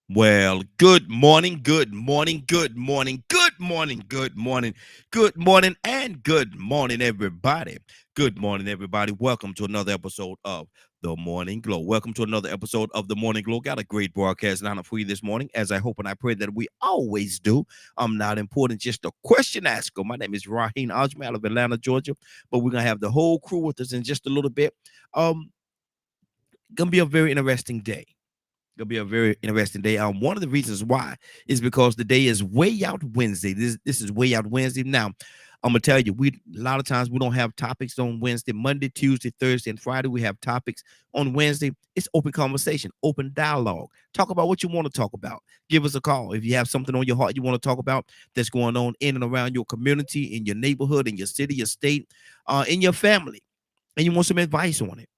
Well, good morning, good morning, good morning, good morning, good morning, good morning, and good morning, everybody. Good morning, everybody. Welcome to another episode of The Morning Glow. Welcome to another episode of The Morning Glow. Got a great broadcast lineup for you this morning, as I hope and I pray that we always do. I'm not important, just a question asker. My name is Raheem Osman out of Atlanta, Georgia, but we're going to have the whole crew with us in just a little bit. Um, Gonna be a very interesting day. Gonna be a very interesting day. One of the reasons why is because the day is Way Out Wednesday. This is Way Out Wednesday. Now, I'm gonna tell you, we a lot of times we don't have topics on Wednesday, Monday, Tuesday, Thursday, and Friday. We have topics on Wednesday. It's open conversation, open dialogue. Talk about what you want to talk about. Give us a call if you have something on your heart you want to talk about that's going on in and around your community, in your neighborhood, in your city, your state, in your family, and you want some advice on it.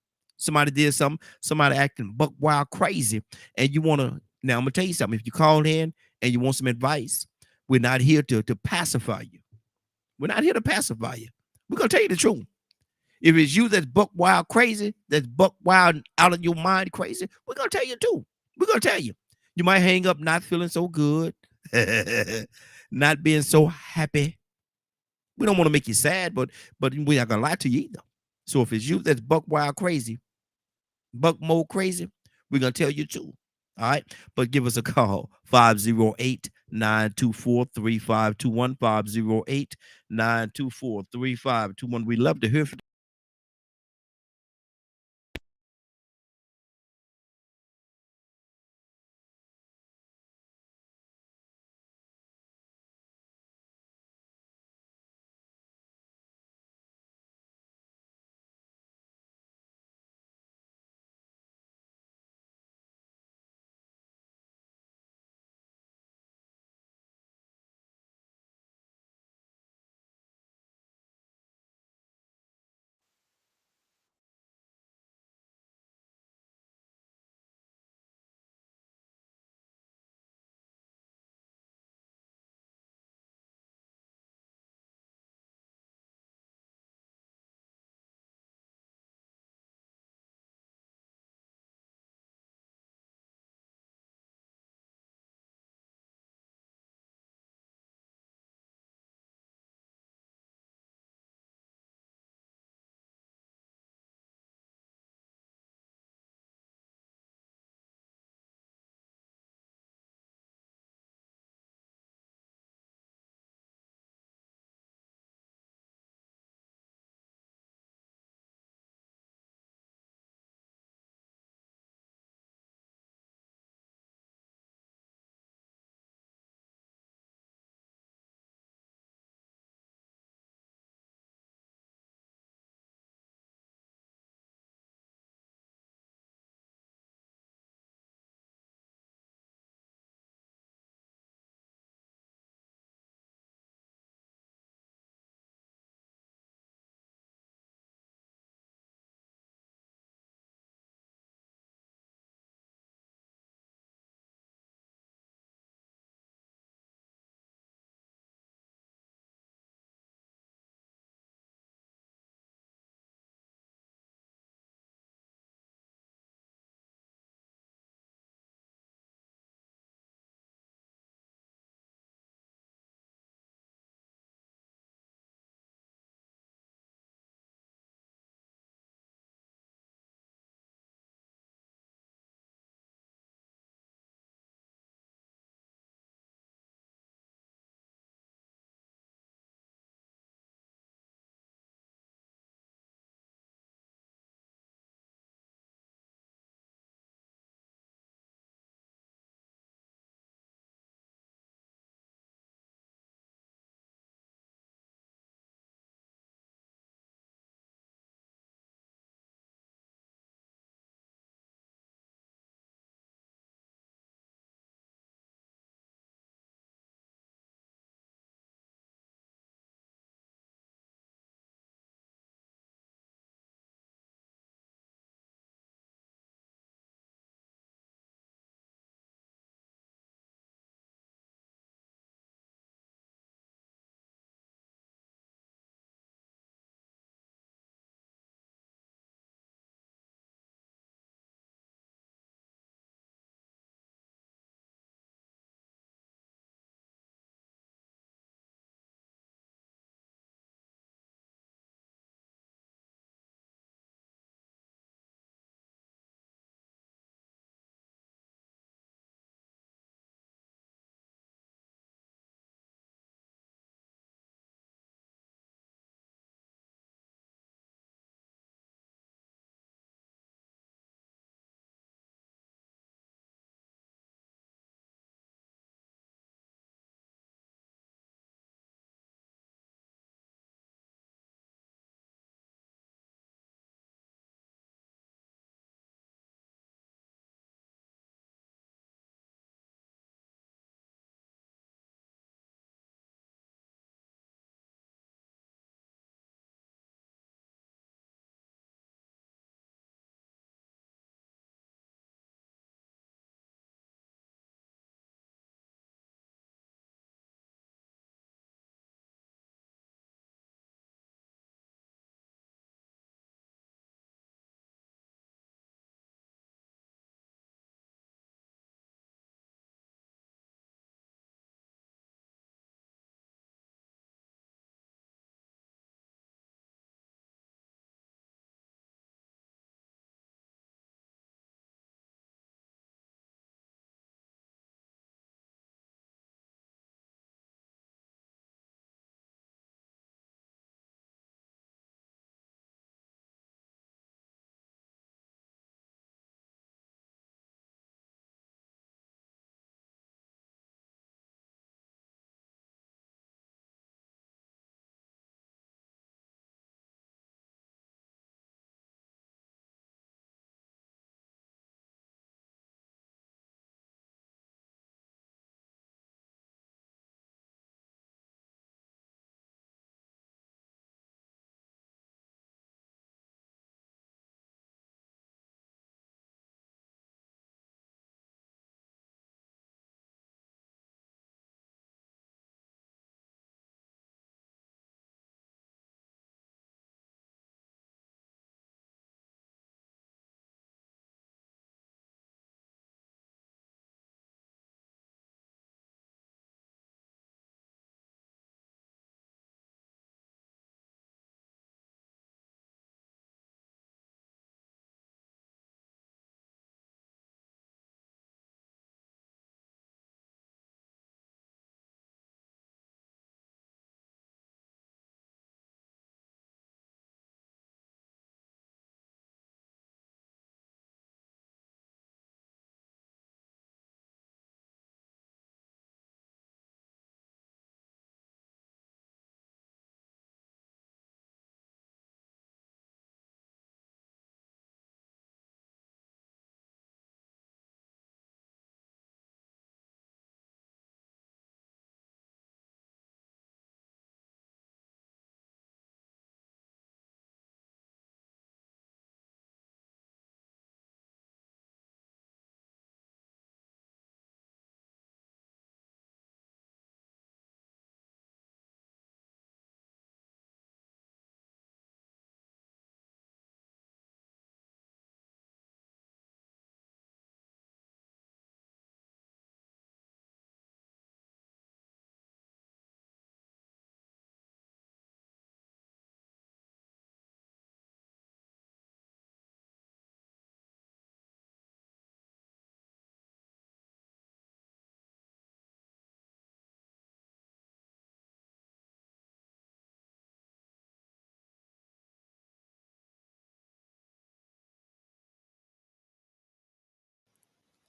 Somebody did something, somebody acting buck wild crazy, and you want to. Now I'm gonna tell you something. If you call in and you want some advice, we're not here to pacify you. We're not here to pacify you. We're gonna tell you the truth. If it's you that's buck wild crazy, that's buck wild out of your mind crazy, we're gonna tell you too. We're gonna tell you. You might hang up not feeling so good, not being so happy. We don't want to make you sad, but we're not gonna lie to you either. So if it's you that's buck wild crazy, buck mode crazy, we're gonna tell you too. All right. But give us a call 508-924-3521. 508-924-3521. We love to hear from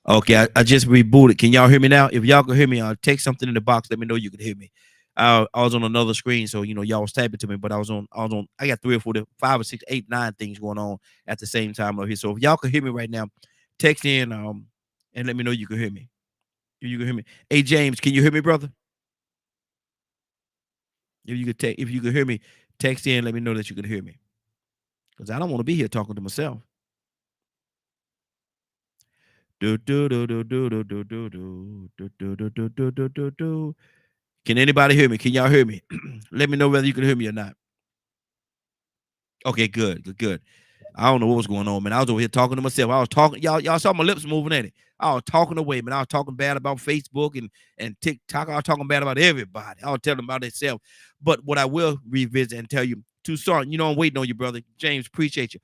Okay, I just rebooted. Can y'all hear me now? If y'all can hear me, text something in the box. Let me know you can hear me. I was on another screen, so y'all was typing to me, but I was on. I got three or four, five or six, eight, nine things going on at the same time over here. So if y'all can hear me right now, text in and let me know you can hear me. If you can hear me. Hey James, can you hear me, brother? If you could hear me, text in. Let me know that you can hear me, because I don't want to be here talking to myself. Do do do do do do do do do do do do do do do do do. Can anybody hear me? Can y'all hear me? Let me know whether you can hear me or not. Okay, good, good, good. I don't know what was going on, man. I was over here talking to myself. I was talking, y'all saw my lips moving at it. I was talking away, man. I was talking bad about Facebook and TikTok. I was talking bad about everybody. I was telling them about themselves. But what I will revisit and tell you, Tucson, I'm waiting on you, brother. James, appreciate you.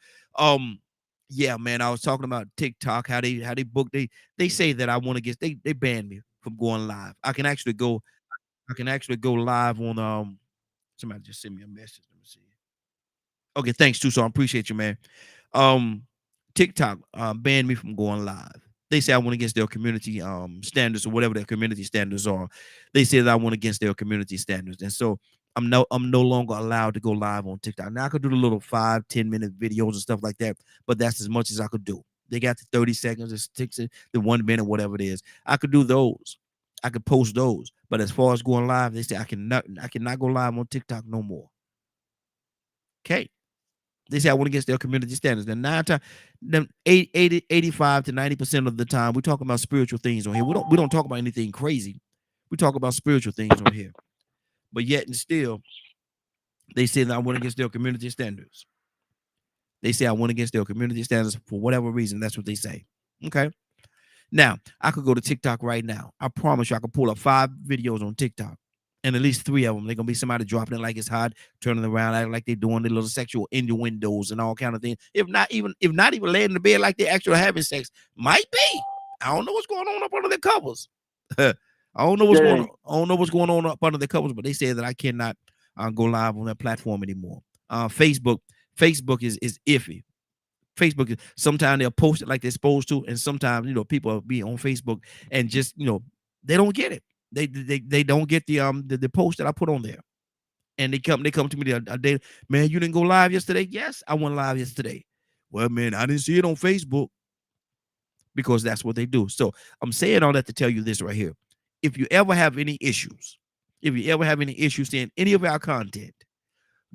Yeah, man. I was talking about TikTok, how they book they say that I want to get they banned me from going live. I can actually go live on somebody just sent me a message. Let me see. Okay, thanks, Tucson. I appreciate you, man. Um, TikTok banned me from going live. They say I went against their community standards or whatever their community standards are. They say that I went against their community standards, and so I'm no longer allowed to go live on TikTok. Now I could do the little 5-10 minute videos and stuff like that, but that's as much as I could do. They got the 30 seconds, the 1 minute, whatever it is. I could do those. I could post those, but as far as going live, they say I cannot go live on TikTok no more. Okay. They say I went against their community standards. Then 85 to 90% of the time, we talk about spiritual things on here. We don't talk about anything crazy. We talk about spiritual things on here. But yet and still, they say that I went against their community standards. They say I went against their community standards for whatever reason. That's what they say. Okay. Now, I could go to TikTok right now. I promise you, I could pull up 5 videos on TikTok, and at least 3 of them, they're gonna be somebody dropping it like it's hot, turning around, acting like they're doing their little sexual innuendos and all kind of things. If not even laying in the bed like they're actually having sex, might be. I don't know what's going on up under the covers. I don't know what's going on. I don't know what's going on up under the covers, but they say that I cannot go live on that platform anymore. Facebook is iffy. Facebook, sometimes they'll post it like they're supposed to, and sometimes people will be on Facebook and just they don't get it. They don't get the post that I put on there, and they come to me a day, man, you didn't go live yesterday. Yes, I went live yesterday. Well, man, I didn't see it on Facebook, because that's what they do. So I'm saying all that to tell you this right here. If you ever have any issues, seeing any of our content,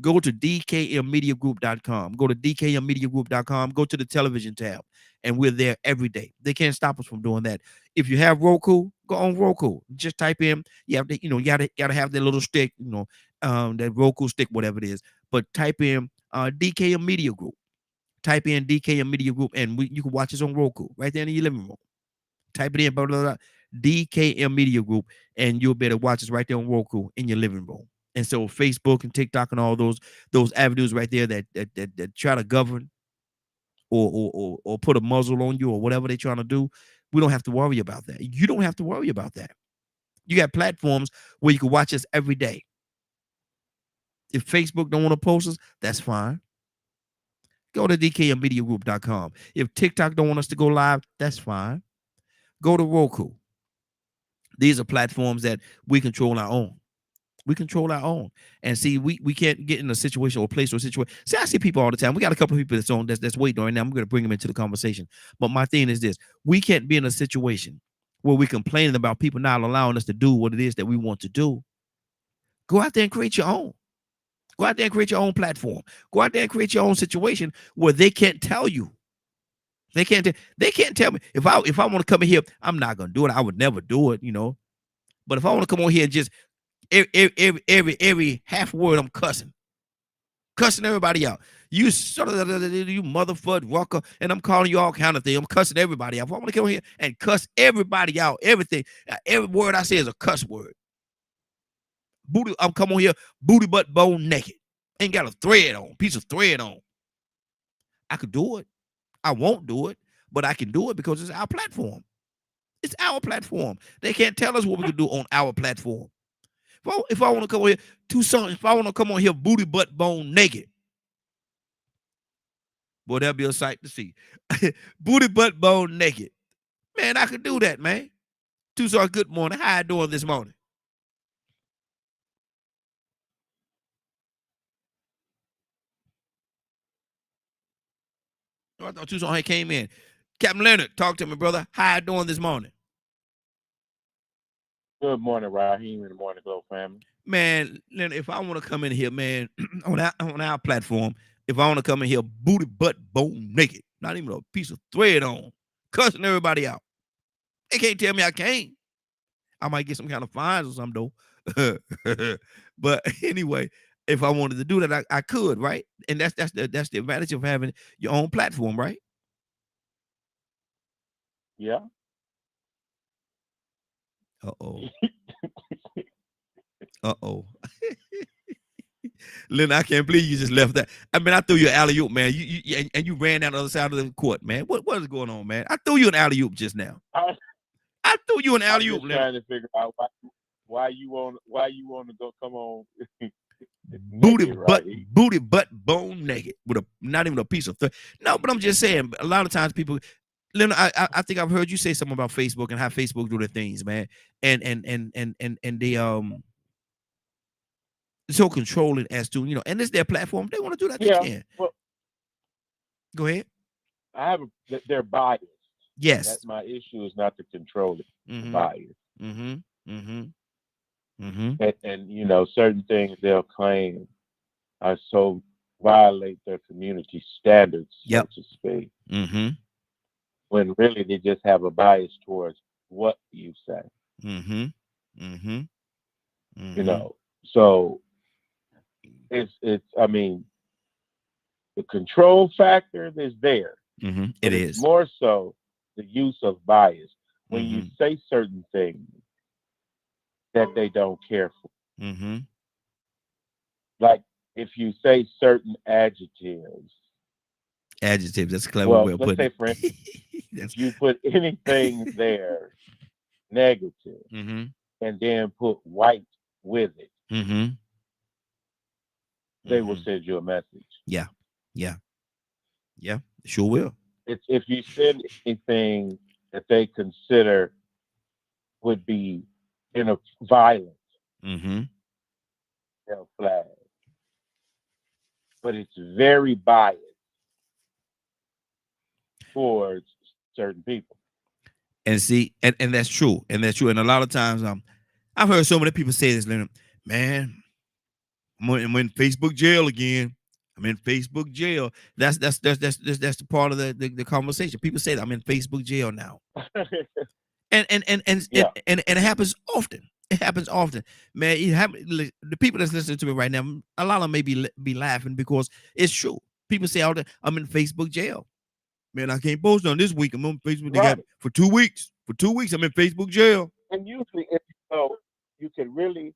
go to dkmmediagroup.com. Go to dkmmediagroup.com. Go to the television tab, and we're there every day. They can't stop us from doing that. If you have Roku, go on Roku. Just type in. You have to, gotta have that little stick, that Roku stick, whatever it is. But type in DKM Media Group. Type in DKM Media Group, and you can watch us on Roku right there in your living room. Type it in, blah, blah, blah, DKM Media Group, and you'll be able to watch us right there on Roku in your living room. And so Facebook and TikTok and all those avenues right there that try to govern or put a muzzle on you or whatever they're trying to do, we don't have to worry about that. You don't have to worry about that. You got platforms where you can watch us every day. If Facebook don't want to post us, that's fine. Go to dkmmediagroup.com. If TikTok don't want us to go live, that's fine. Go to Roku. These are platforms that we control our own. We control our own. And see, we can't get in a situation or place or situation. See, I see people all the time. We got a couple of people that's waiting right now. I'm going to bring them into the conversation. But my thing is this: we can't be in a situation where we're complaining about people not allowing us to do what it is that we want to do. Go out there and create your own. Go out there and create your own platform. Go out there and create your own situation where they can't tell you. They can't tell me if I want to come in here. I'm not gonna do it. I would never do it, But if I want to come on here and just every half word I'm cussing everybody out. You motherfucker rocker, and I'm calling you all kind of things. I'm cussing everybody out. If I want to come here and cuss everybody out, everything, every word I say is a cuss word. Booty, I'm coming on here, booty butt bone naked. Ain't got a thread on, piece of thread on. I could do it. I won't do it, but I can do it because it's our platform. It's our platform. They can't tell us what we can do on our platform. If I want to come on here, Tucson, if I want to come on here, booty butt bone naked, boy, that'll be a sight to see. Booty butt bone naked. Man, I could do that, man. Tucson, good morning. How you doing this morning? Oh, I thought Tucson had came in. Captain Leonard, talk to me, brother. How you doing this morning? Good morning, Raheem, and the Morning Glow family. Man, Leonard, if I want to come in here, man, on our platform, if I want to come in here booty, butt, bone naked, not even a piece of thread on, cussing everybody out. They can't tell me I can't. I might get some kind of fines or something though. But anyway, if I wanted to do that, I could, right? And that's the advantage of having your own platform, right? Yeah. Uh oh. Uh oh. Lynn, I can't believe you just left that. I mean, I threw you an alley oop, man. And you ran down the other side of the court, man. What is going on, man? I threw you an alley oop just now. I, I threw you an I'm alley oop, just Leonard. trying to figure out why you want to go come on Booty naked, butt, Raheem. booty butt, bone naked with a not even a piece of thread. No, but I'm just saying. A lot of times people, Leonard, I think I've heard you say something about Facebook and how Facebook do their things, man. And they so controlling as to and it's their platform. If they want to do that, they Yeah. can. Well, Go ahead. I have they're biased. That Yes. my issue is not to control it, the Mm-hmm. bias. Mm-hmm. Mm-hmm. Mm-hmm. And certain things they'll claim are so violate their community standards, so Yep. to speak, Mm-hmm. when really they just have a bias towards what you say. Mm-hmm. Mm-hmm. You Mm-hmm. know, so it's I mean the control factor is there, Mm-hmm. It but it's is. more so the use of bias when you Mm-hmm. say certain things that they don't care for. Mm-hmm. Like if you say certain adjectives, Adjective. That's a clever way well, of let's putting say for it. instance, if That's you put anything there negative mm-hmm. and then put white with it, Mm-hmm. they will Mm-hmm. send you a message. Yeah. Yeah. Yeah. Sure will. It's if you send anything that they consider would be violent, Mm-hmm. they'll flag. But it's very biased towards certain people. And see, and that's true. And that's true. And a lot of times, I've heard so many people say this, Leonard, man, I'm in Facebook jail again. I'm in Facebook jail. That's the part of the conversation. People say that I'm in Facebook jail now. Yeah, And it happens often. It happens often, man. The people that's listening to me right now, a lot of them may be laughing because it's true. People say all the I'm in Facebook jail. Man, I can't post on this week. I'm on Facebook. They got right. for 2 weeks. For 2 weeks, I'm in Facebook jail. And usually, if you can really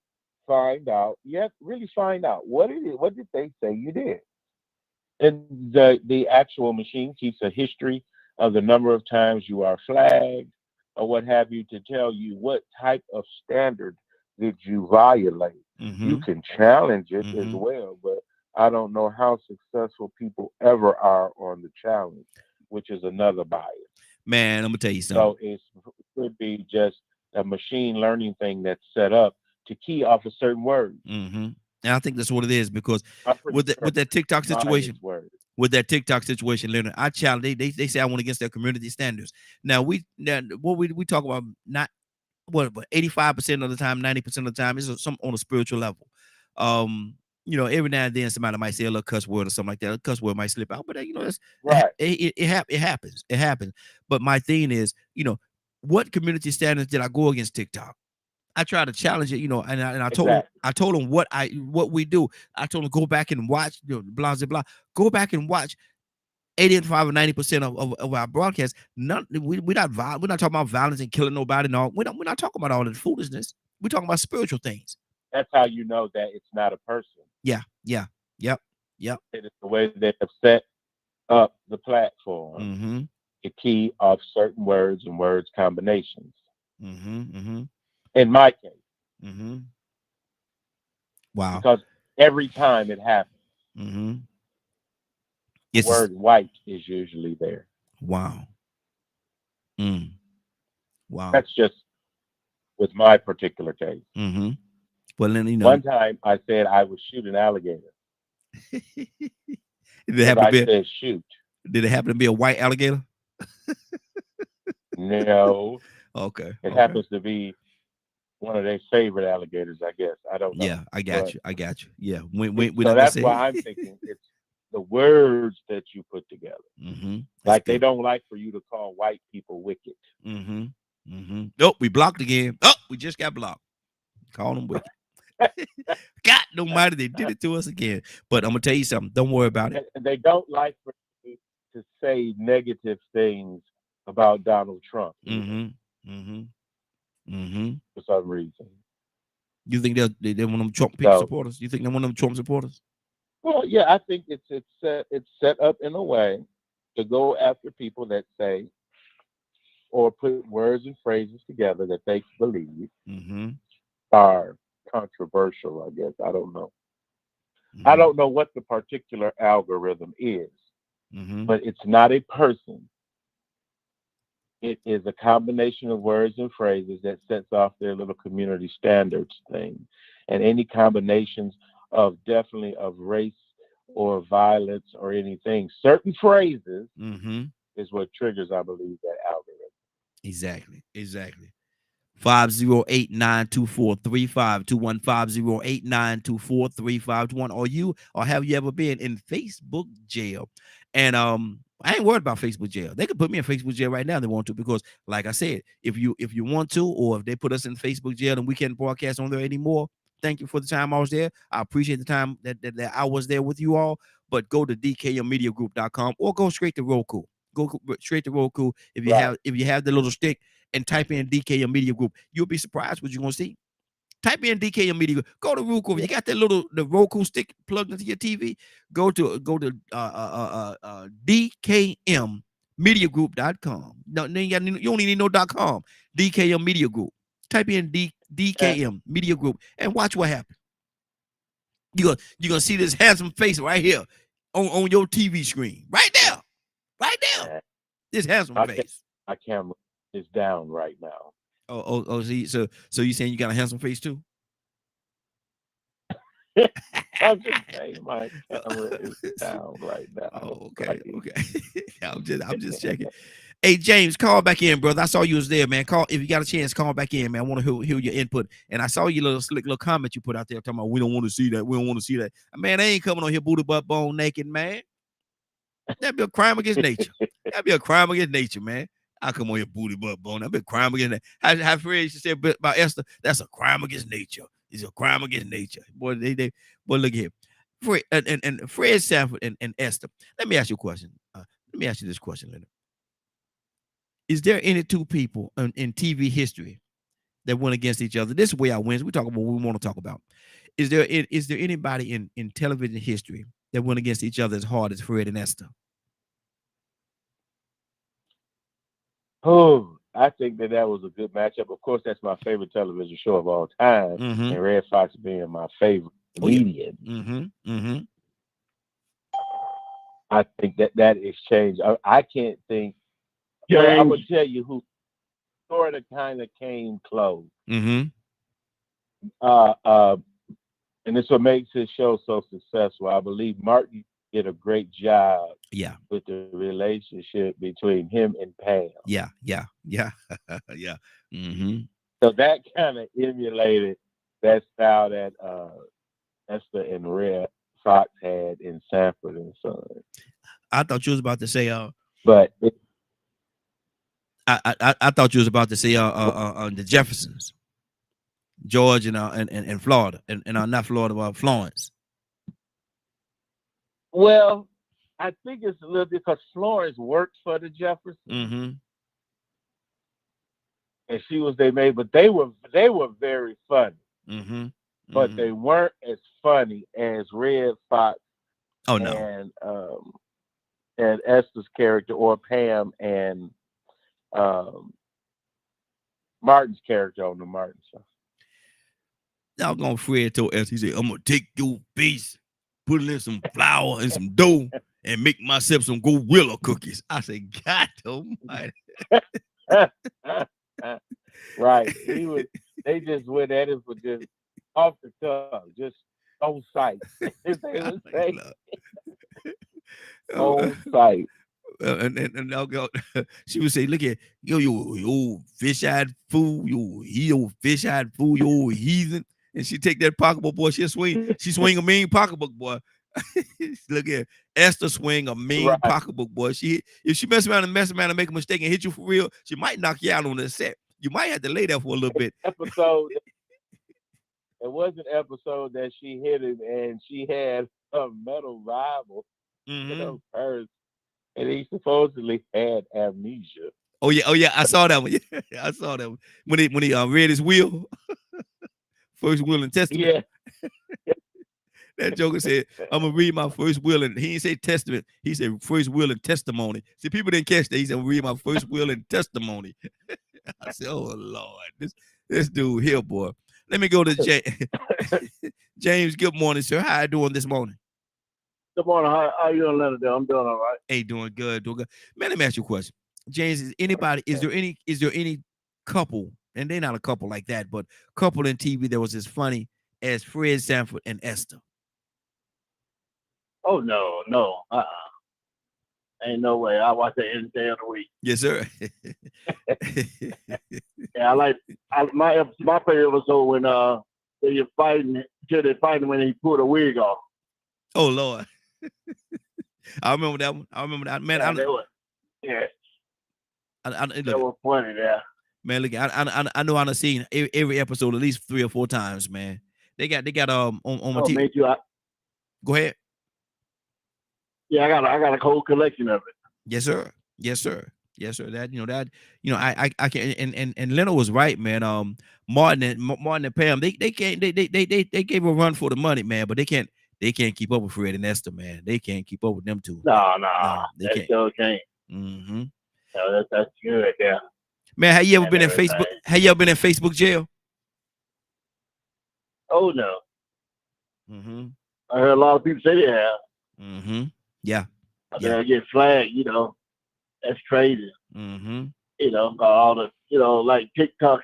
find out. You have to really find out what it is. What did they say you did? And the actual machine keeps a history of the number of times you are flagged or what have you to tell you what type of standard did you violate. You Mm-hmm. can challenge it as Mm-hmm. well, but I don't know how successful people ever are on the challenge, which is another bias. Man, I'm gonna tell you something. So it could be just a machine learning thing that's set up to key off a certain word. Mm-hmm. And I think that's what it is because I'm pretty sure with that TikTok mine is situation, word. Leonard, I challenge. They say I went against their community standards. Now what we talk about not what 85% of the time, 90% of the time is some on a spiritual level. Um, every now and then somebody might say a little cuss word or something like that. A cuss word might slip out, but Right. it happens. It happens. But my thing is, what community standards did I go against TikTok? I try to challenge it, and Exactly. I told him what we do. I told him go back and watch, blah blah blah. Go back and watch 85 or 90% of our broadcasts. We're not talking about violence and killing nobody. No, we're not talking about all the foolishness. We're talking about spiritual things. That's how you know that it's not a person. Yeah, yeah, yep, yep. It is the way they have set up the platform Mm-hmm. to key off certain words and words combinations. Mm-hmm. Mm-hmm. In my case, Mm-hmm. Wow. because every time it happens, Mm-hmm. the It's word white is usually there. wow. Mm. Wow. That's just with my particular case. Mm-hmm. Well, then One time I said I would shoot an alligator did it because happen to I be? said shoot. Did it happen to be a white alligator? No, Okay. it Okay. happens to be one of their favorite alligators, I guess. I don't know. Yeah, I got But you. I got you. Yeah. We so not gonna that's say. why I'm thinking it's the words that you put together. Mm-hmm. That's Like they good. don't like for you to call white people wicked. Mm-hmm. Mm-hmm. Nope, we blocked again. Oh, we just got blocked. Call them wicked. God almighty, they did it to us again. But I'm gonna tell you something. Don't worry about it. And they don't like for you to say negative things about Donald Trump either Mm-hmm. Mm-hmm. Mm-hmm. for some reason. You think they want them Trump So, supporters? You think they want them Trump supporters? well, yeah, I think it's set up in a way to go after people that say or put words and phrases together that they believe Mm-hmm. are controversial. I guess I don't know. I Mm-hmm. don't know what the particular algorithm is, Mm-hmm. but it's not a person. It is a combination of words and phrases that sets off their little community standards thing, and any combinations of definitely of race or violence or anything. Certain phrases Mm-hmm. is what triggers, I believe, that algorithm. Exactly. Exactly. 508-924-3521, 508-924-3521. Or have you ever been in Facebook jail? And I ain't worried about Facebook jail. They could put me in Facebook jail right now if they want to, because like I said, if you want to, or if they put us in Facebook jail and we can't broadcast on there anymore, thank you for the time I was there. I appreciate the time that I was there with you all. But go to dkmmediagroup.com or go straight to Roku. Straight to Roku Right. if you have the little stick and type in DKM Media Group. You'll be surprised what you're gonna see. Type in DKM Media Group. Go to Roku. If Yeah. you got that the Roku stick plugged into your TV, go to DKMMediagroup.com. No, you don't even need no .com. DKM Media Group. Type in Uh, DKM Media Group and watch what happens. You're gonna see this handsome face right here on your TV screen. Right there. Right there. uh, This handsome my, ca- face. my camera is down right now. Oh, so you saying you got a handsome face too? I'm just saying my camera is down right now. Oh, okay, Right. okay. I'm just checking. Hey James, call back in, brother. I saw you was there, man. Call if you got a chance. Call back in, man. I want to hear your input. And I saw your little slick little comment you put out there talking about we don't want to see that. We don't want to see that. Man, they ain't coming on here booty butt bone naked, man. That'd be a crime against nature. That'd be a crime against nature, man. I come on your booty butt bone. That'd be a crime against nature. How Fred used to say about Esther, that's a crime against nature. It's a crime against nature. Boy, boy, look here. Fred and Fred Sanford and Esther. Let me ask you a question. Let me ask you this question, Leonard. Is there any two people in TV history that went against each other? This is where I wins. We talk about what we want to talk about. Is there anybody in television history that went against each other as hard as Fred and Esther? Oh, I think that was a good matchup. Of course, that's my favorite television show of all time, Mm-hmm. and Red Fox being my favorite Oh yeah. comedian. Mm-hmm. Mm-hmm. I think that exchange. I can't think. Well, I'm gonna tell you who sort of kind of came close. Mm-hmm. Uh, uh, and it's what makes his show so successful. I believe Martin did a great job Yeah. with the relationship between him and Pam. Yeah. Yeah. Yeah. Yeah. Mm-hmm. So that kind of emulated that style that Esther and Red Fox had in Sanford and Son. I thought you was about to say But I thought you was about to say the Jeffersons, George and Florida and not Florida but Florence. well, I think it's a little because Florence worked for the Jeffersons, Mm-hmm. and she was their maid, but they were very funny, Mm-hmm. but Mm-hmm. they weren't as funny as Red Fox Oh no. and Esther's character or Pam and um, Martin's character on the Martin show. Y'all gonna Fred told Esther, he said, I'm gonna take your face, put it in some flour and some dough, and make myself some gorilla cookies. I said, God almighty. Right. He was. They just went at it for just off the tongue, just on sight, as they I'm would like, say, "Look." on sight. And I'll go. She would say, "Look at yo fish-eyed fool, yo fish-eyed fool, yo heathen." And she take that pocketbook, boy. She swing a mean pocketbook, boy. Look at Esther swing a mean Right. pocketbook, boy. If she mess around and make a mistake and hit you for real, she might knock you out on the set. You might have to lay there for a little bit. Episode. It was an episode that she hit him, and she had a metal Bible in her Hmm. purse, and he supposedly had amnesia. Oh yeah, I saw that one. Yeah, I saw that one. When he read his will, first will and testament. Yeah. That joker said, "I'm gonna read my first will," and he didn't say testament. He said first will and testimony. See, people didn't catch that. He said, "I'm gonna read my first will and testimony." I said, "Oh Lord, this dude here, boy." Let me go to James. Good morning, sir. How you doing this morning? Good morning. How you doing, Leonard? I'm doing all right. Hey, doing good, doing good. Man, let me ask you a question. James, is there any couple, and they're not a couple like that, but couple in TV that was as funny as Fred Sanford and Esther? Oh no, no. Ain't no way. I watch that any day of the week. Yes, sir. Yeah, my favorite episode when they're fighting till they're fighting when he pulled a wig off. Oh Lord. I remember that one. I remember that. Man, Yeah, that was that look, was funny there. man, look, I know I've seen every episode at least 3 or 4 times, man. They got on my Oh, TV. me too. Go ahead. Yeah, I got a whole collection of it. Yes, sir. Yes, sir. Yes, sir. I can and Leno was right, man. Martin and Pam, they can't they gave a run for the money, man, but they can't keep up with Fred and Esther, man. They can't keep up with them two. No, No, they that can't. still can't. Mm-hmm. No, that's good. Yeah, Man, have you ever and been in Facebook? everything. Have you ever been in Facebook jail? Oh no, Mm-hmm. I heard a lot of people say they have. Mm-hmm. Yeah. But Yeah. they get flagged. That's crazy. Mm-hmm. All the, like TikTok,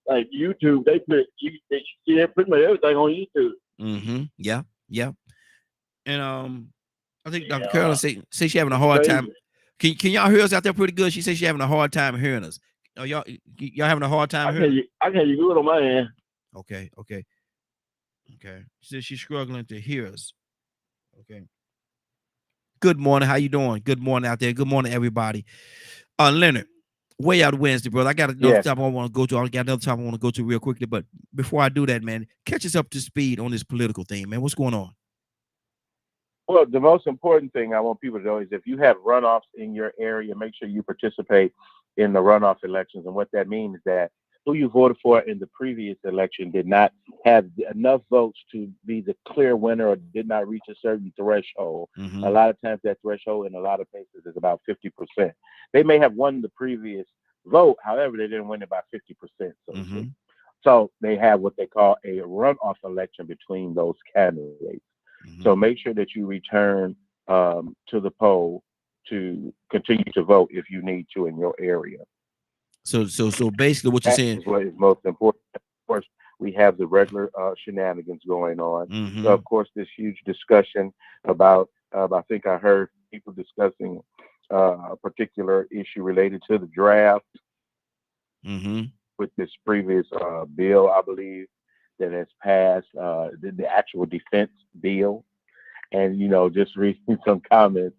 like YouTube, they see pretty much everything on YouTube. Mm-hmm. Yeah. Yeah. And I think Dr. Yeah, Carolyn say she having a it's hard crazy. time. Can y'all hear us out there pretty good? She says she having a hard time hearing us. Oh, y'all having a hard time hearing? I can you good on my end. Okay. She says she's struggling to hear us. Okay. Good morning. How you doing? Good morning out there. Good morning, everybody. Leonard, way out Wednesday, brother. I got another Yes. topic I want to go to. I got another topic I want to go to real quickly. But before I do that, man, catch us up to speed on this political thing, man. What's going on? Well, the most important thing I want people to know is if you have runoffs in your area, make sure you participate in the runoff elections. And what that means is that who you voted for in the previous election did not have enough votes to be the clear winner or did not reach a certain threshold. Mm-hmm. A lot of times that threshold in a lot of cases is about 50%. They may have won the previous vote, however, they didn't win it by 50%. Mm-hmm. So they have what they call a runoff election between those candidates. Mm-hmm. So make sure that you return to the poll to continue to vote if you need to in your area. So basically, what you're That saying? is what is most important. Of course, we have the regular shenanigans going on. Mm-hmm. So, of course, this huge discussion about, I think I heard people discussing a particular issue related to the draft Mm-hmm. with this previous bill, I believe, that has passed, the actual defense bill. And, just reading some comments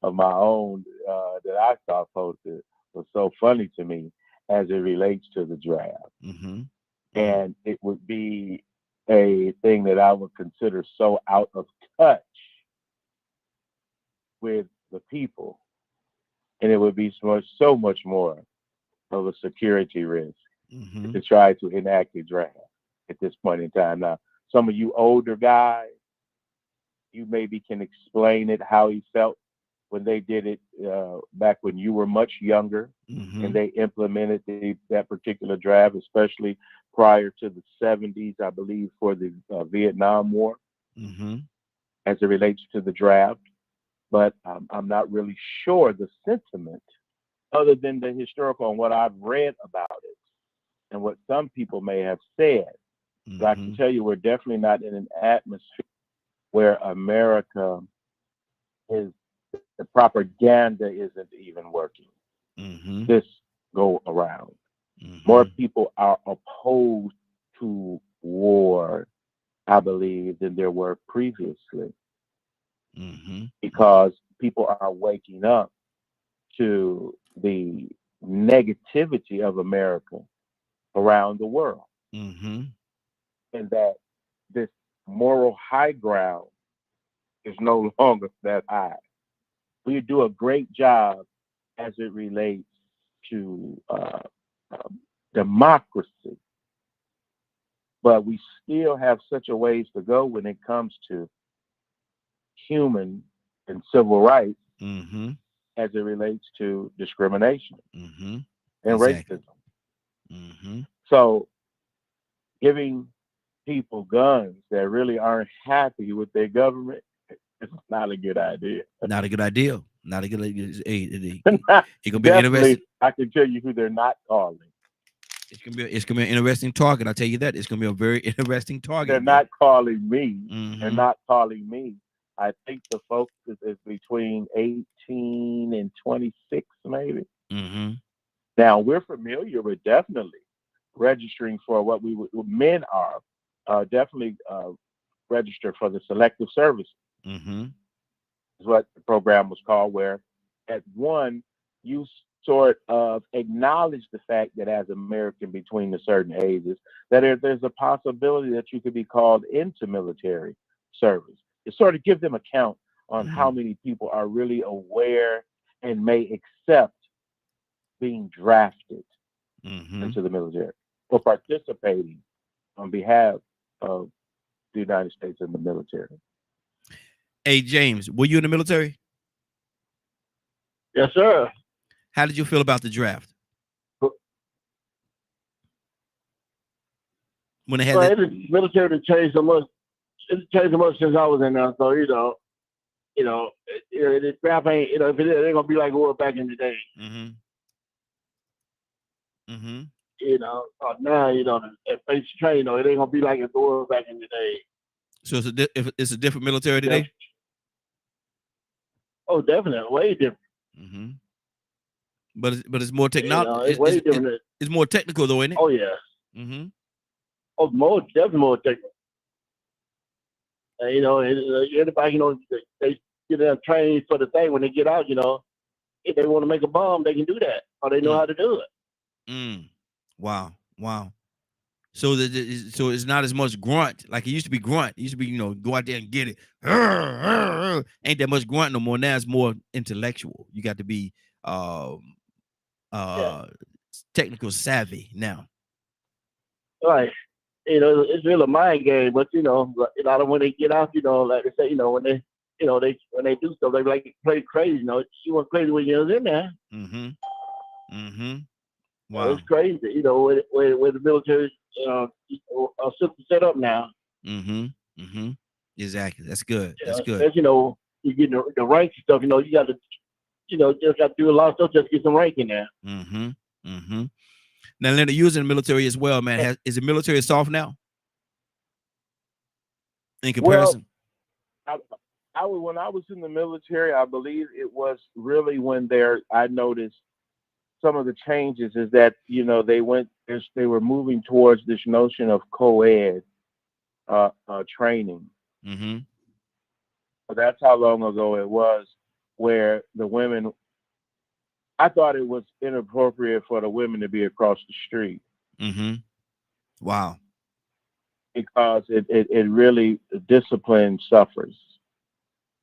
of my own that I saw posted was so funny to me as it relates to the draft. Mm-hmm. And it would be a thing that I would consider so out of touch with the people. And it would be so much more of a security risk Mm-hmm. to try to enact a draft at this point in time. Now, some of you older guys, you maybe can explain it how he felt when they did it back when you were much younger, Mm-hmm. and they implemented that particular draft, especially prior to the 70s, I believe, for the Vietnam War, Mm-hmm. as it relates to the draft. But I'm not really sure the sentiment, other than the historical and what I've read about it. and what some people may have said. But I can tell you, we're definitely not in an atmosphere where America is, the propaganda isn't even working this go around. More people are opposed to war, I believe, than there were previously, because people are waking up to the negativity of America around the world, and that this moral high ground is no longer that high. We do a great job as it relates to democracy, but we still have such a ways to go when it comes to human and civil rights as it relates to discrimination and racism. So giving people guns that really aren't happy with their government is not a good idea. Not a good idea. Not a good idea. It's gonna be Definitely, interesting. I can tell you who they're not calling. It's gonna be an interesting target. I'll tell you that. It's gonna be a very interesting target. They're not calling me. They're not calling me. I think the focus is between 18 and 26, maybe. Now, we're familiar with definitely registering for what men are definitely registered for the selective service. Is what the program was called, where at one, you sort of acknowledge the fact that as American between a certain ages, that there's a possibility that you could be called into military service. It sort of gives them account on how many people are really aware and may accept being drafted into the military or participating on behalf of the United States in the military. Hey, James, were you in the military? Yes, sir. How did you feel about the draft? When they had the military changed so much. It changed so much since I was in there. So the draft ain't, if it ain't gonna be like it was back in the day. Now, at face train, it ain't gonna be like it was back in the day. So it's a different military today? Yeah. Oh, definitely, way different. But it's more technology. It's way different. It's more technical, though, isn't it? Oh yeah. Oh, definitely more technical. Everybody, they get them trained for the thing. When they get out, if they want to make a bomb, they can do that, or they know how to do it. Wow. So so it's not as much grunt like it used to be. Grunt. It used to be, go out there and get it. Ain't that much grunt no more. Now it's more intellectual. You got to be technical savvy now. Right. It's really a mind game, but a lot of when they get out, like they say, when they when they do stuff, they like play crazy. She went crazy when you was in there. Wow. It's crazy, where the military are set up now. Exactly. That's good. That's good. As you get the rank stuff, you got to, just got to do a lot of stuff just to get some rank in there. Now, Leonard, you was in the military as well, man. Is the military soft now? In comparison? Well, when I was in the military, I believe it was really when I noticed some of the changes is that, they were moving towards this notion of co-ed training. So that's how long ago it was, where the women, I thought it was inappropriate for the women to be across the street. Wow. Because it really, discipline suffers.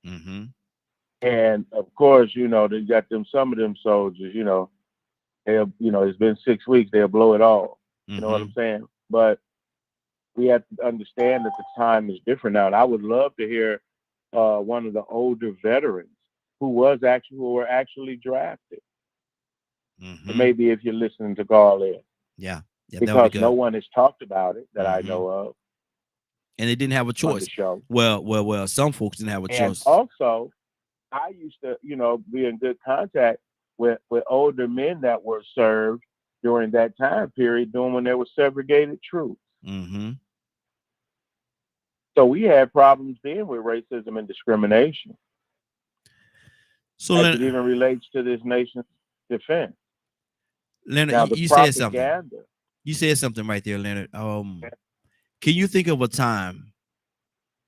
And of course, they got some of them soldiers, they'll, it's been 6 weeks, they'll blow it all. You know what I'm saying? But we have to understand that the time is different now. And I would love to hear one of the older veterans who were actually drafted. And maybe if you're listening to call in. Yeah, because no one has talked about it that I know of. And they didn't have a choice. Well, some folks didn't have a choice. Also, I used to, be in good contact with older men that were served during that time period, doing when there was segregated troops. Mm-hmm. So we had problems then with racism and discrimination So as it Leonard, even relates to this nation's defense. Leonard, Now, the you said something. propaganda. You said something right there, Leonard. Can you think of a time?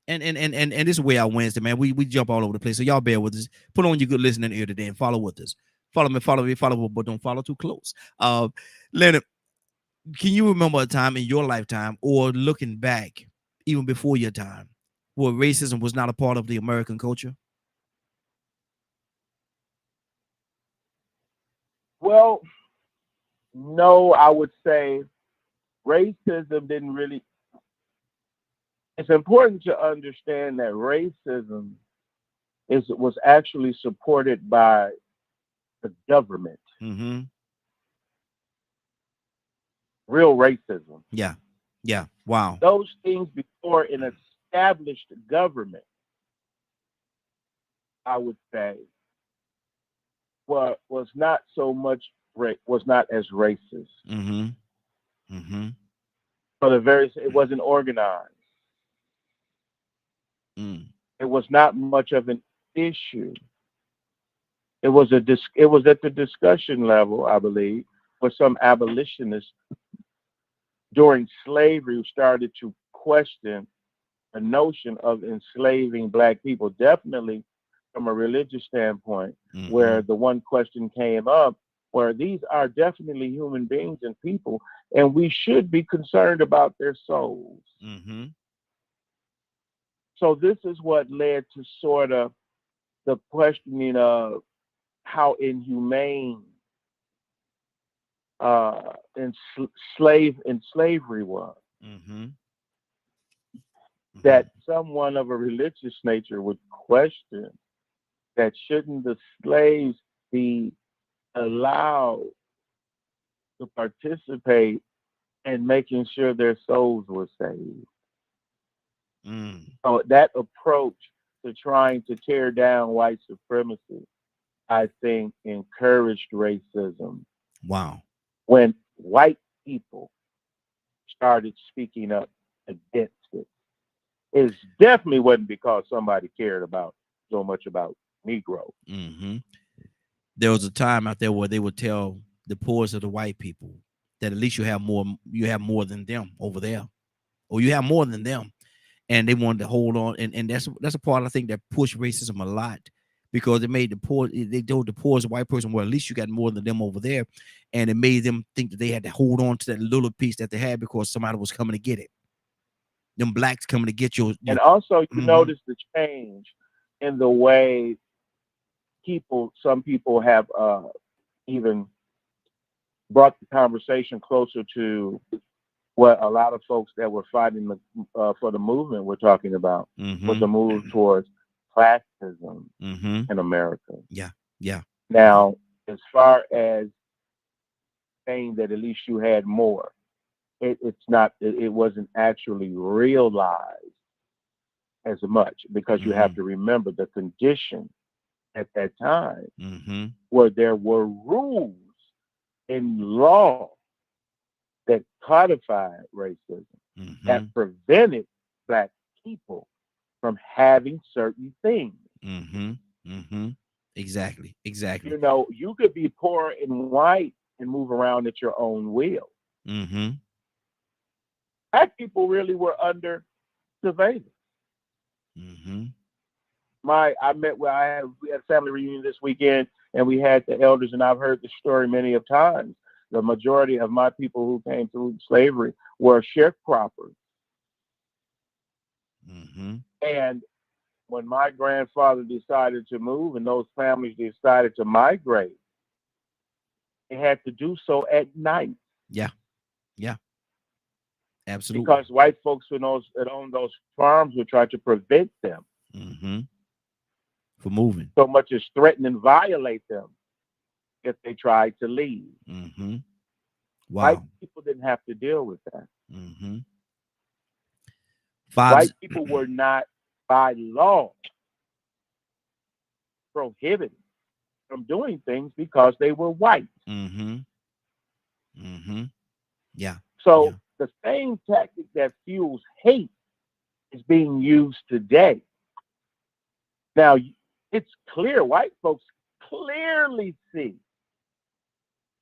And this is way out Wednesday, man. We jump all over the place. So y'all bear with us. Put on your good listening ear today and follow with us. Follow me, but don't follow too close. Leonard, can you remember a time in your lifetime or looking back, even before your time, where racism was not a part of the American culture? Well, no, I would say racism didn't really. It's important to understand that racism was actually supported by the government. Mm-hmm. Real racism. Yeah. Yeah. Wow. Those things before an established government, I would say, was not so much was not as racist. Mm-hmm. Mm-hmm. It wasn't organized. Mm. It was not much of an issue. It was it was at the discussion level, I believe, for some abolitionists during slavery who started to question the notion of enslaving black people, definitely from a religious standpoint, Mm-hmm. where the one question came up where these are definitely human beings and people, and we should be concerned about their souls. Mm-hmm. So this is what led to sort of the questioning of how inhumane slavery was. Mm-hmm. That someone of a religious nature would question that shouldn't the slaves be allowed to participate in making sure their souls were saved. Mm. So that approach to trying to tear down white supremacy, I think, encouraged racism. Wow. When white people started speaking up against it, it definitely wasn't because somebody cared about so much about Negro. Mm-hmm. There was a time out there where they would tell the poorest of the white people that at least you have more than them over there, or you have more than them, and they wanted to hold on, and that's a part I think that pushed racism a lot, because it made they told the poorest white person, well, at least you got more than them over there, and it made them think that they had to hold on to that little piece that they had because somebody was coming to get it. Them blacks coming to get your And also, you mm-hmm. notice the change in the way some people have even brought the conversation closer to what a lot of folks that were fighting for the movement were talking about, mm-hmm. was the move towards classism mm-hmm. in America. Yeah, yeah. Now, as far as saying that at least you had more, it wasn't actually realized as much, because you have to remember the condition at that time, mm-hmm. where there were rules in law that codified racism, Mm-hmm. that prevented black people from having certain things. Mm-hmm. Mm-hmm. Exactly. You know, you could be poor and white and move around at your own will. Mm-hmm. Black people really were under surveillance. Mm-hmm. We had a family reunion this weekend, and we had the elders, and I've heard the story many of times. The majority of my people who came through slavery were sharecroppers. Mm-hmm. And when my grandfather decided to move and those families decided to migrate, they had to do so at night. Yeah. Yeah. Absolutely. Because white folks that owned those farms would try to prevent them. Mm-hmm. For moving. So much as threaten and violate them if they tried to leave. Mm-hmm. Wow. White people didn't have to deal with that. Mm-hmm. White people were not, by law, prohibited from doing things because they were white. Mm-hmm. Mm-hmm. Yeah. So Yeah. the same tactic that fuels hate is being used today. Now, it's clear white folks clearly see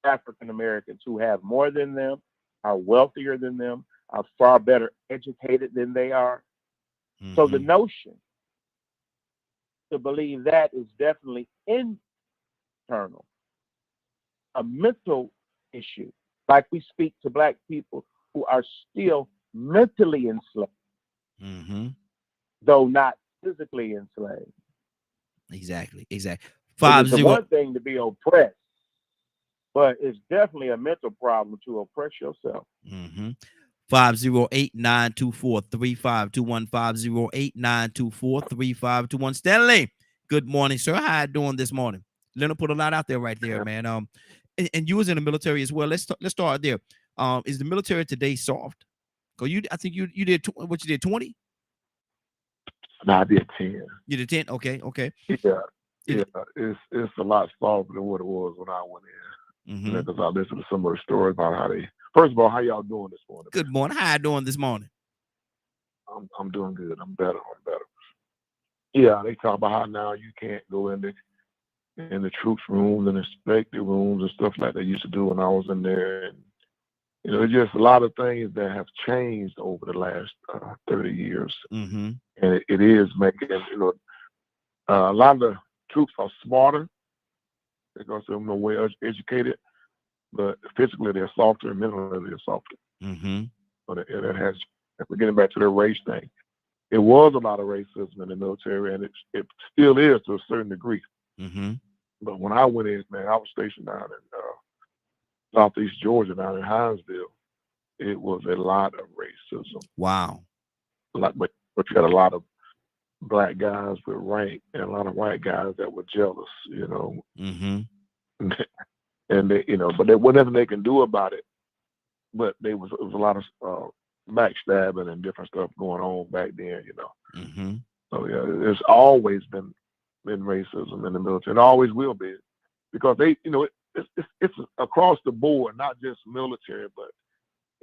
African Americans who have more than them, are wealthier than them, are far better educated than they are. So the Mm-hmm. notion to believe that is definitely internal, a mental issue. Like we speak to black people who are still mentally enslaved, Mm-hmm. though not physically enslaved. Exactly. Exactly. It Five is the zero. one thing to be oppressed, but it's definitely a mental problem to oppress yourself. Mm-hmm. 508-924-3521. 508-924-3521. Stanley, good morning, sir. How you doing this morning? Leonard put a lot out there right there, man. And you was in the military as well. Let's start there. Is the military today soft? Cause I think you did what you did 20? Nah, I did 10. You did 10? Okay, okay. Yeah, yeah. It, It's a lot softer than what it was when I went in. mm-hmm. Because I listened to some of the stories about how they. First of all, how y'all doing this morning, Good morning. How you doing this morning? man? I'm doing good. I'm better. I'm better. Yeah, they talk about how now you can't go in the troops rooms and inspect the rooms and stuff like they used to do when I was in there. And just a lot of things that have changed over the last 30 years, Mm-hmm. and it is making a lot of the troops are smarter because they're more well educated, but physically they're softer and mentally they're softer. Mm-hmm. So that has, if we're getting back to the race thing, it was a lot of racism in the military, and it still is to a certain degree. Mm-hmm. But when I went in, man, I was stationed down in Southeast Georgia, down in Hinesville. It was a lot of racism, Wow. but you had a lot of black guys with rank and a lot of white guys that were jealous, Mm-hmm. and but there wasn't nothing they can do about it. But it was a lot of backstabbing and different stuff going on back then. Mm-hmm. So yeah, there's always been racism in the military, and always will be, because it's across the board, not just military, but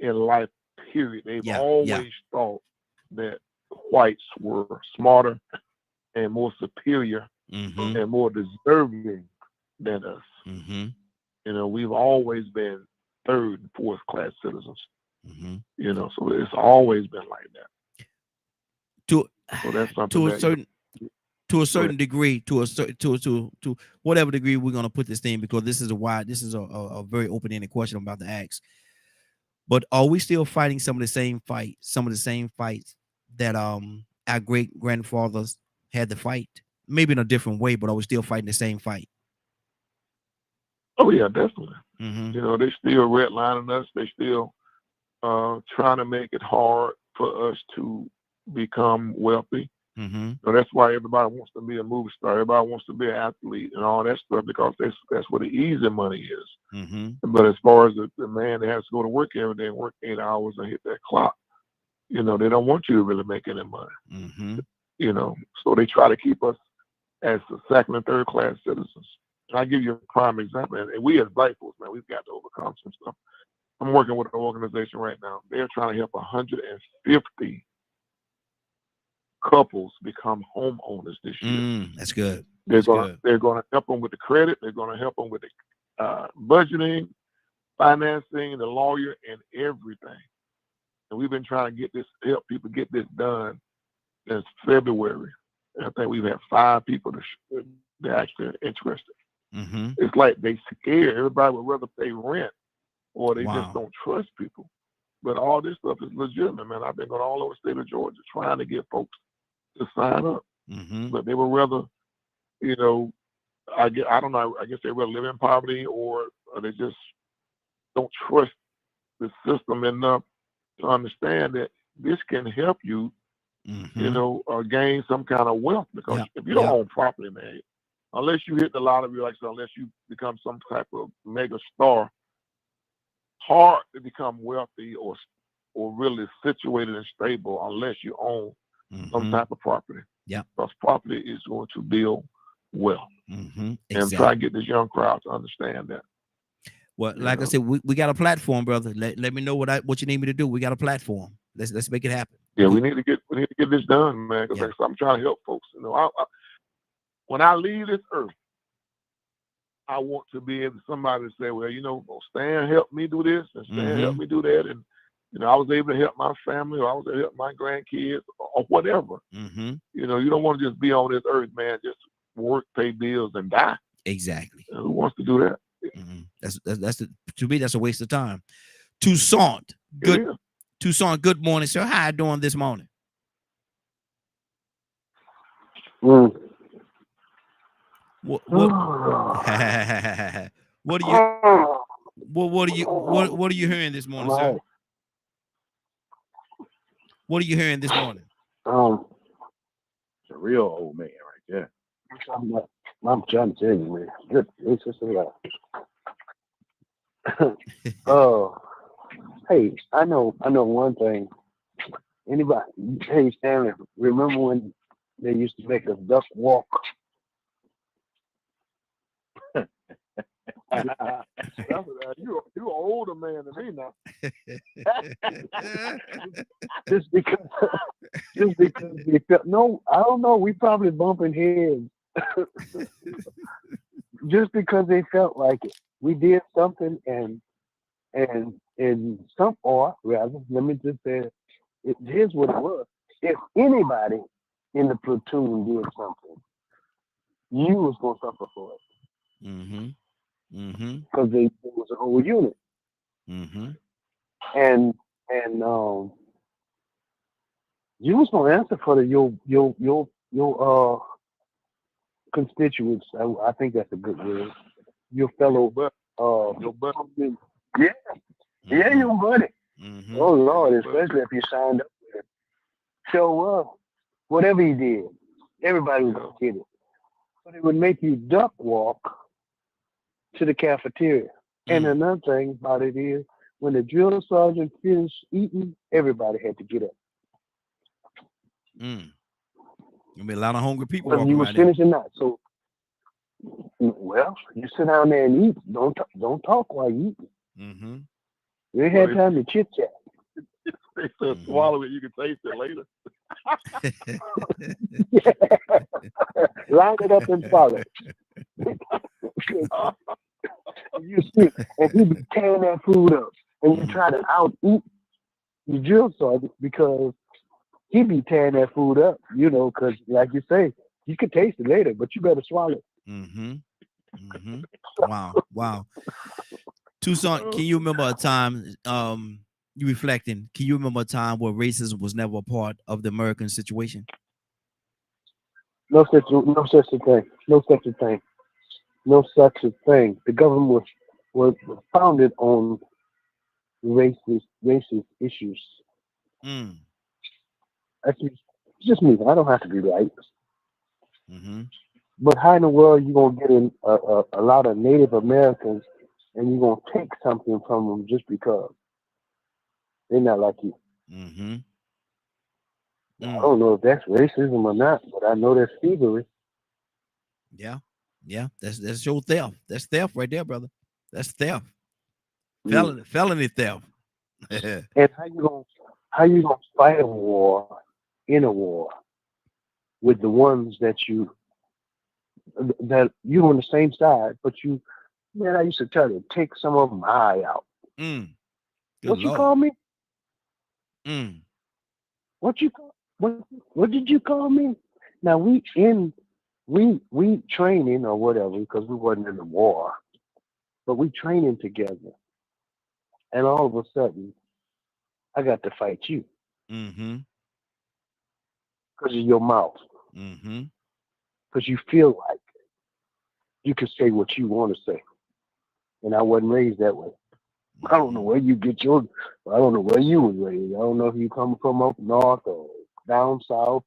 in life. Period. They've Yeah. Yeah. always thought that whites were smarter and more superior Mm-hmm. and more deserving than us. Mm-hmm. We've always been third and fourth class citizens. Mm-hmm. So it's always been like that. To So that's something to a that certain degree, to a certain to whatever degree we're gonna put this thing, because this is a very open-ended question I'm about to ask. But are we still fighting some of the same fights that our great grandfathers had to fight? Maybe in a different way, but are we still fighting the same fight? Oh yeah, definitely. Mm-hmm. They still redlining us. They still trying to make it hard for us to become wealthy. Mm-hmm. So that's why everybody wants to be a movie star. Everybody wants to be an athlete and all that stuff, because that's where the easy money is. Mm-hmm. But as far as the man that has to go to work every day and work 8 hours and hit that clock, they don't want you to really make any money. Mm-hmm. So they try to keep us as the second and third class citizens. And I'll give you a prime example. And we as black folks, man, we've got to overcome some stuff. I'm working with an organization right now. They're trying to help 150 couples become homeowners this year. That's good. They're gonna help them with the credit. They're gonna help them with the budgeting, financing, the lawyer, and everything. And we've been trying to help people get this done since February. And I think we've had 5 people that actually are interested. Mm-hmm. It's like they scared. Everybody would rather pay rent, or they just Wow. don't trust people. But all this stuff is legitimate, man. I've been going all over the state of Georgia trying to get folks to sign up. Mm-hmm. But they would rather, I don't know. I guess they rather live in poverty, or they just don't trust the system enough to understand that this can help you, Mm-hmm. gain some kind of wealth. Because Yeah. if you don't Yeah. own property, man, unless you hit the lottery, like I said, unless you become some type of mega star, hard to become wealthy or really situated and stable unless you own some Mm-hmm. type of property. Yeah. Because property is going to build wealth. Mm-hmm. And try to get this young crowd to understand that. Well, You like I know. said, we got a platform, brother. Let me know what you need me to do. We got a platform. Let's make it happen. Yeah, We- we need to get this done, man. Because Yeah. I'm trying to help folks. You know, when I leave this earth, I want to be able somebody to say, well, Stan helped me do this and Stan helped me do that, and I was able to help my family, or I was able to help my grandkids, or whatever. Mm-hmm. You don't want to just be on this earth, man, just work, pay bills, and die. Exactly. Who wants to do that? To me, that's a waste of time. Toussaint, good morning, sir. How you doing this morning? Mm. What what what are you hearing this morning, sir? Right. What are you hearing this morning? It's a real old man right there. I'm trying to tell you, man. Good. It's just a lot. Hey, I know one thing. Anybody? Hey, Stanley, remember when they used to make us duck walk? You're an older man than me now. just because they felt, no, I don't know. We probably bumping heads. Just because they felt like it. We did something, and some, or rather, let me just say, here's what it was. If anybody in the platoon did something, you was gonna suffer for it. Because it was a whole unit. And you was gonna answer for your constituents. I think that's a good word. Your fellow Your buddy. Yeah, your buddy. Oh Lord, especially if you signed up with it. So whatever he did, everybody was gonna get it. But it would make you duck walk to the cafeteria. And another thing about it is, when the drill sergeant finished eating, everybody had to get up. Gonna be a lot of hungry people Whether walking you was around finished or not. So, well, you sit down there and eat. Don't talk while you eat. You ain't had time to chit chat. They said swallow it, you can taste it later. Line it up and swallow. You see, and he be tearing that food up, and you try to out eat the drill sergeant because he be tearing that food up, because like you say, you can taste it later, but you better swallow it. Wow. Toussaint, can you remember a time, you reflecting, can you remember a time where racism was never a part of the American situation? No such a thing. The government was founded on racist issues. That's just me. I don't have to be right. But how in the world you gonna get in a lot of Native Americans and you gonna take something from them just because they're not like you? I don't know if that's racism or not, but I know that's thievery. Yeah, that's your theft. That's theft right there, brother. That's theft. Felony theft. And how you gonna fight a war in a war with the ones that you on the same side, but I used to tell you, take some of my eye out. What you call me? What did you call me? Now we training or whatever, because we wasn't in the war, but we training together, and all of a sudden I got to fight you because of your mouth, because you feel like you can say what you want to say, and I wasn't raised that way. I don't know where you was raised. I don't know if you come from up north or down south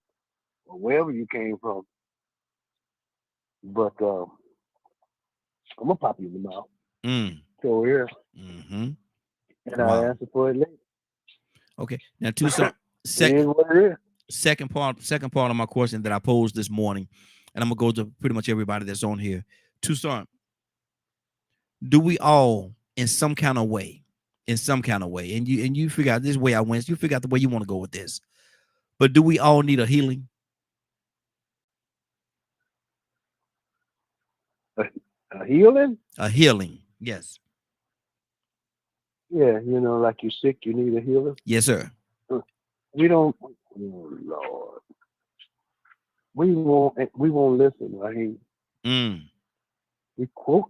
or wherever you came from. But I'm gonna pop you in the mouth. So here. And I'll answer for it later. Okay. Now Toussaint, second part of my question that I posed this morning, and I'm gonna go to pretty much everybody that's on here. Toussaint, do we all in some kind of way. In some kind of way. And you figure out this way I went. You figure out the way you want to go with this. But do we all need a healing? A healing? A healing. Yes. Yeah, like you're sick, you need a healer. Yes, sir. We don't. Oh, Lord, we won't listen. Right? Mm. We quote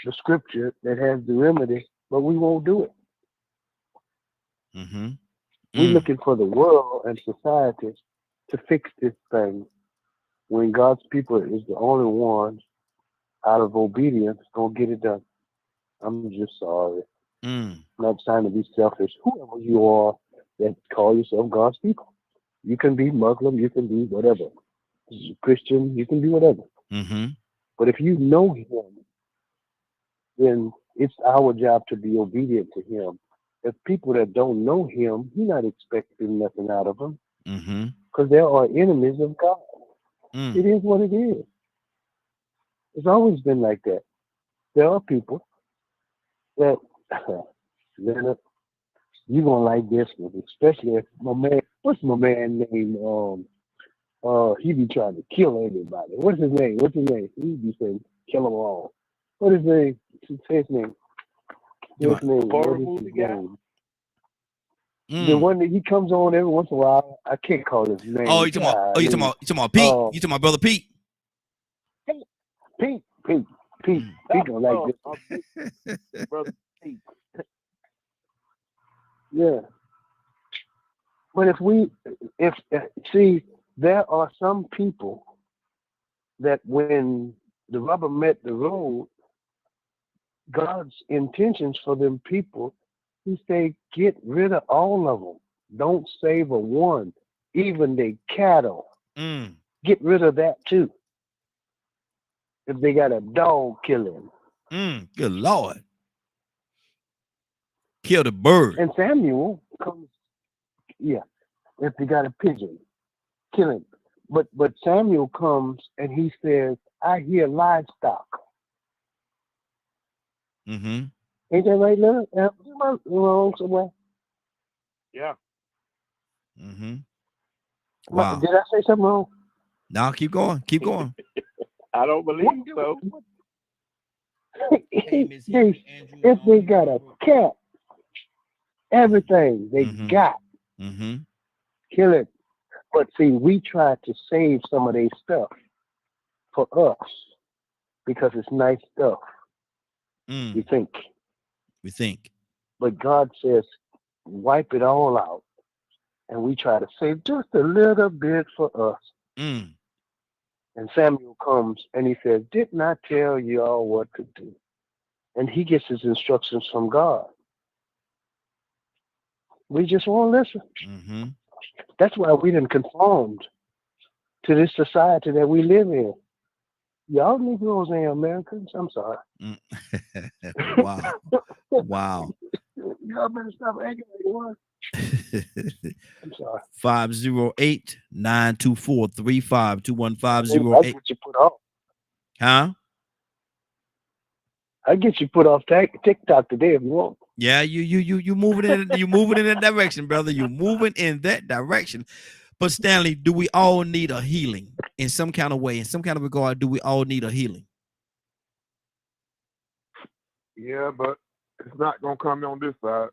the scripture that has the remedy, but we won't do it. Mm-hmm. We're looking for the world and society to fix this thing, when God's people is the only one out of obedience gonna get it done. I'm just sorry. Mm. I'm not trying to be selfish. Whoever you are that call yourself God's people, you can be Muslim, you can be whatever, Christian, you can be whatever. Mm-hmm. But if you know Him, then it's our job to be obedient to Him. If people that don't know Him, He's not expecting nothing out of them, Mm-hmm. because there are enemies of God. Mm. It is what it is. It's always been like that. There are people that, Leonard, you're gonna like this one, especially if my man. What's my man name? He be trying to kill everybody. What's his name? He be saying kill them all. What is his name? Say his name. You His name. What Horror is movie his guy? name? The Mm. one that he comes on every once in a while. I can't call his name. Oh, you talking about? Oh, you talking about Pete? You talking about brother Pete? Pete. He gonna like this. Brother Pete. Yeah. But if see, there are some people that when the rubber met the road, God's intentions for them people, He say, get rid of all of them. Don't save a one, even the cattle. Mm. Get rid of that too. If they got a dog, kill him. Mm. Good Lord. Kill the bird. And Samuel comes, yeah. If they got a pigeon, kill him. But Samuel comes and he says, I hear livestock. Mm-hmm. Ain't that right, Leonard? Am I wrong somewhere? Yeah. Mm-hmm. Wow. Did I say something wrong? Now keep going. Keep going. I don't believe so. If they got a cat, everything they got, Mm-hmm. kill it. But see, we try to save some of their stuff for us because it's nice stuff. Mm. We think. We think. But God says, wipe it all out. And we try to save just a little bit for us. Mm. And Samuel comes and he says, didn't I tell you all what to do? And he gets his instructions from God. We just won't listen. Mm-hmm. That's why we done conformed to this society that we live in. Y'all Negroes ain't Americans. I'm sorry. Mm. Wow. Wow. Y'all better stop acting like one. I'm sorry. 508-924-3521. I 508. get you put off. Huh? I get you put off TikTok today if you want. Yeah, you moving in that direction, brother. You moving in that direction. But Stanley, do we all need a healing in some kind of way, in some kind of regard? Do we all need a healing? Yeah, but it's not gonna come on this side.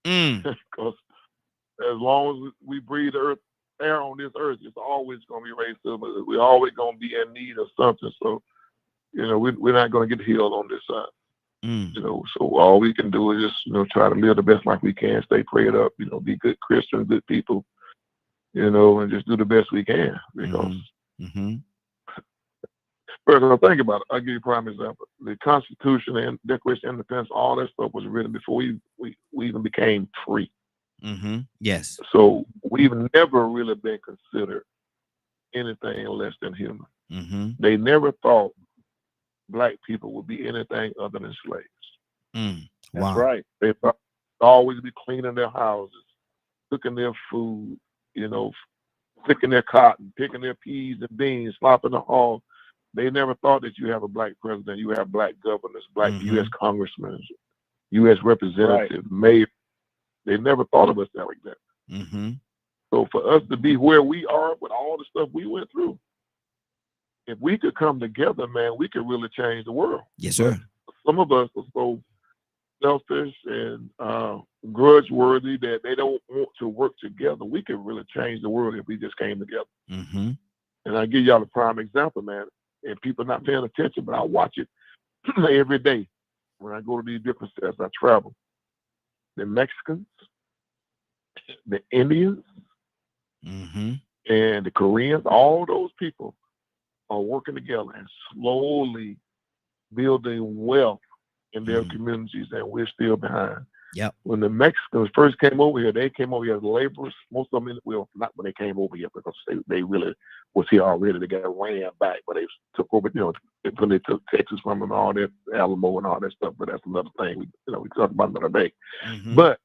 Because as long as we breathe air on this earth, it's always gonna be racism. We're always gonna be in need of something. So, we're not gonna get healed on this side. So all we can do is just, try to live the best life we can, stay prayed up, be good Christians, good people, and just do the best we can. Because first, think about it. I'll give you a prime example. The Constitution and Declaration of Independence, all that stuff was written before we even became free. Yes. So we've never really been considered anything less than human. They never thought Black people would be anything other than slaves. That's Wow. right. They thought they'd always be cleaning their houses, cooking their food, picking their cotton, picking their peas and beans, slopping the hog, They never thought that you have a black president, you have black governors, black Mhm. U.S. congressmen, U.S. representatives, mayor. They never thought of us that like that. Mhm. So for us to be where we are with all the stuff we went through, if we could come together, man, we could really change the world. Yes, But sir. some of us are so selfish and grudge worthy that they don't want to work together. We could really change the world if we just came together. Mhm. And I give y'all a prime example, man. And people not paying attention, but I watch it every day when I go to these different states. I travel. The Mexicans, the Indians, Mhm. and the Koreans, all those people are working together and slowly building wealth in their Mhm. communities, and we're still behind. Yep. When the Mexicans first came over here, they came over here as laborers. Most of them, well, not when they came over here because they really was here already. They got ran back, but they took over, when they took Texas from them, all that Alamo and all that stuff. But that's another thing. We talk about another day. Mhm. But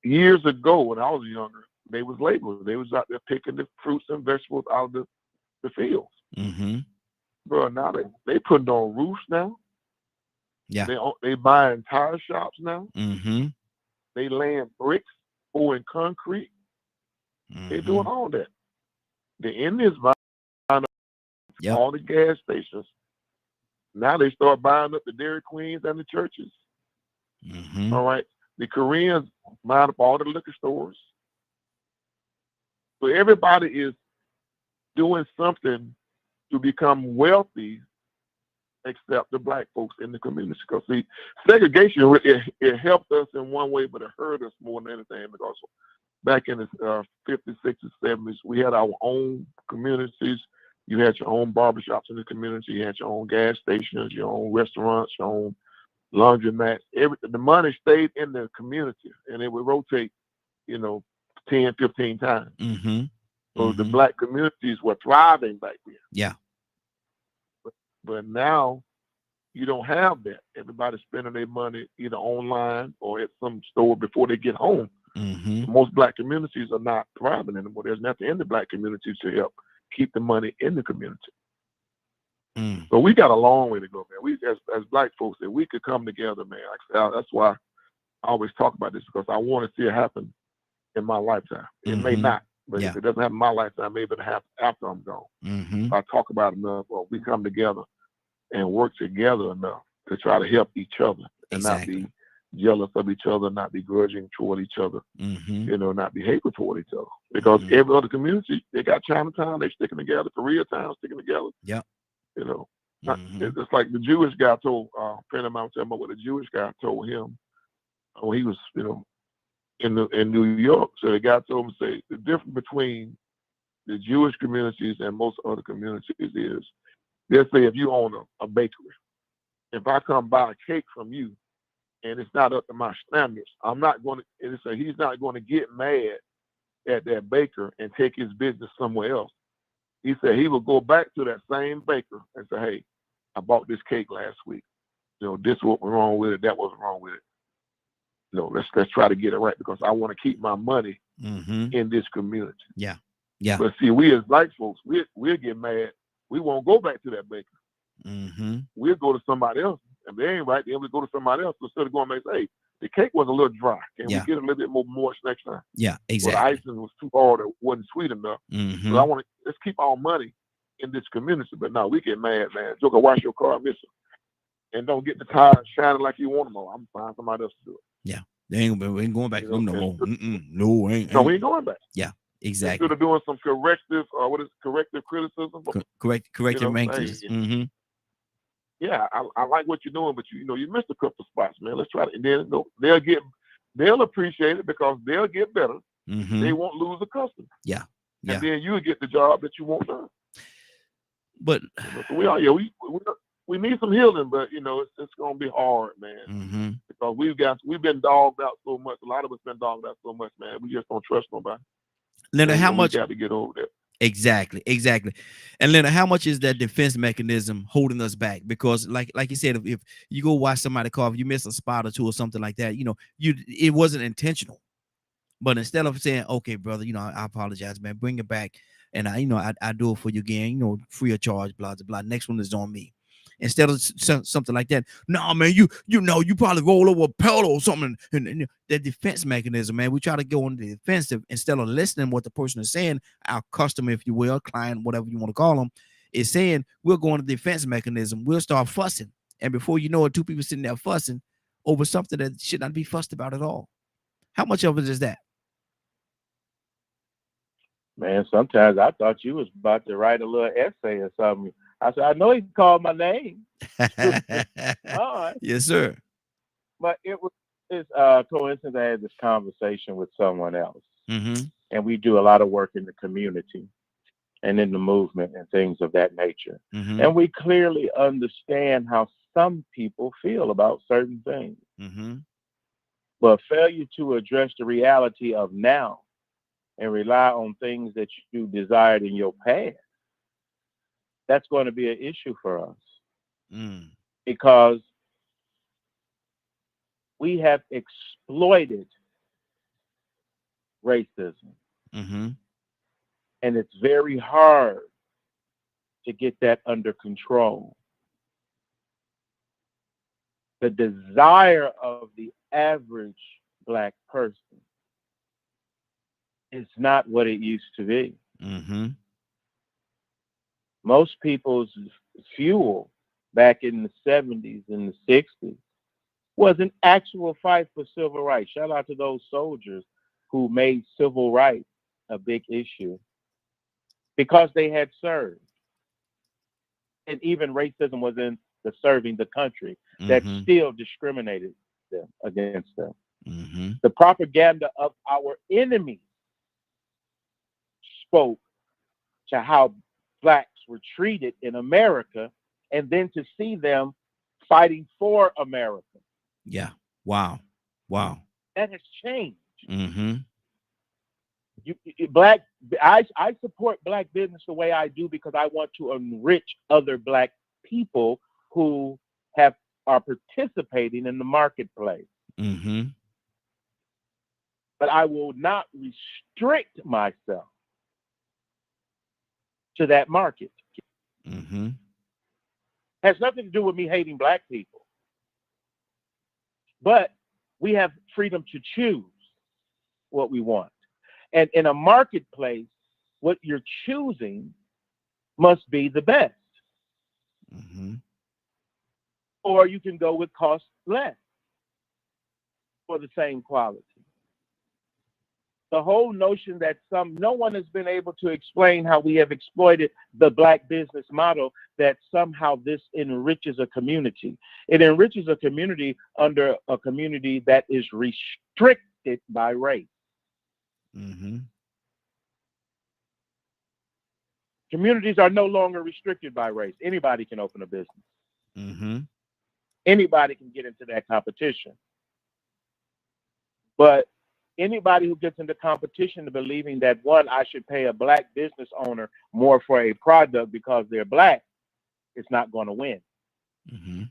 years ago, when I was younger, they was laborers. They was out there picking the fruits and vegetables out of the fields. Mhm. Bro, now they putting on roofs now. Yeah. They buying tire shops now. Mhm. They laying bricks, pouring concrete. They doing Mhm. all that. The Indians buying up Yep. all the gas stations. Now they start buying up the Dairy Queens and the churches. Mhm. All right. The Koreans buying up all the liquor stores. So everybody is doing something to become wealthy, except the black folks in the community. Because see, segregation it helped us in one way, but it hurt us more than anything. Because back in the 50s, 60s, 70s, we had our own communities. You had your own barbershops in the community. You had your own gas stations, your own restaurants, your own laundromats. The money stayed in the community, and it would rotate, 10, 15 times. Mhm. So the Mhm. black communities were thriving back then. Yeah. But now you don't have that. Everybody's spending their money either online or at some store before they get home. Mhm. So most black communities are not thriving anymore. There's nothing in the black communities to help keep the money in the community. Mm. So we got a long way to go, man. We as black folks, if we could come together, man. That's why I always talk about this, because I want to see it happen in my lifetime. It may Mhm. not, but Yeah. if it doesn't happen in my lifetime, maybe it'll happen after I'm gone. Mhm. If I talk about it enough, or we come together and work together enough to try to help each other and not Exactly. be jealous of each other, not be grudging toward each other, Mhm. not be hateful toward each other. Because Mhm. every other community, they got Chinatown, they sticking together, Koreatown sticking together. Yep. Mhm. It's like the Jewish guy told a friend of mine was telling me what the Jewish guy told him when he was, in New York. So the guy told him, say, the difference between the Jewish communities and most other communities is, let's say if you own a bakery, if I come buy a cake from you and it's not up to my standards, I'm not going to, he's not going to get mad at that baker and take his business somewhere else. He said he will go back to that same baker and say, hey, I bought this cake last week. This was wrong with it, that was wrong with it. Let's try to get it right, because I want to keep my money Mhm. in this community. Yeah. Yeah. But see, we as black folks, we'll get mad. We won't go back to that baker. Mhm. We'll go to somebody else. If they ain't right, then we go to somebody else instead of going and say, hey, the cake was a little dry. Can we Yeah. get a little bit more moist next time? Yeah. Or the Exactly. icing was too hard or wasn't sweet enough. So I Mhm. want to let's keep our money in this community. But no, we get mad, man. Joker, wash your car, miss it, and don't get the tires shining like you want them on. I'm find somebody else to do it. Yeah. We ain't going back to them no more. No, ain't. No, we ain't going back. Yeah. Instead Exactly. of doing some corrective criticism. Corrective maintenance. Hey, Mhm. yeah, I like what you're doing, but you missed a couple spots, man. Let's try it. And then they'll appreciate it because they'll get better. They Mhm. won't lose a customer. Yeah. Yeah. And then you'll get the job that you want done. But So we need some healing, but it's gonna be hard, man. mhm. Because we've been dogged out so much. A lot of us been dogged out so much, man. We just don't trust nobody. Leonard, how We much got to get over that. exactly? And Leonard, how much is that defense mechanism holding us back? Because like you said, if you go watch somebody car, if you miss a spot or two or something like that, it wasn't intentional. But instead of saying, okay, brother, I apologize, man, bring it back. and I do it for you again, free of charge, blah blah blah. Next one is on me. Instead of something like that, no man, you probably roll over a pedal or something, and the defense mechanism, man. We try to go on the defensive instead of listening what the person is saying. Our customer, if you will, client, whatever you want to call them, is saying. We'll go on the defense mechanism. We'll start fussing, and before you know it, two people sitting there fussing over something that should not be fussed about at all. How much of it is that? Man, sometimes I thought you was about to write a little essay or something. I said, I know he called my name. All right. Yes, sir. But it's coincidence I had this conversation with someone else. Mm-hmm. And we do a lot of work in the community and in the movement and things of that nature. Mm-hmm. And we clearly understand how some people feel about certain things. Mm-hmm. But failure to address the reality of now and rely on things that you desired in your past, that's going to be an issue for us. Mm. Because we have exploited racism. Mm-hmm. And it's very hard to get that under control. The desire of the average Black person is not what it used to be. Mm-hmm. Most people's fuel back in the 70s and the 60s was an actual fight for civil rights. Shout out to those soldiers who made civil rights a big issue because they had served. And even racism was in the serving the country that still discriminated them against them. Mm-hmm. The propaganda of our enemies spoke to how Blacks were treated in America, and then to see them fighting for America. Yeah. Wow. That has changed. Mm-hmm. I support Black business the way I do because I want to enrich other Black people who are participating in the marketplace. Mm-hmm. But I will not restrict myself to that market. Mm-hmm. Has nothing to do with me hating Black people. But we have freedom to choose what we want. And in a marketplace, what you're choosing must be the best. Mm-hmm. Or you can go with cost less for the same quality. The whole notion that no one has been able to explain how we have exploited the Black business model, that somehow this enriches a community. It enriches a community under a community that is restricted by race. Mm-hmm. Communities are no longer restricted by race. Anybody can open a business. Mm-hmm. Anybody can get into that competition. But anybody who gets into competition to believing that, one, I should pay a Black business owner more for a product because they're Black, is not going to win. Mm-hmm.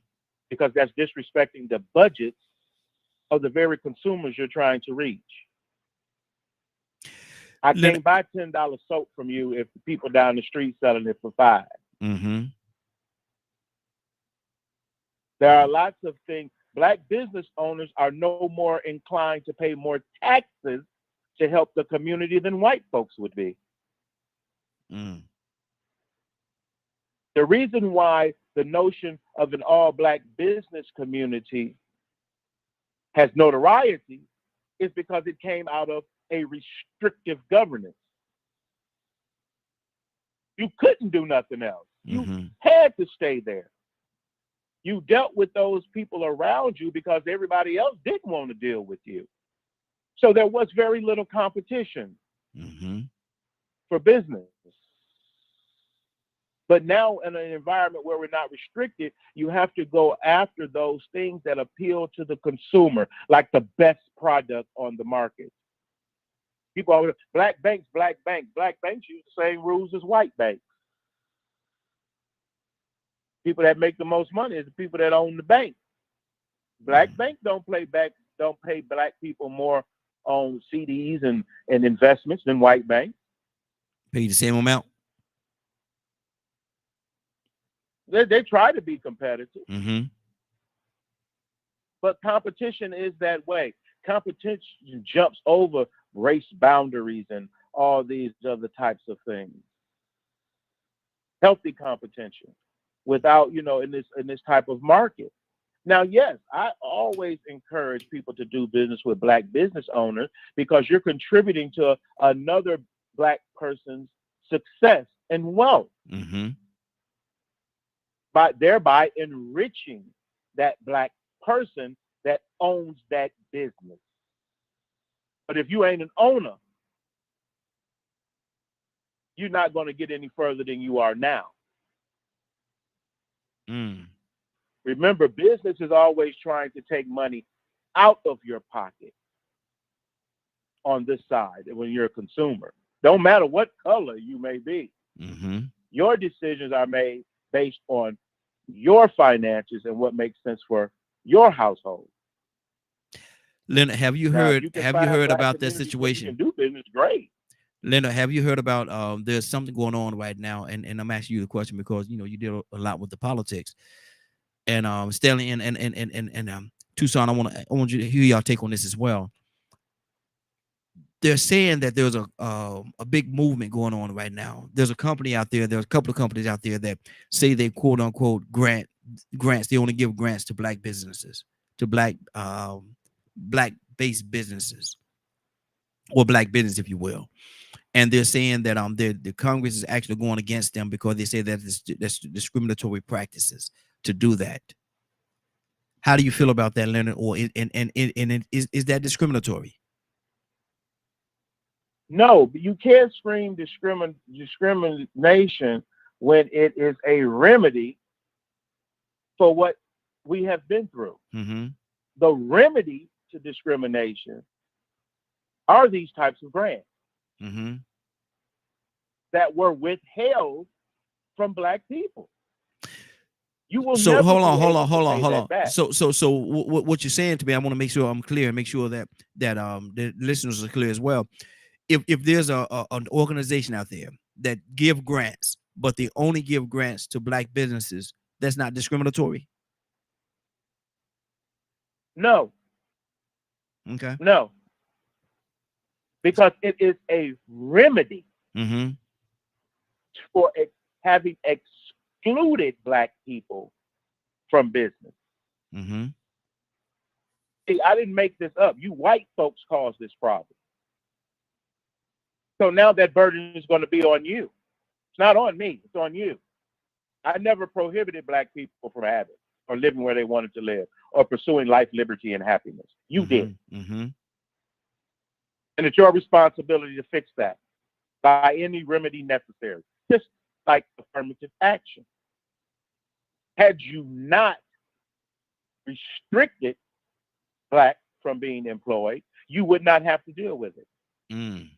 Because that's disrespecting the budgets of the very consumers you're trying to reach. I can't buy $10 soap from you if the people down the street selling it for $5. Mm-hmm. There are lots of things. Black business owners are no more inclined to pay more taxes to help the community than white folks would be. Mm. The reason why the notion of an all-Black business community has notoriety is because it came out of a restrictive governance. You couldn't do nothing else. You had to stay there. You dealt with those people around you because everybody else didn't want to deal with you. So there was very little competition for business. But now in an environment where we're not restricted, you have to go after those things that appeal to the consumer, like the best product on the market. People always, Black banks. Black banks use the same rules as white banks. People that make the most money is the people that own the bank. Black banks don't pay Black people more on CDs and investments than white banks. Pay you the same amount. They try to be competitive, Mm-hmm. but competition is that way. Competition jumps over race boundaries and all these other types of things. Healthy competition without, in this type of market. Now, yes, I always encourage people to do business with Black business owners because you're contributing to another Black person's success and wealth Mm-hmm. by thereby enriching that Black person that owns that business. But if you ain't an owner, you're not going to get any further than you are now. Mm. Remember, business is always trying to take money out of your pocket on this side when you're a consumer. Don't matter what color you may be. Mm-hmm. Your decisions are made based on your finances and what makes sense for your household. Leonard, have you Now, if heard you can have you find heard Black about that communities where you situation? can do business, great. Leonard, have you heard about there's something going on right now, and I'm asking you the question because you deal a lot with the politics. And Stanley and Tucson, I want you to hear y'all take on this as well. They're saying that there's a big movement going on right now. There's a company out there, there's a couple of companies out there that say they quote unquote grants. They only give grants to Black businesses, to Black based businesses, or Black business, if you will. And they're saying that the Congress is actually going against them because they say that that's discriminatory practices to do that. How do you feel about that, Leonard? Or is that discriminatory? No, but you can't scream discrimination when it is a remedy for what we have been through. Mm-hmm. The remedy to discrimination are these types of grants Mm-hmm. that were withheld from Black people. You will So never hold be on. able to pay that back. So what you're saying to me, I want to make sure I'm clear and make sure that the listeners are clear as well. If there's an organization out there that give grants, but they only give grants to Black businesses, that's not discriminatory. No, Okay. no, because it is a remedy Mm-hmm. for having excluded Black people from business. Mm-hmm. See, I didn't make this up. You white folks caused this problem. So now that burden is going to be on you. It's not on me. It's on you. I never prohibited Black people from having or living where they wanted to live or pursuing life, liberty, and happiness. You did. Mm-hmm. And it's your responsibility to fix that by any remedy necessary, just like affirmative action. Had you not restricted Black from being employed, you would not have to deal with it. Mm.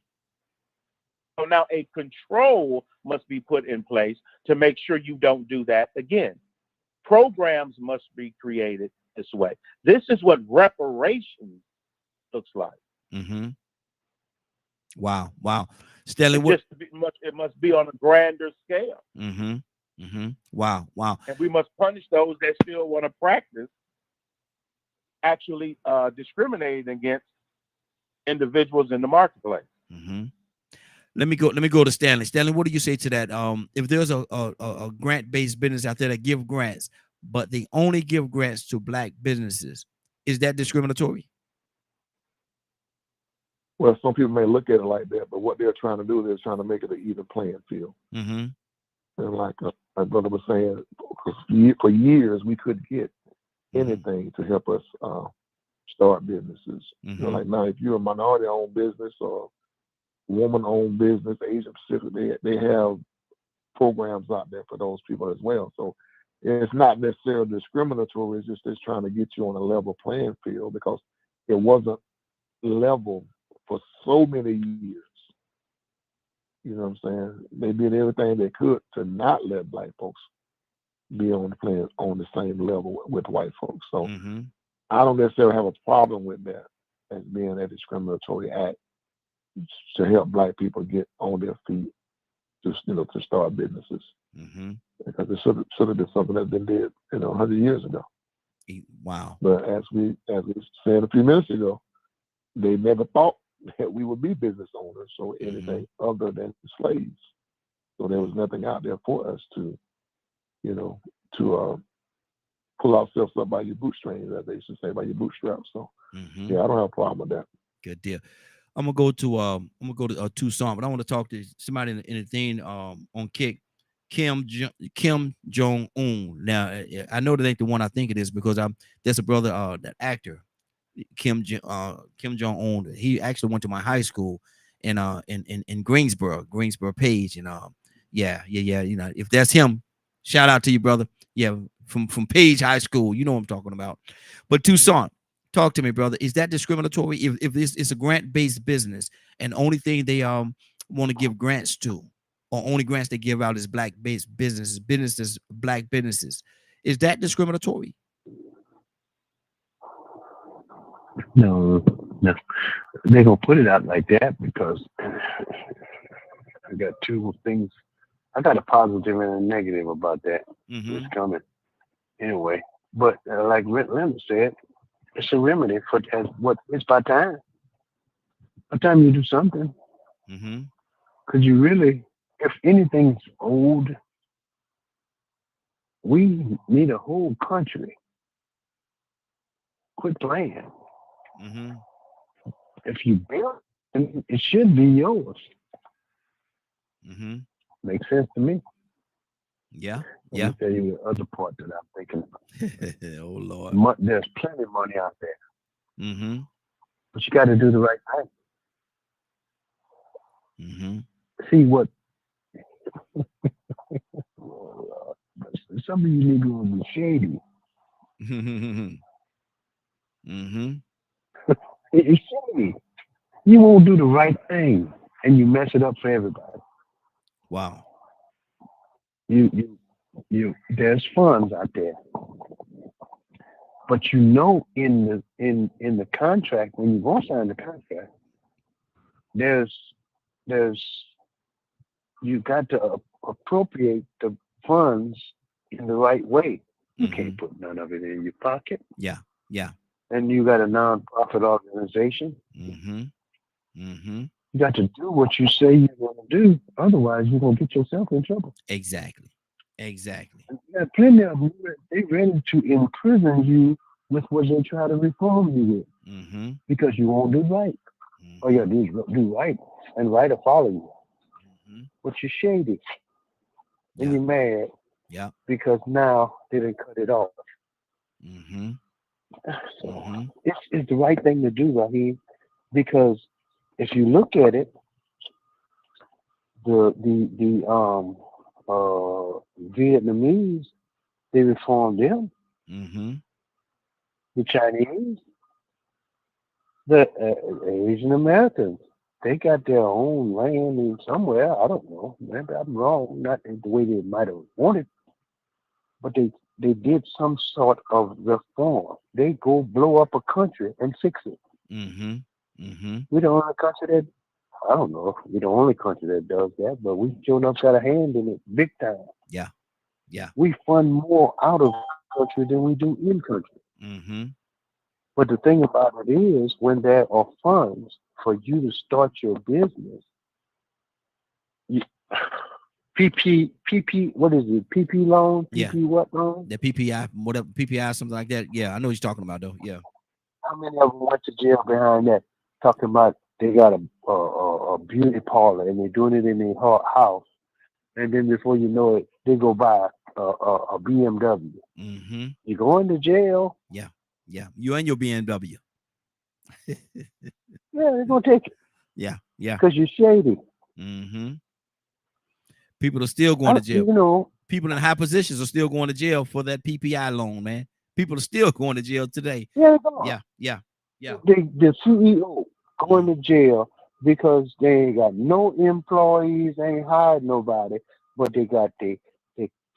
So now a control must be put in place to make sure you don't do that again. Programs must be created this way. This is what reparations looks like. Mm-hmm. Wow. Stanley, It must be on a grander scale. Mm-hmm. Mm-hmm. Wow. And we must punish those that still want to practice actually discriminating against individuals in the marketplace. Mm-hmm. Let me go to Stanley. Stanley, what do you say to that? If there's a grant-based business out there that give grants, but they only give grants to Black businesses, is that discriminatory? Well, some people may look at it like that, but what they're trying to do is they're trying to make it an even playing field. Mm-hmm. And like my brother was saying, for years we couldn't get anything to help us start businesses. Mm-hmm. Like now, if you're a minority-owned business or woman-owned business, Asian Pacific, they have programs out there for those people as well. So it's not necessarily discriminatory. It's just trying to get you on a level playing field because it wasn't level for so many years. You know what I'm saying? They did everything they could to not let Black folks be on the same level with white folks. So I don't necessarily have a problem with that as being a discriminatory act to help Black people get on their feet to start businesses, Mm-hmm. because it should have been something that been did 100 years ago. Wow. But as we said a few minutes ago, they never thought that we would be business owners or anything other than slaves. So there was nothing out there for us to you know to pull ourselves up by your bootstrings, as they used to say, by your bootstraps. So Mm-hmm. yeah, I don't have a problem with that. Good deal. I'm gonna go to Tucson, but I want to talk to somebody in the thing on Kick. Kim Jong Un. Now I know that ain't the one I think it is, because there's a brother, that actor Kim Jong Un. He actually went to my high school in Greensboro Page, and yeah. If that's him, shout out to you, brother. Yeah, from Page High School, you know what I'm talking about. But Tucson, talk to me, brother. Is that discriminatory if this is a grant-based business and only thing they want to give grants to, or only grants they give out is black-based businesses, black businesses? Is that discriminatory? No, no. They're gonna put it out like that because I got two things. I got a positive and a negative about that. Mm-hmm. It's coming anyway. But like Linda said, it's a remedy for what it's by time. By time you do something, Mm-hmm. because you really, if anything's old, we need a whole country. Quit playing. Mm-hmm. If you build it, it should be yours. Mm-hmm. Makes sense to me. Yeah. Let me tell you the other part that I'm thinking about. Oh Lord. There's plenty of money out there, Mm-hmm. but you got to do the right thing. Mm-hmm. See what? Some of you niggas be shady. Mm-hmm. It's shady. You won't do the right thing, and you mess it up for everybody. Wow. You. There's funds out there, but in the contract, when you go sign the contract, there's you got to appropriate the funds in the right way. You can't put none of it in your pocket. Yeah. And you got a non-profit organization. Mm-hmm. Mm-hmm. You got to do what you say you're going to do. Otherwise, you're going to get yourself in trouble. Exactly. And there are plenty of them. They're ready to imprison you with what they try to reform you with. Mm-hmm. Because you won't do right. Mm-hmm. Or you do right, and right will follow you. Mm-hmm. But you're shady. And you're mad. Yeah. Because now they didn't cut it off. Mm-hmm. So it's the right thing to do, Raheem. Because if you look at it, the Vietnamese, they reformed them. Mm-hmm. The Chinese, the Asian Americans, they got their own land in somewhere. I don't know. Maybe I'm wrong. Not the way they might have wanted, but they did some sort of reform. They go blow up a country and fix it. Mm-hmm. Mm-hmm. We're the only country that, I don't know if we're the only country that does that, but we sure enough got a hand in it big time. Yeah. We fund more out of country than we do in country. Mm-hmm. But the thing about it is, when there are funds for you to start your business, PP, what is it? PP loan? PP what loan? The PPI, whatever, PPI, something like that. Yeah, I know what you're talking about, though. Yeah. How many of them went to jail behind that, talking about they got a beauty parlor and they're doing it in their house, and then before you know it, they go buy a BMW. Mm-hmm. You're going to jail. Yeah. You and your BMW. Yeah, they're gonna take it. Yeah. Because you're shady. Mm-hmm. People are still going to jail. You know, people in high positions are still going to jail for that PPI loan, man. People are still going to jail today. Yeah. The CEO going to jail because they ain't got no employees, they ain't hired nobody, but they got their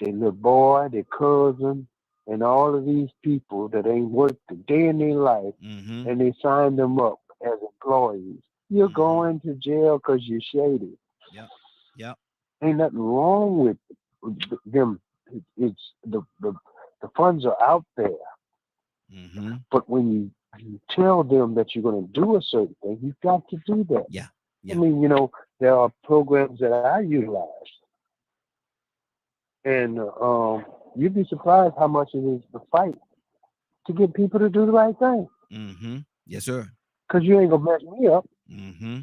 little boy, their cousin, and all of these people that ain't worked a day in their life, and they signed them up as employees. You're going to jail because you're shady. Yep. Ain't nothing wrong with them. It's the funds are out there. Mm-hmm. But when you tell them that you're going to do a certain thing, you've got to do that. Yeah. I mean, there are programs that I utilize, and you'd be surprised how much it is to fight to get people to do the right thing. Mm-hmm. Yes, sir. Because you ain't gonna mess me up. Mm-hmm.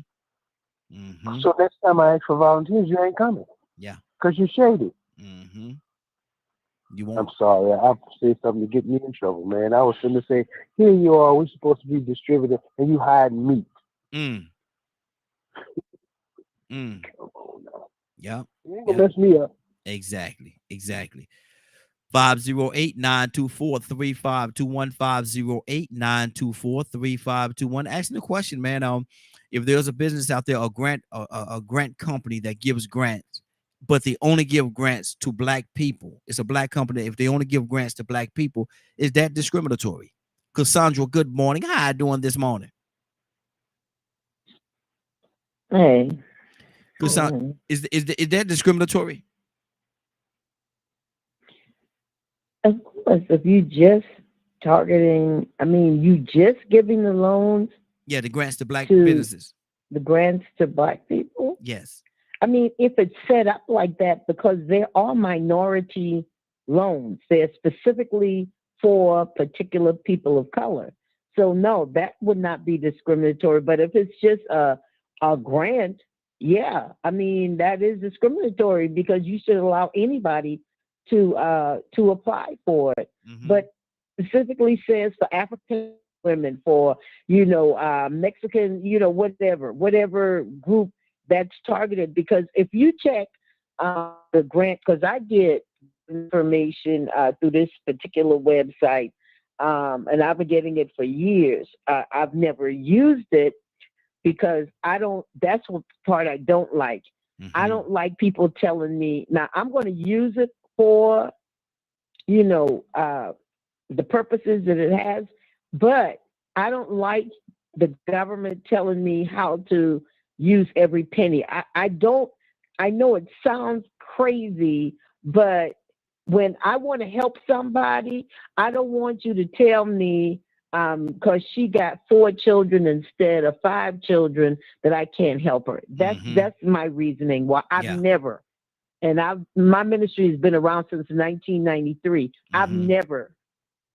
Mm-hmm. So next time I ask for volunteers, you ain't coming. Yeah. Because you're shady. Mm-hmm. You I'm won't. sorry. I said something to get me in trouble, man. I was going to say, here you are. We're supposed to be distributor, and you hiding meat. Mm. Mm. Come on now. Yeah. You ain't Yeah. gonna mess me up. Exactly. 508-924-3521. 508-924-3521. Asking the question, man. If there's a business out there, a grant company that gives grants, but they only give grants to black people. It's a black company. If they only give grants to black people, is that discriminatory? Cassandra, good morning. How you doing this morning? Hey. Cassandra, is that discriminatory? Of course, if you just targeting, you just giving the loans, Yeah, the grants to black to businesses. the grants to black people. Yes. If it's set up like that, because there are minority loans, they're specifically for particular people of color. So no, that would not be discriminatory. But if it's just a grant, yeah, that is discriminatory because you should allow anybody to apply for it. Mm-hmm. But specifically says for African women, for Mexican, whatever group that's targeted. Because if you check the grant, because I get information through this particular website, and I've been getting it for years. I've never used it because that's what part I don't like. Mm-hmm. I don't like people telling me, now I'm going to use it for, the purposes that it has, but I don't like the government telling me how to use every penny. I know it sounds crazy, but when I want to help somebody, I don't want you to tell me because she got 4 children instead of 5 children that I can't help her. That's my reasoning. Why I've never, and my ministry has been around since 1993. Mm-hmm. I've never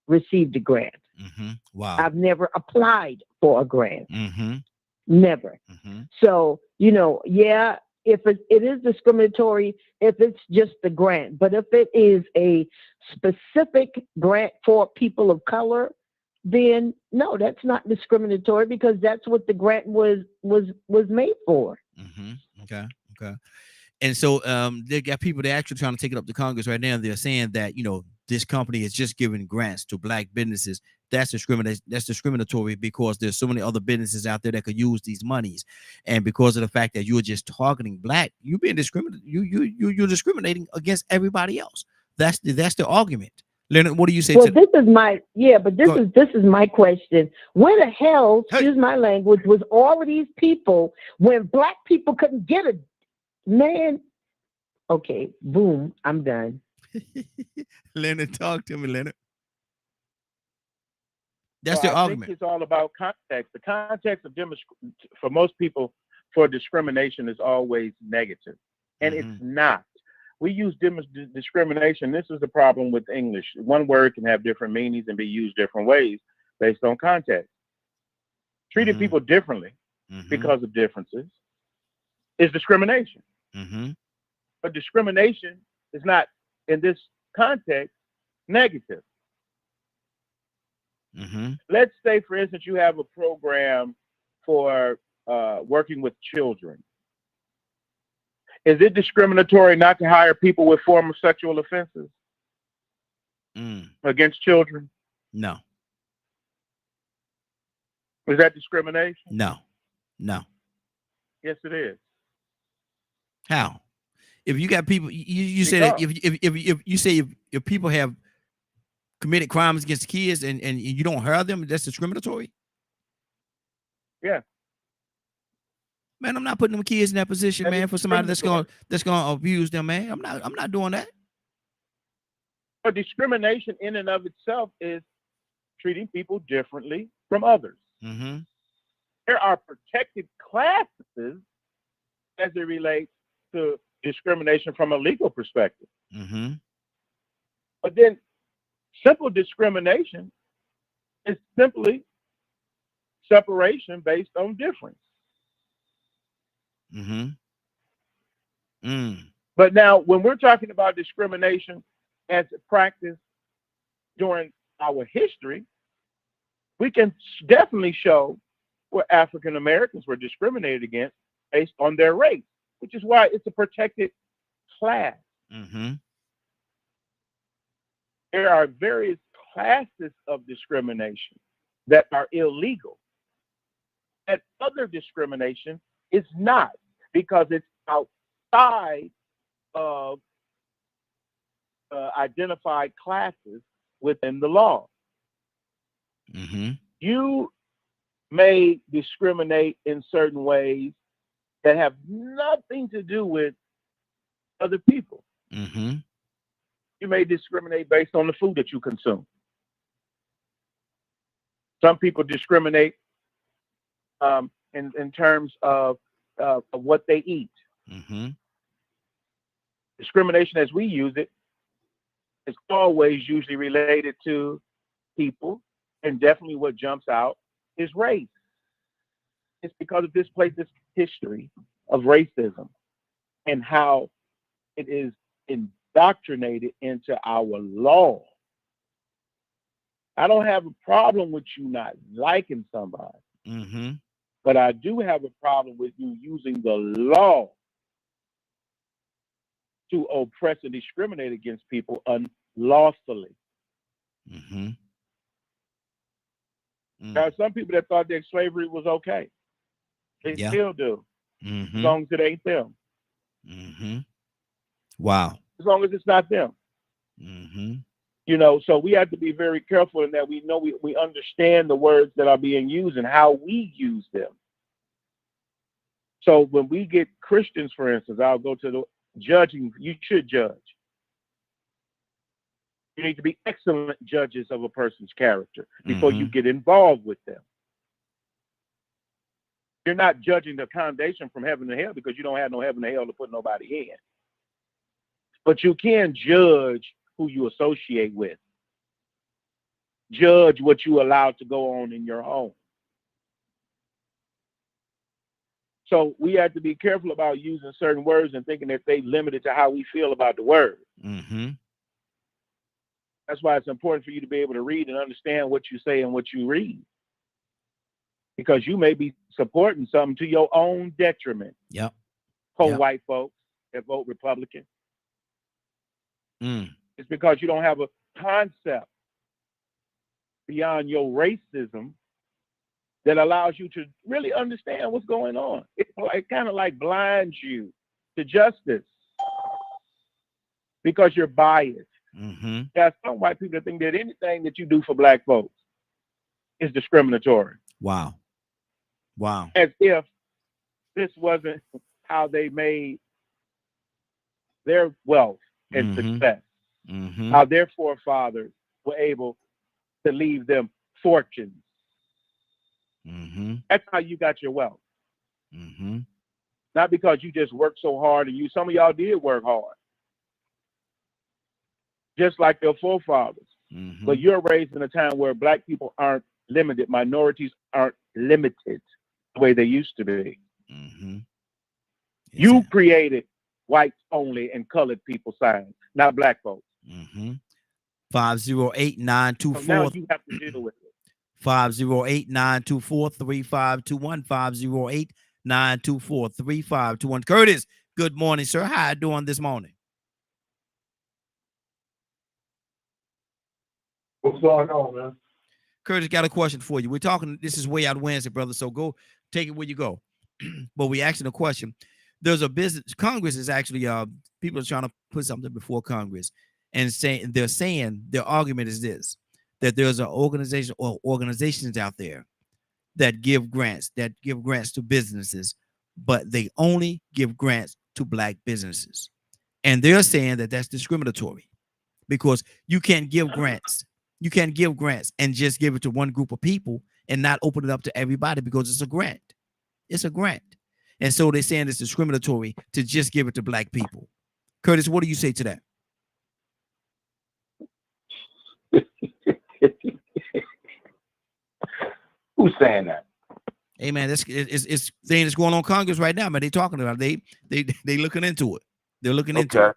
received a grant. Mm-hmm. Wow. I've never applied for a grant. Mm-hmm. Never. Mm-hmm. So, yeah, if it is discriminatory if it's just the grant, but if it is a specific grant for people of color, then no, that's not discriminatory because that's what the grant was made for. Mm-hmm. Okay. And so they got people that actually trying to take it up to Congress right now. They're saying that, this company is just giving grants to black businesses. That's discriminatory because there's so many other businesses out there that could use these monies. And because of the fact that you're just targeting black, you're being you're discriminating against everybody else. That's the argument. Leonard, what do you say? Well, this is my question. Where the hell, excuse my language, was all of these people when black people couldn't get a man? Okay, boom, I'm done. Leonard, talk to me, Leonard. That's the argument. I think it's all about context. The context of for most people, for discrimination is always negative, and it's not. We use discrimination. This is the problem with English. One word can have different meanings and be used different ways based on context. Treating people differently because of differences is discrimination. But discrimination is not, in this context, negative. Let's say, for instance, you have a program for working with children. Is it discriminatory not to hire people with former sexual offenses against children? No. Is that discrimination? No. Yes, it is. How? If you got people, you say that if you say if people have committed crimes against kids and you don't hire them, that's discriminatory? Yeah. Man, I'm not putting them kids in that position, That man, is for somebody that's discriminatory. gonna abuse them, man. I'm not doing that. But discrimination in and of itself is treating people differently from others. Mm-hmm. There are protected classes as it relates to discrimination from a legal perspective. Mm-hmm. But then simple discrimination is simply separation based on difference. Mm-hmm. Mm. But now, when we're talking about discrimination as a practice during our history, we can definitely show where African Americans were discriminated against based on their race, which is why it's a protected class. Mm-hmm. There are various classes of discrimination that are illegal. And other discrimination is not, because it's outside of identified classes within the law. Mm-hmm. You may discriminate in certain ways that have nothing to do with other people. Mm-hmm. You may discriminate based on the food that you consume. Some people discriminate in terms of what they eat. Mm-hmm. Discrimination, as we use it, is always usually related to people, and definitely what jumps out is race. It's because of this place's history of racism and how it is indoctrinated into our law. I don't have a problem with you not liking somebody, Mm-hmm. but I do have a problem with you using the law to oppress and discriminate against people unlawfully. Mm-hmm. There are some people that thought that slavery was okay. They Yeah. still do, Mm-hmm. as long as it ain't them. Mm-hmm. Wow. As long as it's not them. Mm-hmm. You know, so we have to be very careful in that we know we understand the words that are being used and how we use them. So when we get Christians, for instance, I'll go to the judging. You should judge. You need to be excellent judges of a person's character before you get involved with them. You're not judging the foundation from heaven to hell because you don't have no heaven to hell to put nobody in. But you can judge who you associate with. Judge what you allow to go on in your home. So we have to be careful about using certain words and thinking that they limited to how we feel about the word. Mm-hmm. That's why it's important for you to be able to read and understand what you say and what you read. Because you may be supporting something to your own detriment. Yep. White folks that vote Republican. Mm. It's because you don't have a concept beyond your racism that allows you to really understand what's going on. It kind of like blinds you to justice because you're biased. Mm-hmm. There are some white people that think that anything that you do for black folks is discriminatory. Wow. Wow. As if this wasn't how they made their wealth and success. Mm-hmm. How their forefathers were able to leave them fortunes. Mm-hmm. That's how you got your wealth. Mm-hmm. Not because you just worked so hard, and some of y'all did work hard. Just like your forefathers. Mm-hmm. But you're raised in a time where black people aren't limited, minorities aren't limited the way they used to be. Mm-hmm. You created whites only and colored people signs, not black folks. Mm-hmm. So 508-924. now you have to deal with it. 508-924-3521. 508-924-3521. Curtis, good morning, sir. How you doing this morning? What's going on, man? Curtis, got a question for you. We're talking, this is Way Out Wednesday, brother, so go take it where you go. But we asking a question. There's a business, Congress is actually, people are trying to put something before Congress and they're saying their argument is this, that there's an organization or organizations out there that give grants to businesses but they only give grants to Black businesses. And they're saying that that's discriminatory because you can't give grants. You can't give grants and just give it to one group of people and not open it up to everybody because it's a grant. It's a grant. And so they're saying it's discriminatory to just give it to Black people. Curtis, what do you say to that? Who's saying that? Hey man, it's thing that's going on in Congress right now, man. They talking about it. They looking into it. They're looking into it.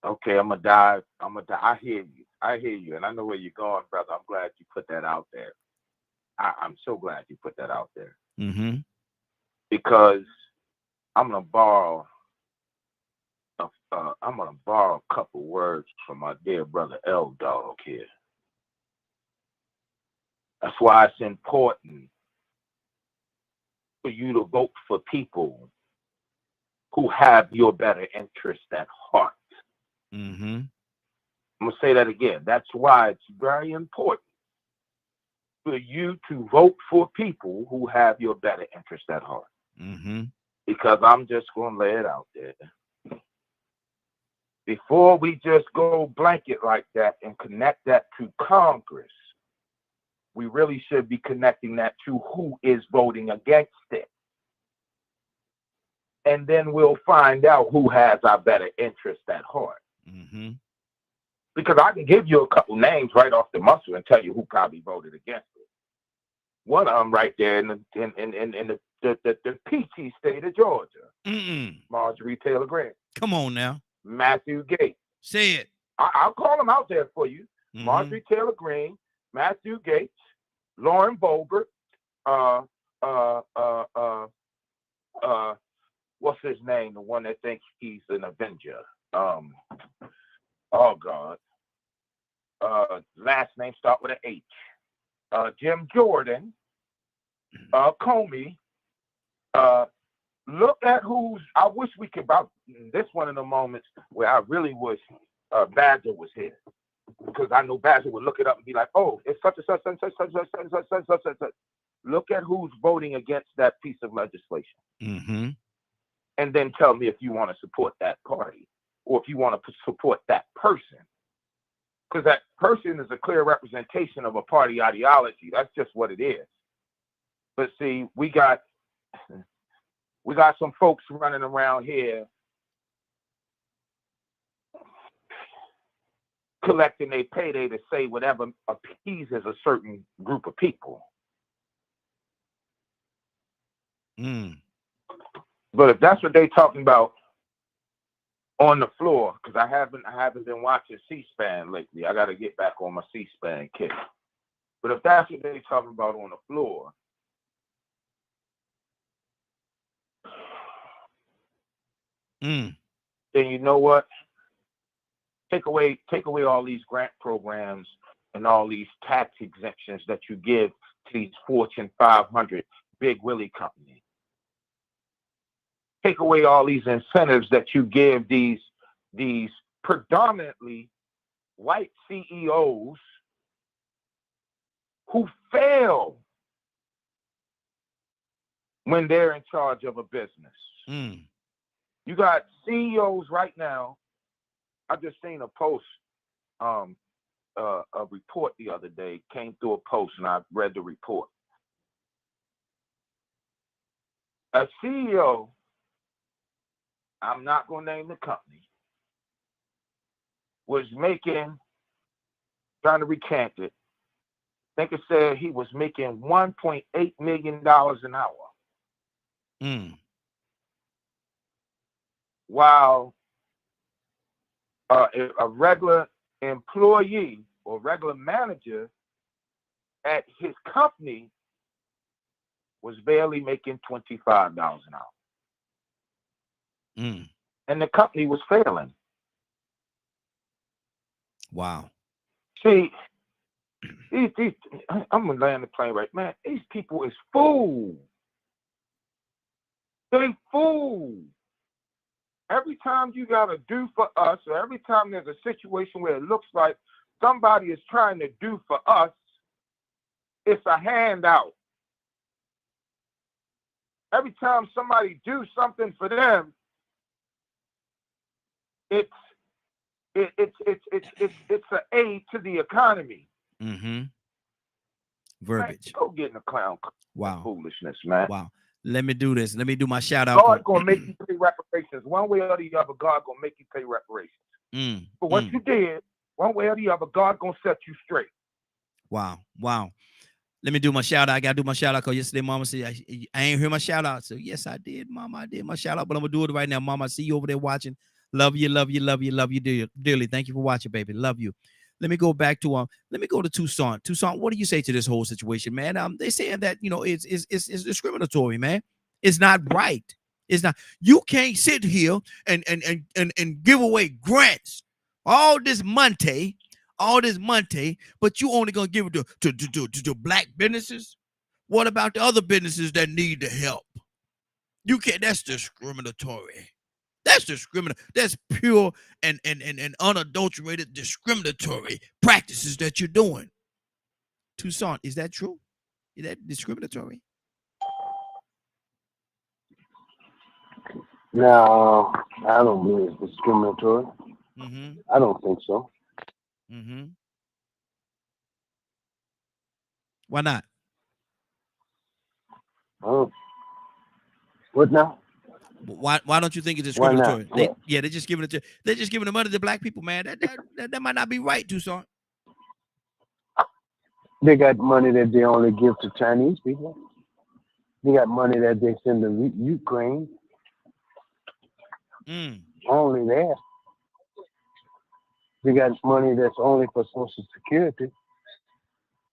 Okay, I'm gonna dive. I hear you, and I know where you're going, brother. I'm glad you put that out there. I'm so glad you put that out there. Mm-hmm. Because I'm gonna borrow a couple words from my dear brother L Dog here. That's why it's important for you to vote for people who have your better interest at heart. Mm-hmm. I'm gonna say that again. That's why it's very important for you to vote for people who have your better interest at heart. Mm-hmm. Because I'm just gonna lay it out there. Before we just go blanket like that and connect that to Congress, we really should be connecting that to who is voting against it. And then we'll find out who has our better interest at heart. Mm-hmm. Because I can give you a couple names right off the muscle and tell you who probably voted against it. One of them right there in the peachy state of Georgia. Marjorie Taylor Greene. Come on now. Matthew Gates. Say it. I'll call them out there for you. Mm-hmm. Marjorie Taylor Greene, Matthew Gates, Lauren Boebert, what's his name? The one that thinks he's an Avenger. Oh God. Last name start with an H. Jim Jordan, Comey. Look at who's. I wish we could. This one of the moments where I really wish Badger was here, because I know Badger would look it up and be like, "Oh, it's such and such and such and such and such and such and such." Look at who's voting against that piece of legislation, mm-hmm. and then tell me if you want to support that party or if you want to support that person, because that person is a clear representation of a party ideology. That's just what it is. But see, we got some folks running around here collecting their payday to say whatever appeases a certain group of people. But if that's what they're talking about on the floor, because I haven't been watching C-SPAN lately. I got to get back on my C-SPAN kick. But if that's what they're talking about on the floor, then you know what? Take away all these grant programs and all these tax exemptions that you give to these Fortune 500 Big Willie companies. Take away all these incentives that you give these predominantly white CEOs who fail when they're in charge of a business. You got CEOs right now. I just seen a post, a report the other day, came through a post and I read the report. A CEO, I'm not going to name the company, was making, trying to recant it, I think it said he was making $1.8 million an hour. While a regular employee or regular manager at his company was barely making $25 an hour. And the company was failing. Wow. See, these I'm going to land the plane right, man. These people is fools. They fools. Every time you got to do for us, or every time there's a situation where it looks like somebody is trying to do for us, it's a handout. every time somebody do something for them, it's an aid to the economy. Mm-hmm. Verbiage. Man, go get in the clown. Wow. Foolishness, man. Wow. Let me do this. Let me do my shout out. God gonna make you pay reparations. One way or the other, God gonna make you pay reparations. For what you did, one way or the other, God gonna set you straight. Wow. Wow. Let me do my shout out. I gotta do my shout out because yesterday Mama said I ain't hear my shout out. So yes, I did, Mama. I did my shout out, but I'm gonna do it right now. Mama, I see you over there watching. Love you, love you, love you, love you dearly. Thank you for watching, baby. Love you. Let me go back to let me go to Tucson. Tucson, what do you say to this whole situation, man? They saying that it's discriminatory, man. It's not right. It's not. You can't sit here and give away grants, all this money, but you only gonna give it to black businesses. What about the other businesses that need the help? You can't. That's discriminatory. That's discriminatory. That's pure and unadulterated discriminatory practices that you're doing. Tucson, is that true? Is that discriminatory? No, I don't believe it's discriminatory. Mm-hmm. I don't think so. Mm-hmm. Why not? What now? Why don't you think it's discriminatory? They're just giving the money to black people, man. That might not be right, Tucson. They got money that they only give to Chinese people. They got money that they send to Ukraine. Only that. They got money that's only for Social Security.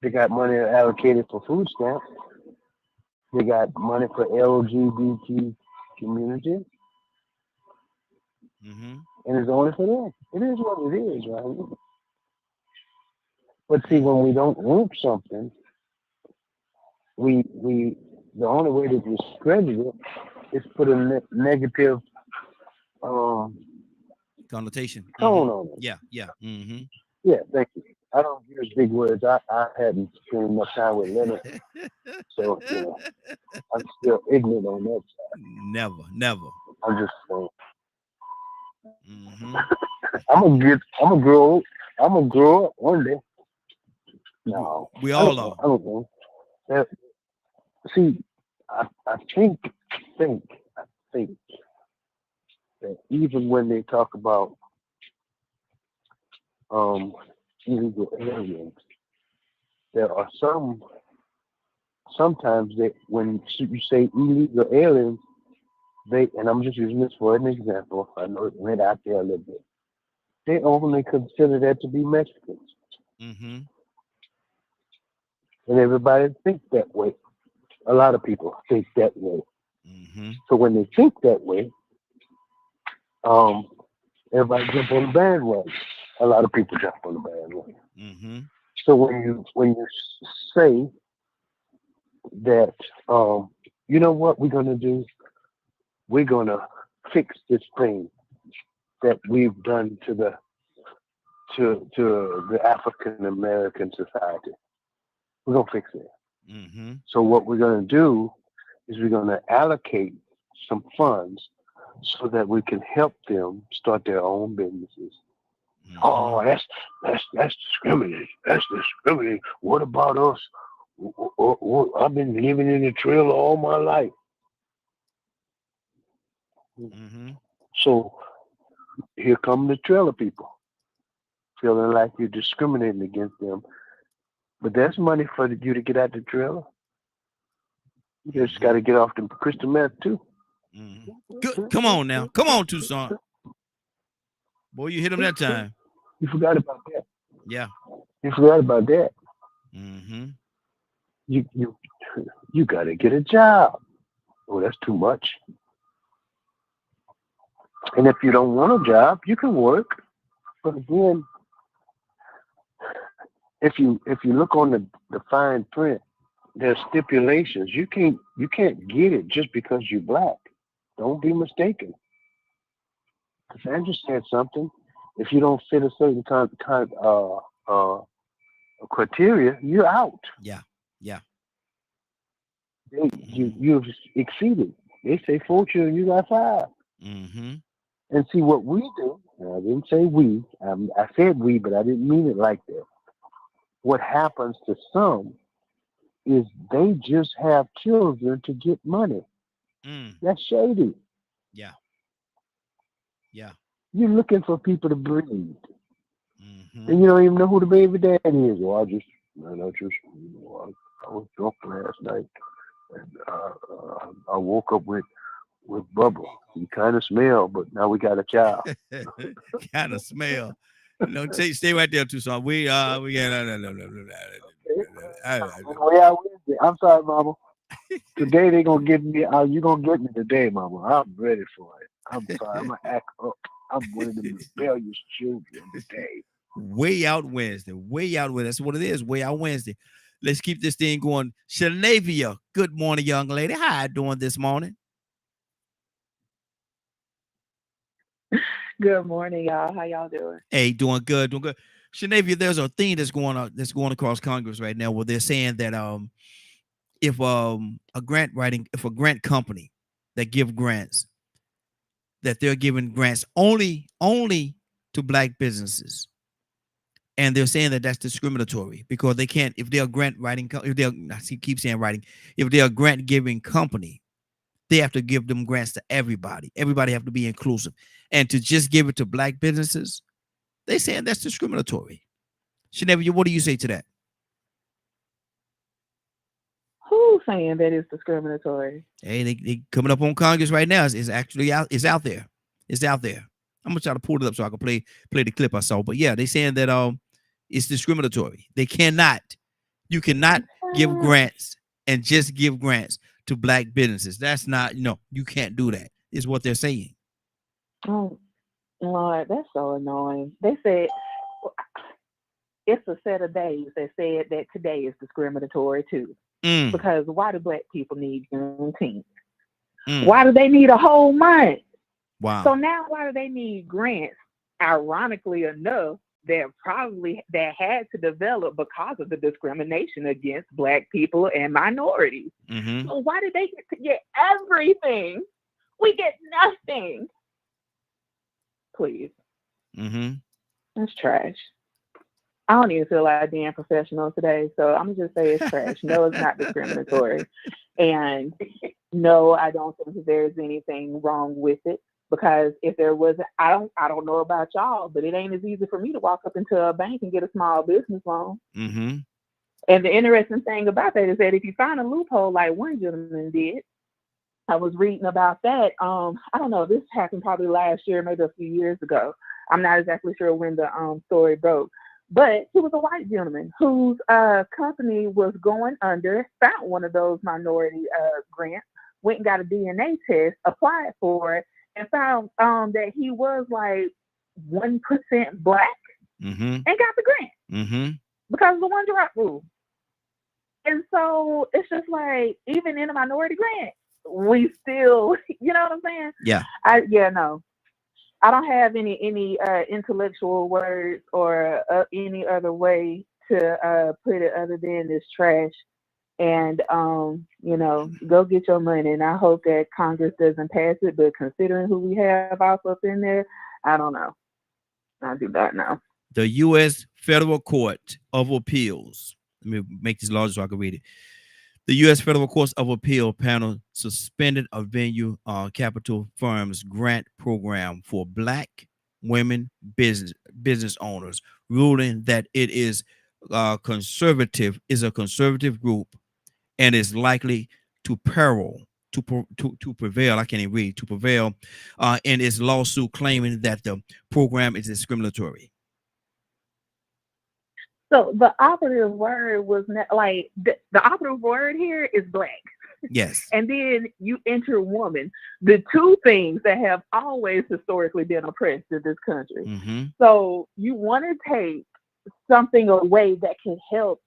They got money allocated for food stamps. They got money for LGBT community. And it's only for them. It is what it is, right? But see, when we don't want something, the only way to discredit it is put a negative connotation tone on it. Yeah. Mm-hmm. Yeah, thank you. I don't use big words. I hadn't spent enough time with Leonard, so I'm still ignorant on that side. Never. I'm just saying. I'm gonna grow up one day. No, we all are. I don't know. See, I think that even when they talk about illegal aliens, there are sometimes that when you say illegal aliens, and I'm just using this for an example. I know it went out there a little bit. They only consider that to be Mexicans. And everybody thinks that way. A lot of people think that way. So when they think that way, everybody jump on the bandwagon. A lot of people jump on the bandwagon. So when you say that, you know what we're gonna do? We're gonna fix this thing that we've done to the African American society. We're gonna fix it. So what we're gonna do is we're gonna allocate some funds so that we can help them start their own businesses. Oh, that's discriminating. That's discriminating. What about us? I've been living in the trailer all my life. So here come the trailer people, feeling like you're discriminating against them. But there's money for you to get out the trailer. You just got to get off the crystal meth too. Good. Come on now. Come on, Tucson. Boy, you hit him that time. You forgot about that. Yeah. You forgot about that. You got to get a job. Oh, that's too much. And if you don't want a job, you can work. But again, if you look on the fine print, there's stipulations. You can't get it just because you're black. Don't be mistaken. Cassandra said something. If you don't fit a certain kind of criteria, you're out. Yeah. you've exceeded. They say 4 children, you got 5. Mm-hmm. And see what we do. And I didn't say we. I said we, but I didn't mean it like that. What happens to some is they just have children to get money. That's shady. Yeah. Yeah. You're looking for people to breed. Mm-hmm. And you don't even know who the baby daddy is. Well, I was drunk last night, and I woke up with Bubba. He kind of smelled, but now we got a child. Kind of smell. No, stay right there, Tucson. We got I'm sorry, Mama. Today they gonna get me. You gonna get me today, Mama. I'm ready for it. I'm sorry. I'm gonna act up. I'm one of them rebellious children today. Way Out Wednesday. Way Out Wednesday. That's what it is. Way Out Wednesday. Let's keep this thing going. Shanavia, good morning, young lady. How you doing this morning? Good morning, y'all. How y'all doing? Hey, doing good, doing good. Shanavia, there's a thing that's going on, that's going across Congress right now, where they're saying that if a grant company that give grants, that they're giving grants only to Black businesses, and they're saying that that's discriminatory because they can't, if they're a grant writing, if they're, I keep saying writing, if they're a grant giving company, they have to give them grants to everybody. Everybody have to be inclusive, and to just give it to Black businesses, they saying that's discriminatory. Shanavia, what do you say to that? Who's saying that it's discriminatory? Hey, they coming up on Congress right now. It's actually out. It's out there. It's out there. I'm gonna try to pull it up so I can play the clip I saw. But yeah, they saying that it's discriminatory. They cannot. You cannot give grants and just give grants to Black businesses. That's not. You can't do that. Is what they're saying. Oh, Lord, that's so annoying. They said it's a set of days that said that today is discriminatory too. Because why do Black people need Juneteenth? Why do they need a whole month? Wow. So now why do they need grants? Ironically enough, that had to develop because of the discrimination against Black people and minorities. Mm-hmm. So why did they get to get everything? We get nothing. Please. Mm-hmm. That's trash. I don't even feel like being professional today, so I'm just say it's trash. No, it's not discriminatory, and no, I don't think there's anything wrong with it. Because if there wasn't, I don't know about y'all, but it ain't as easy for me to walk up into a bank and get a small business loan. Mm-hmm. And the interesting thing about that is that if you find a loophole like one gentleman did, I was reading about that. I don't know, this happened probably last year, maybe a few years ago. I'm not exactly sure when the story broke. But he was a white gentleman whose company was going under, found one of those minority grants, went and got a DNA test, applied for it, and found that he was like 1% Black, and got the grant because of the one drop rule. And so it's just like, even in a minority grant, we still, you know what I'm saying? Yeah. No. I don't have any intellectual words or any other way to put it other than this trash. And go get your money. And I hope that Congress doesn't pass it. But considering who we have off up in there, I don't know. I do not know. The U.S. Federal Court of Appeals. Let me make this larger so I can read it. The U.S. Federal Court of Appeal panel suspended a Venue Capital Firm's grant program for Black women business owners, ruling that it is a conservative group and is likely to prevail. I can't even read. To prevail in its lawsuit, claiming that the program is discriminatory. So the operative word was not, like the operative word here is Black. Yes. And then you enter woman, the two things that have always historically been oppressed in this country. Mm-hmm. So you want to take something away that can help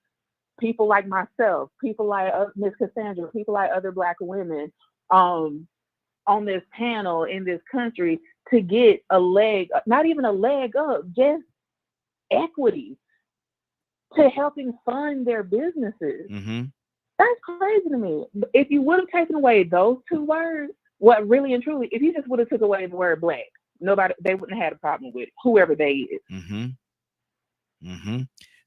people like myself, people like Miss Cassandra, people like other Black women on this panel in this country to get a leg, not even a leg up, just equity to helping fund their businesses. Mm-hmm. That's crazy to me. If you would have taken away those two words, what really and truly, if you just would have took away the word black, they wouldn't have had a problem with it, whoever they is.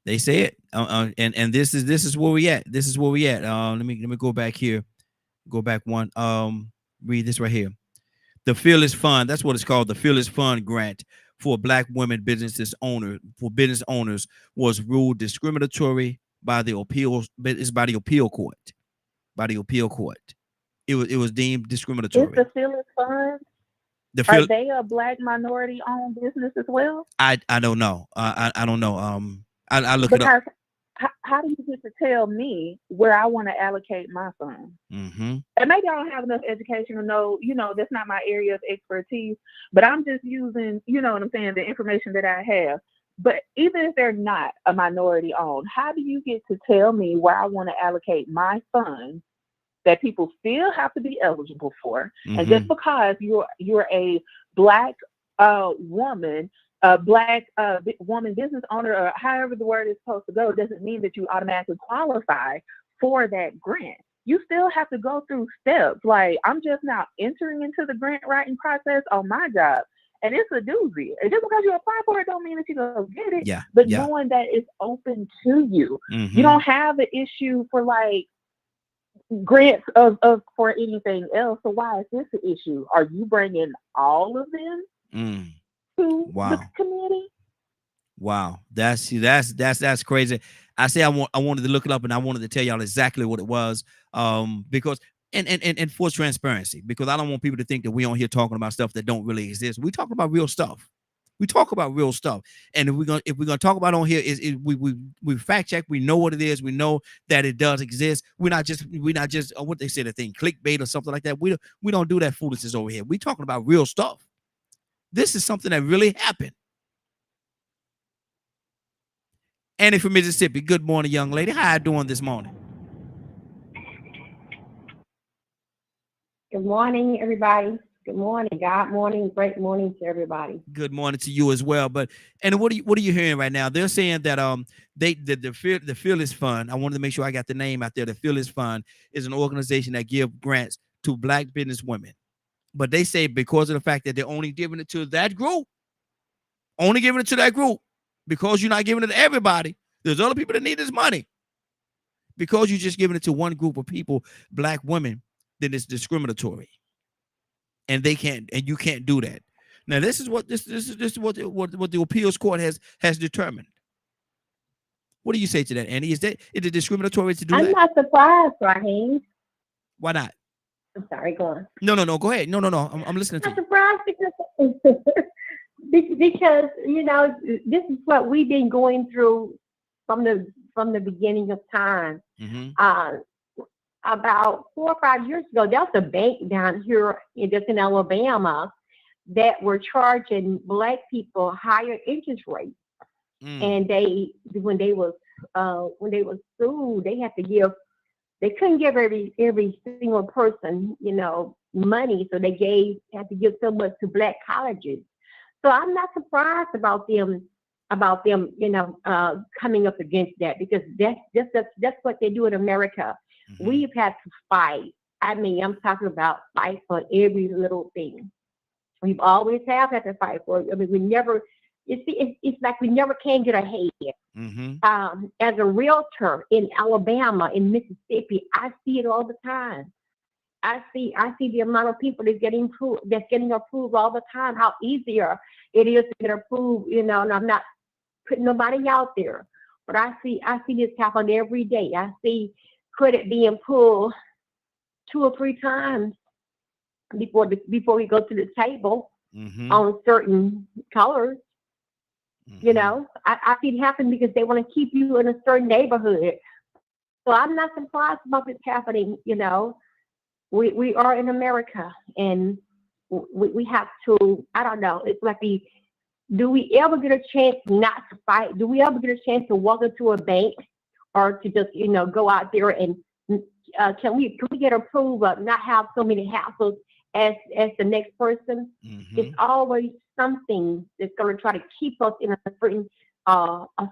They say it, and this is where we at. This is where we at. Let me go back here. Go back one. Read this right here. The Fearless Fund. That's what it's called. The Fearless Fund grant for Black women business owners was ruled discriminatory by the appeal. It's by the appeal court. By the appeal court, it was deemed discriminatory. Is the Fearless Fund? Are they a Black minority-owned business as well? I don't know. I don't know. I look it up. How do you get to tell me where I want to allocate my funds? And maybe I don't have enough education to know, that's not my area of expertise, but I'm just using, what I'm saying, the information that I have. But even if they're not a minority owned, how do you get to tell me where I want to allocate my funds that people still have to be eligible for? And just because you're a Black woman, a Black woman business owner, or however the word is supposed to go, doesn't mean that you automatically qualify for that grant. You still have to go through steps. Like, I'm just now entering into the grant writing process on my job, and it's a doozy. And just because you apply for it don't mean that you're going to get it. But knowing that it's open to you. You don't have an issue for like grants of for anything else. So why is this an issue? Are you bringing all of them to the committee? Wow, that's crazy. I say I wanted to look it up, and I wanted to tell y'all exactly what it was, because and for transparency, because I don't want people to think that we on here talking about stuff that don't really exist. We talk about real stuff. We talk about real stuff, and if we're gonna talk about on here, we fact check. We know what it is. We know that it does exist. We're not just what they say, the thing clickbait or something like that. We don't do that foolishness over here. We talking about real stuff. This is something that really happened. Annie from Mississippi. Good morning, young lady. How you doing this morning? Good morning, everybody. Good morning. God morning. Great morning to everybody. Good morning to you as well. And what are you hearing right now? They're saying that the Fearless Fund. I wanted to make sure I got the name out there. The Fearless Fund is an organization that gives grants to Black business women. But they say because of the fact that they're only giving it to that group, because you're not giving it to everybody. There's other people that need this money. Because you're just giving it to one group of people, Black women, then it's discriminatory. And you can't do that. Now, this is what the appeals court has determined. What do you say to that, Annie? Is it discriminatory to do that? I'm not surprised, Raheem. Why not? I'm sorry, go on. No, go ahead. No. I'm listening to you. I'm surprised because this is what we've been going through from the beginning of time. About 4 or 5 years ago, there was a bank down here in Alabama that were charging Black people higher interest rates. And when they was sued, they couldn't give every single person, money, so they had to give so much to Black colleges. So I'm not surprised about them, coming up against that, because that's what they do in America. We've had to fight. I mean, I'm talking about fight for every little thing. We've always had to fight for it. I mean, we never. It's like we never can get ahead. As a realtor in Alabama, in Mississippi, I see it all the time. I see the amount of people that's getting approved all the time. How easier it is to get approved, and I'm not putting nobody out there, but I see this happen every day. I see credit being pulled 2 or 3 times before we go to the table on certain colors. I see it happen because they want to keep you in a certain neighborhood. So I'm not surprised about this happening. We are in America, and we have to. I don't know. It's like do we ever get a chance not to fight? Do we ever get a chance to walk into a bank? Or to just, go out there and can we get approved of not have so many hassles as the next person? It's always something that's going to try to keep us in a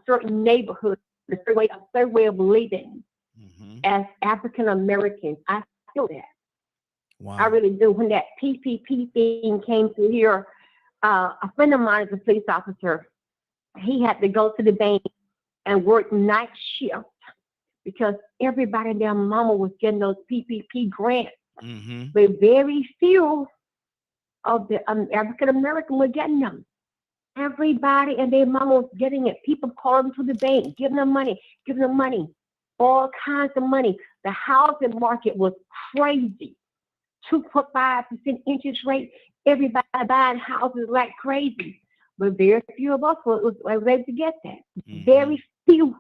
certain neighborhood, a certain way of living. as African Americans. I feel that. Wow. I really do. When that PPP thing came through here, a friend of mine is a police officer. He had to go to the bank and work night shift because everybody and their mama was getting those PPP grants. But very few of the African American were getting them. Everybody and their mama was getting it. People calling to the bank, giving them money, all kinds of money. The housing market was crazy. 2.5% interest rate. Everybody buying houses like crazy. But very few of us was able to get that. Very few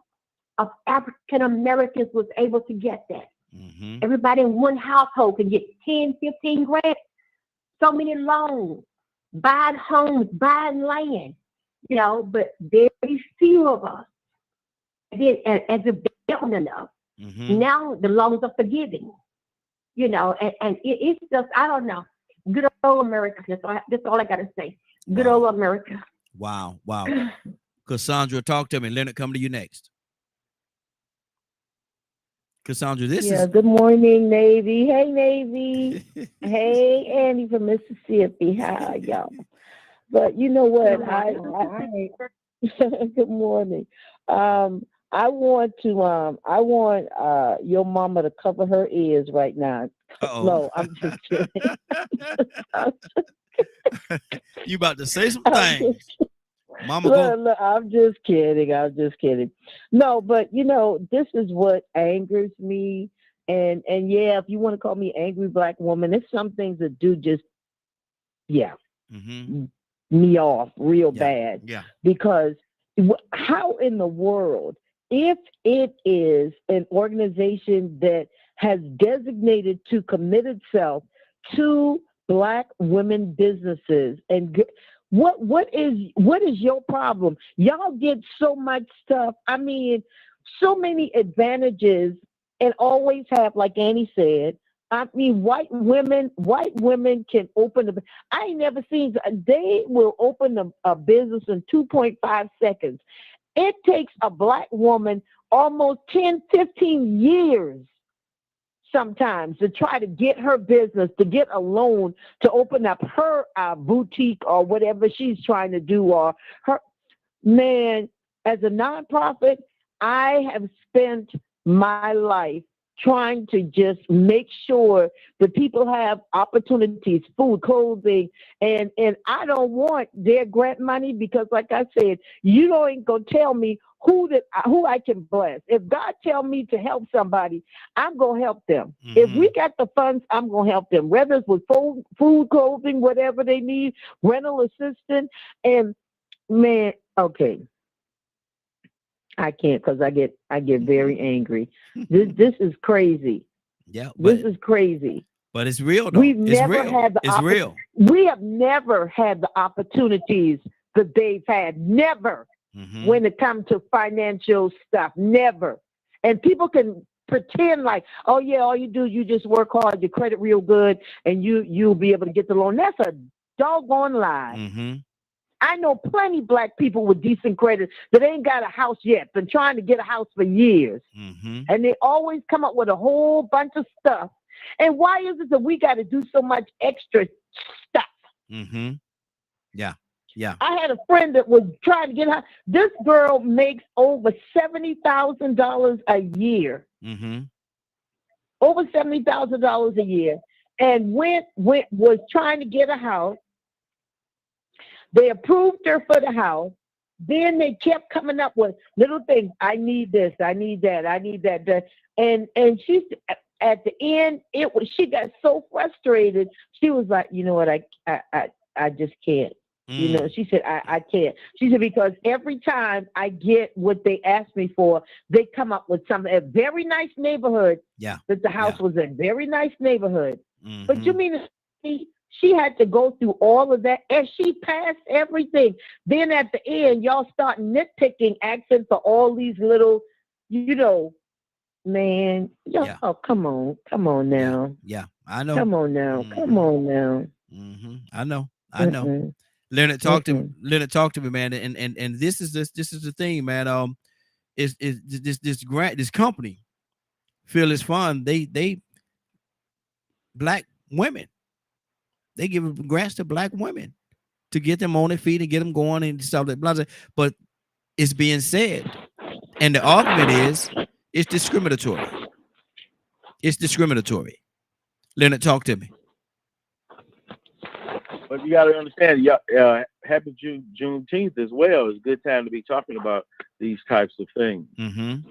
of African Americans was able to get that. Everybody in one household can get 10, 15 grand. So many loans, buying homes, buying land, but very few of us did as if they don't enough. Now the loans are forgiving, and it's just, I don't know. Good old America. That's all I got to say. Good old America. Wow. Cassandra, talk to me. Leonard, come to you next. Cassandra, this is... Good morning, Navy. Hey, Navy. Hey, Annie from Mississippi. Hi, y'all. But you know what? Good morning. I want your mama to cover her ears right now. No, I'm just kidding. You about to say some things. Mama, look, I'm just kidding. No, but this is what angers me. And yeah, if you want to call me angry black woman, there's some things that do just, me off real bad. Yeah. Because how in the world, if it is an organization that has designated to commit itself to Black women businesses, and what is your problem? Y'all get so much stuff. I mean, so many advantages, and always have, like Annie said. I mean, white women can open I ain't never seen. They will open a business in 2.5 seconds. It takes a Black woman almost 10, 15 years sometimes to try to get her business, to get a loan, to open up her boutique or whatever she's trying to do. Or her, man, as a nonprofit, I have spent my life trying to just make sure that people have opportunities, food, clothing, and I don't want their grant money because, like I said, you ain't gonna tell me who I can bless. If God tell me to help somebody, I'm gonna help them. If we got the funds, I'm gonna help them, whether it's with food, clothing, whatever they need, rental assistance, and man, okay. I can't because I get very angry. This is crazy. Yeah, this is crazy. But it's real, though. We've never had real. We have never had the opportunities that they've had. Never. When it comes to financial stuff, never. And people can pretend like, oh yeah, all you do, you just work hard, your credit real good, and you'll be able to get the loan. That's a doggone lie. I know plenty Black people with decent credit that ain't got a house yet, been trying to get a house for years. And they always come up with a whole bunch of stuff. And why is it that we got to do so much extra stuff? Yeah. I had a friend that was trying to get her. This girl makes over $70,000 a year. Over $70,000 a year. And was trying to get a house. They approved her for the house. Then they kept coming up with little things. I need this. I need that. I need that. And she's at the end. She got so frustrated. She was like, you know what? I just can't. She said, I can't. She said, because every time I get what they asked me for, they come up with something. A very nice neighborhood. Yeah. That the house was in. Very nice neighborhood. But you mean she had to go through all of that, and she passed everything. Then at the end, y'all start nitpicking, asking for all these little, man. Oh, come on now. Yeah, I know. Come on now. Come on now. I know. Leonard, talk to me. Leonard, talk to me, man. And this is the thing, man. Is this grant, this company Fearless Fund, they black women. They give grants to black women to get them on their feet and get them going and stuff like blah, blah. But it's being said, and the argument is it's discriminatory. It's discriminatory. Leonard, talk to me. But you got to understand, happy Juneteenth as well. It's a good time to be talking about these types of things. Mm-hmm.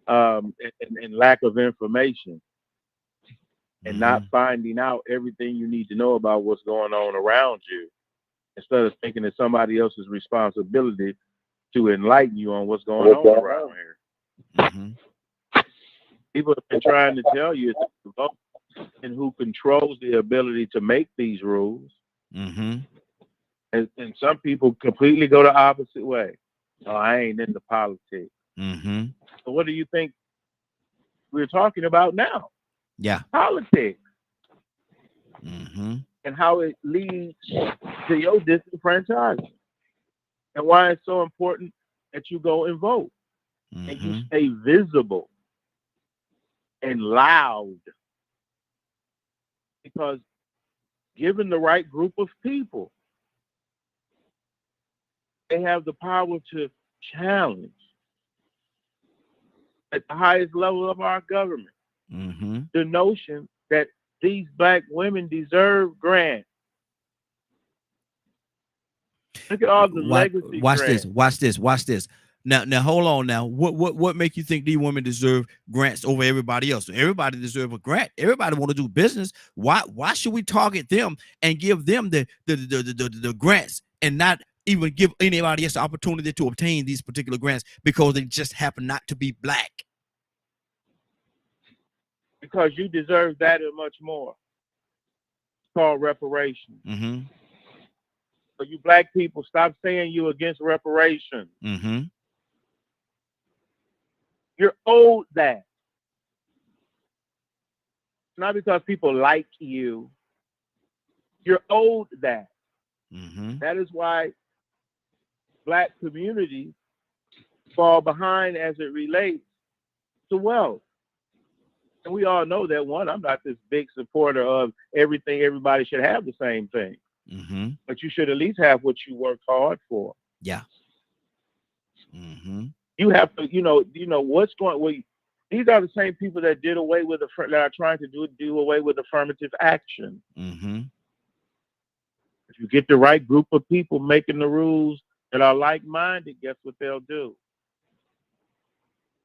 And lack of information and not finding out everything you need to know about what's going on around you, instead of thinking it's somebody else's responsibility to enlighten you on what's going on around here. Mm-hmm. People have been trying to tell you it's the vote and who controls the ability to make these rules. Mm-hmm. And some people completely go the opposite way. Oh, I ain't into politics. Mm-hmm. So what do you think we're talking about now? Yeah. Politics. Mm-hmm. And how it leads to your disenfranchisement. And why it's so important that you go and vote. Mm-hmm. And you stay visible and loud. Because given the right group of people, they have the power to challenge at the highest level of our government the notion that these black women deserve grants. Look at all the legacy grants. Watch this. Now, hold on. Now, what make you think these women deserve grants over everybody else? Everybody deserve a grant. Everybody want to do business. Why should we target them and give them the grants and not even give anybody else the opportunity to obtain these particular grants because they just happen not to be black? Because you deserve that and much more. It's called reparations. Mm-hmm. So you black people, stop saying you against reparations. Mm-hmm. You're owed that. It's not because people like you. You're owed that. Mm-hmm. That is why black communities fall behind as it relates to wealth. And we all know that. One, I'm not this big supporter of everything. Everybody should have the same thing. Mm-hmm. But you should at least have what you worked hard for. Yeah. Mm-hmm. You have to, what's going. Well, these are the same people that did away with that are trying to do away with affirmative action. Mm-hmm. If you get the right group of people making the rules that are like-minded, guess what they'll do?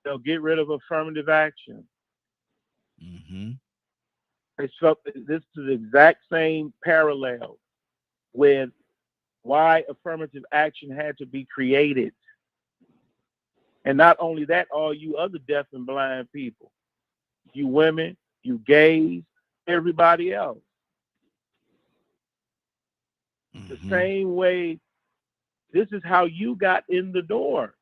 They'll get rid of affirmative action. Mm-hmm. This is the exact same parallel with why affirmative action had to be created. And not only that, all you other deaf and blind people, you women, you gays, everybody else. Mm-hmm. The same way, this is how you got in the door.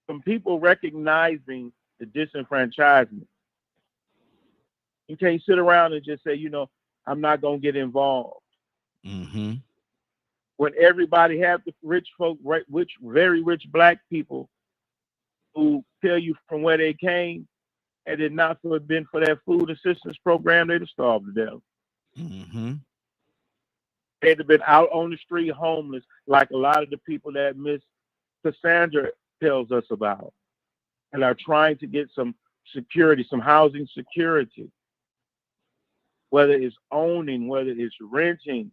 From people recognizing the disenfranchisement. You can't sit around and just say, I'm not going to get involved. Mm-hmm. When everybody have the rich folk, very rich black people who tell you from where they came, and it not have been for that food assistance program, they'd have starved to death. Mm-hmm. They'd have been out on the street homeless, like a lot of the people that Miss Cassandra tells us about, and are trying to get some security, some housing security, whether it's owning, whether it's renting,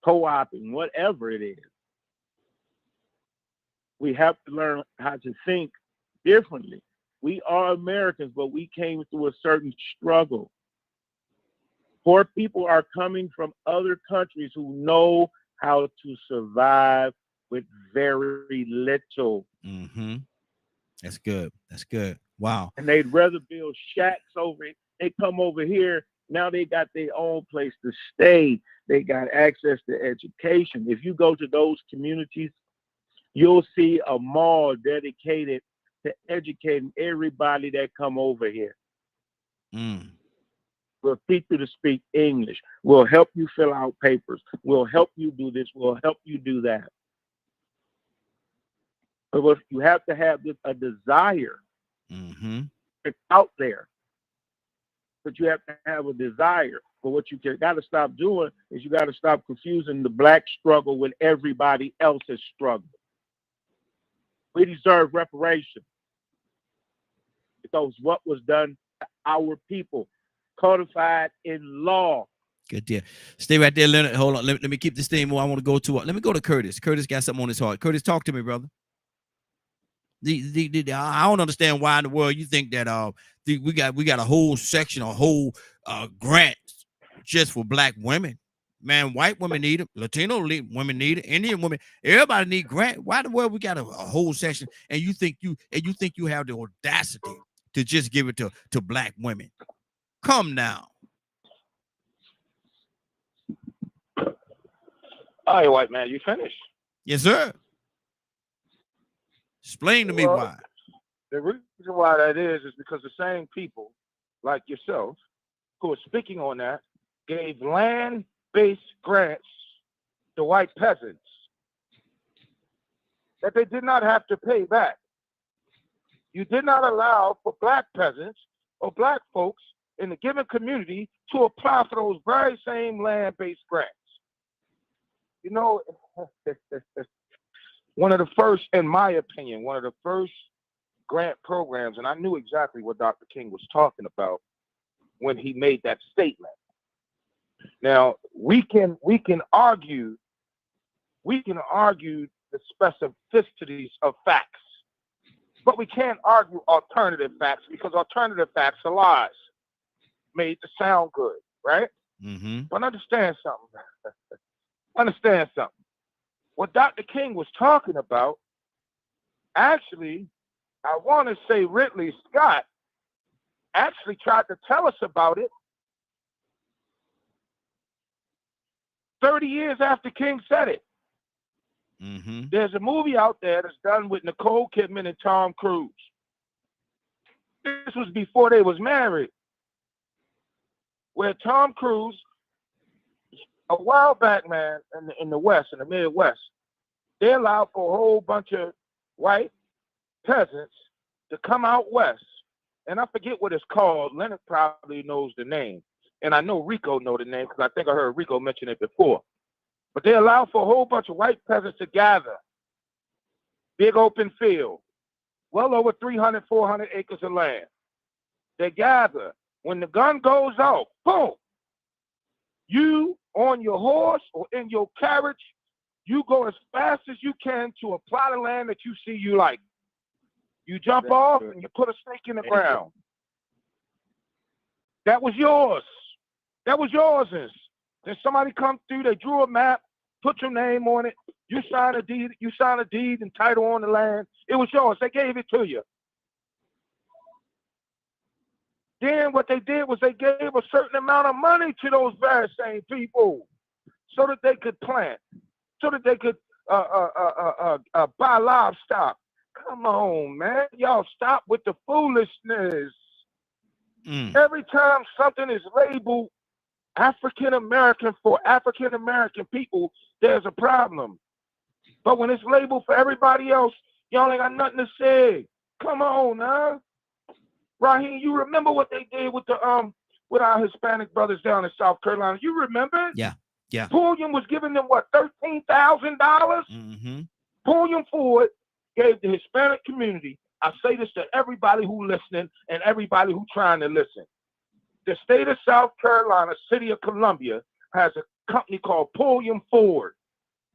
co-oping, whatever it is. We have to learn how to think differently. We are Americans, but we came through a certain struggle. Poor people are coming from other countries who know how to survive with very little. Mm-hmm. That's good. That's good. Wow. And they'd rather build shacks over it. They come over here. Now they got their own place to stay. They got access to education. If you go to those communities, you'll see a mall dedicated to educating everybody that come over here. Mm. We'll teach you to speak English. We'll help you fill out papers. We'll help you do this. We'll help you do that. But you have to have a desire Mm-hmm. It's out there. But you have to have a desire. But what you got to stop doing is you got to stop confusing the black struggle with everybody else's struggle. We deserve reparations because what was done to our people, codified in law. Good deal. Stay right there, Leonard. Hold on. Let me keep this thing more. I want to go to let me go to Curtis. Curtis got something on his heart. Curtis, talk to me, brother. I don't understand why in the world you think that we got a whole section, a whole grant just for black women. Man, white women need it, Latino women need it, Indian women, everybody need grant. Why in the world we got a whole section and you think you have the audacity to just give it to black women? Come now. All right, white man, you finished? Yes, sir. Explain to me why. The reason why that is because the same people like yourself who are speaking on that gave land-based grants to white peasants that they did not have to pay back. You did not allow for black peasants or black folks in the given community to apply for those very same land-based grants. You know, one of the first, in my opinion, one of the first grant programs, and I knew exactly what Dr. King was talking about when he made that statement. Now, we can argue the specificities of facts, but we can't argue alternative facts because alternative facts are lies made to sound good, right? Mm-hmm. But understand something. What Dr. King was talking about, actually, I want to say Ridley Scott actually tried to tell us about it 30 years after King said it. Mm-hmm. There's a movie out there that's done with Nicole Kidman and Tom Cruise. This was before they was married, where Tom Cruise, a while back, man, in the West, in the Midwest, they allowed for a whole bunch of white peasants to come out west. And I forget what it's called. Leonard probably knows the name. And I know Rico know the name because I think I heard Rico mention it before. But they allowed for a whole bunch of white peasants to gather. Big open field. Well over 300, 400 acres of land. They gather. When the gun goes off, boom. You on your horse or in your carriage, you go as fast as you can to apply the land that you see you like. You jump off and you put a stake in the ground. That was yours. That was yours. Then somebody come through, they drew a map, put your name on it. You signed a deed and title on the land. It was yours. They gave it to you. Then what they did was they gave a certain amount of money to those very same people so that they could plant, so that they could buy livestock. Come on, man. Y'all stop with the foolishness. Every time something is labeled African-American for African-American people, there's a problem. But when it's labeled for everybody else, y'all ain't got nothing to say. Come on, huh? Raheem, you remember what they did with the with our Hispanic brothers down in South Carolina? You remember? Yeah. Pulliam was giving them what, $13,000? Mm-hmm. Pulliam Ford gave the Hispanic community. I say this to everybody who listening and everybody who trying to listen. The state of South Carolina, city of Columbia, has a company called Pulliam Ford.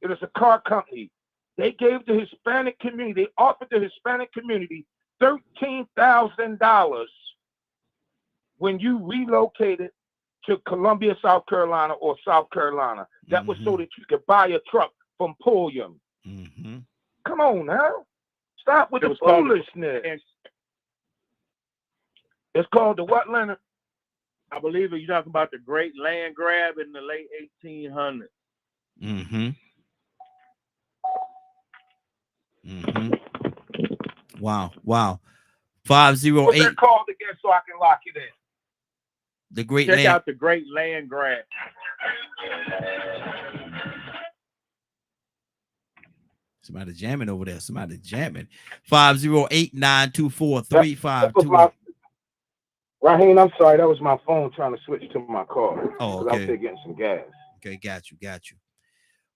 It is a car company. They gave the Hispanic community, they offered the Hispanic community $13,000 when you relocated to Columbia, South Carolina, or South Carolina. That was so that you could buy a truck from Pulliam. Mm-hmm. Come on now. Stop with the foolishness. It's called the what, Leonard? I believe you're talking about the great land grab in the late 1800s. Mm-hmm. Mm-hmm. Wow. 508. What's that called again so I can lock it in? The great Check land. out the great land grab. Somebody jamming over there. Somebody jamming. 508-924-3521. Raheem, I'm sorry, that was my phone trying to switch to my car. Oh, Because I was okay. still getting some gas. Okay, got you.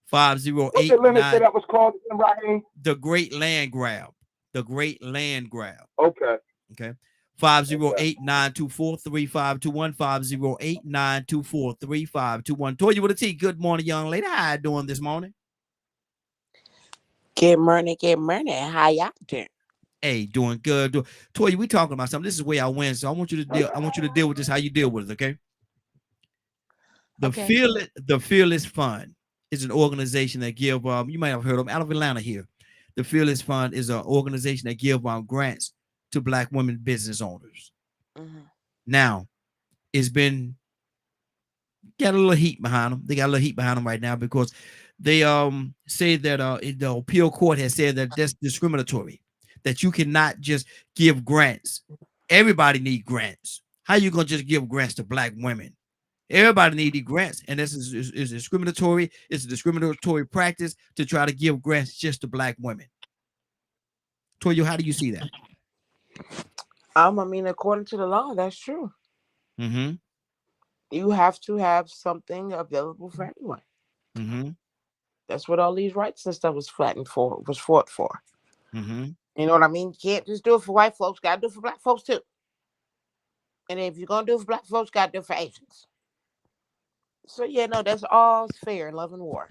What's the limit 508-9. that was called again, Raheem? The Great Land Grab. The Great Land Grab. Okay. Okay. 508-924-3521. 508-924-3521. Toya with a T. Good morning, young lady. How you doing this morning? Good morning. How y'all doing? Hey, doing good. Toya, we talking about something. This is where I win. So I want you to deal with this how you deal with it, okay? The Fearless Fund is an organization that give you might have heard of them, out of Atlanta here. The Fearless Fund is an organization that give grants to Black women business owners. Mm-hmm. Now, it's been got a little heat behind them. They got a little heat behind them right now because they say that the appeal court has said that that's discriminatory, that you cannot just give grants. Everybody need grants. How you gonna just give grants to Black women? Everybody need these grants, and this is discriminatory. It's a discriminatory practice to try to give grants just to Black women. Toyo, how do you see that? I mean, according to the law, that's true. Mm-hmm. You have to have something available for everyone. Mm-hmm. That's what all these rights and stuff was fought for. Mm-hmm. You know what I mean? You can't just do it for white folks. Got to do it for Black folks too. And if you're gonna do it for Black folks, got to do it for Asians. So yeah, no, that's all fair in love and war.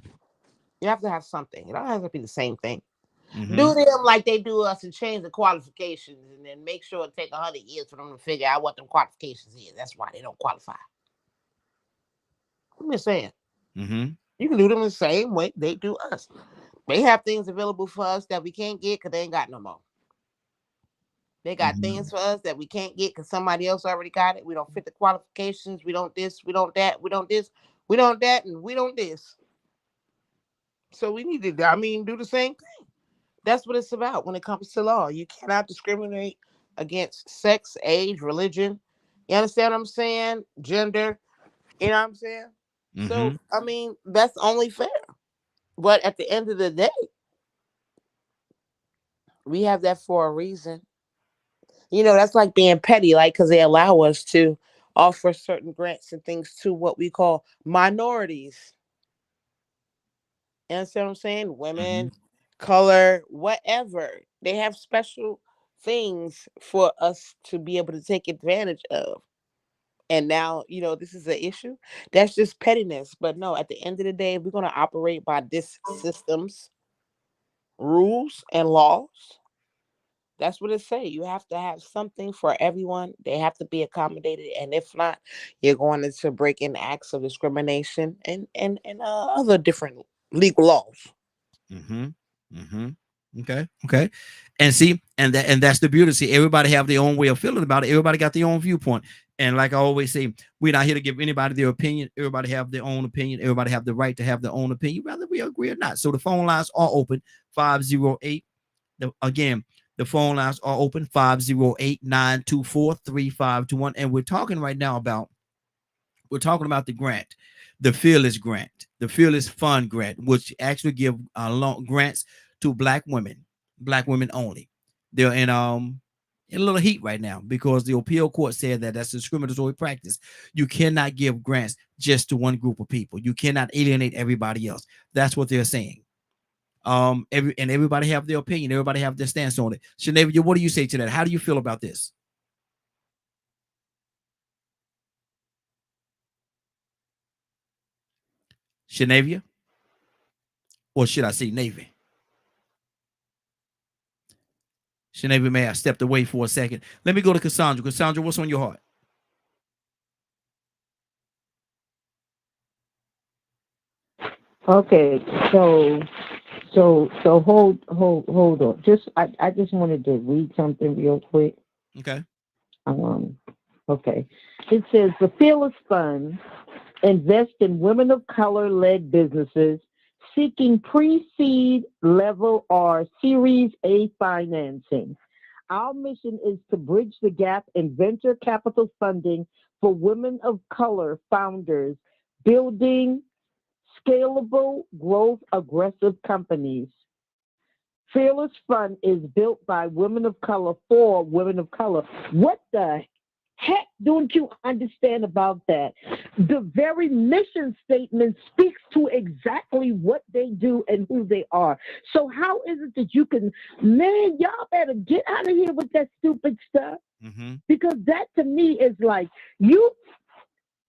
You have to have something. It don't have to be the same thing. Mm-hmm. Do them like they do us and change the qualifications, and then make sure it take 100 years for them to figure out what them qualifications is. That's why they don't qualify. I'm just saying. Mm-hmm. You can do them the same way they do us. They have things available for us that we can't get because they ain't got no more. They got things for us that we can't get because somebody else already got it. We don't fit the qualifications. We don't this. We don't that. We don't this. We don't that. And we don't this. So we need to, do the same thing. That's what it's about when it comes to law. You cannot discriminate against sex, age, religion. You understand what I'm saying? Gender. You know what I'm saying? Mm-hmm. So, that's only fair. But at the end of the day, we have that for a reason. That's like being petty, like, because they allow us to offer certain grants and things to what we call minorities. You understand what I'm saying? Women, color, whatever. They have special things for us to be able to take advantage of. And now, this is an issue. That's just pettiness. But no, at the end of the day, we're going to operate by this system's rules and laws. That's what it say. You have to have something for everyone. They have to be accommodated. And if not, you're going into breaking acts of discrimination and other different legal laws. Mm-hmm. Mm-hmm. Okay. And see, and that's the beauty. See, everybody have their own way of feeling about it. Everybody got their own viewpoint. And like I always say, we're not here to give anybody their opinion. Everybody have their own opinion. Everybody have the right to have their own opinion, whether we agree or not. So the phone lines are open. 508. The phone lines are open. 508-924-3521. And we're talking right now about the grant, the Fearless Grant, the Fearless Fund Grant, which actually give grants to Black women only. They're in a little heat right now because the appeal court said that that's discriminatory practice. You cannot give grants just to one group of people. You cannot alienate everybody else. That's what they're saying. Everybody have their opinion. Everybody have their stance on it. Shanavia, what do you say to that? How do you feel about this? Shanavia? Or should I say Navy? Shanavia may have stepped away for a second. Let me go to Cassandra. Cassandra, what's on your heart? Okay, so hold on. I just wanted to read something real quick. Okay. Okay. It says the Fearless Fund invest in women of color-led businesses seeking pre-seed level or Series A financing. Our mission is to bridge the gap in venture capital funding for women of color founders building scalable, growth aggressive companies. Fearless Fund is built by women of color for women of color. What the heck don't you understand about that? The very mission statement speaks to exactly what they do and who they are. So how is it that you can, man, y'all better get out of here with that stupid stuff? Because that to me is like,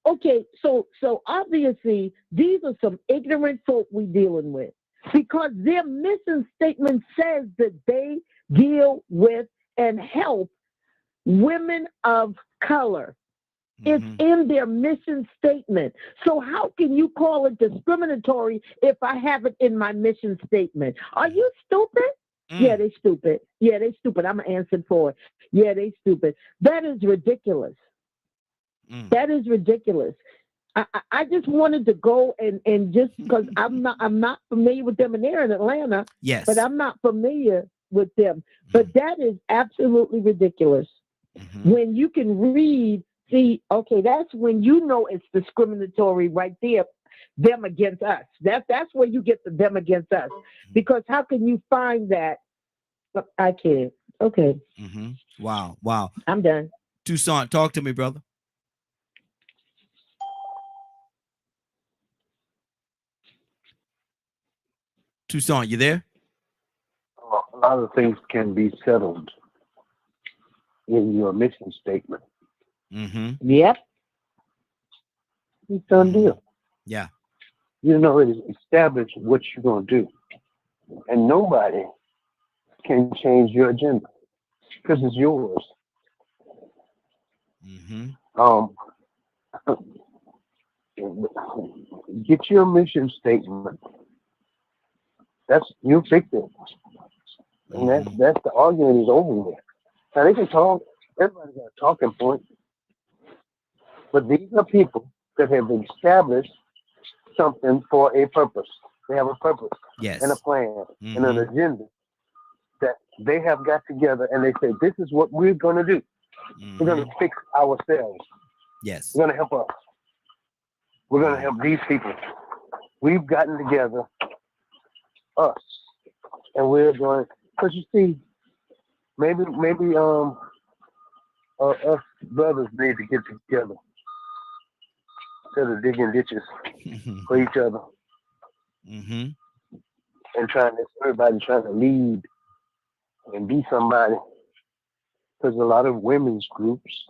okay, so obviously these are some ignorant folk we dealing with, because their mission statement says that they deal with and help women of color. It's in their mission statement. So how can you call it discriminatory if I have it in my mission statement? Are you stupid? Yeah, they stupid. Yeah, they stupid. I'm answering for it. Yeah, they stupid. That is ridiculous. That is ridiculous. I just wanted to go and just because I'm not familiar with them, and they're in Atlanta. Yes. But I'm not familiar with them. But that is absolutely ridiculous. When you can read, see, okay, that's when you know it's discriminatory right there. Them against us. That's where you get the them against us. Because how can you find that? I can't. Okay. Wow. I'm done. Toussaint, talk to me, brother. Toussaint, you there? A lot of things can be settled in your mission statement. Yep. It's done deal. Yeah. You know, it is established what you're going to do. And nobody can change your agenda because it's yours. Get your mission statement. You fix it. And that's the argument is over there. Now they can talk, everybody's got a talking point. But these are people that have established something for a purpose. They have a purpose and a plan and an agenda that they have got together, and they say, this is what we're going to do. We're going to fix ourselves. Yes. We're going to help us. We're going to help these people. We've gotten together, us, and we're going, because you see, maybe us brothers need to get together instead of digging ditches for each other and everybody trying to lead and be somebody. Because a lot of women's groups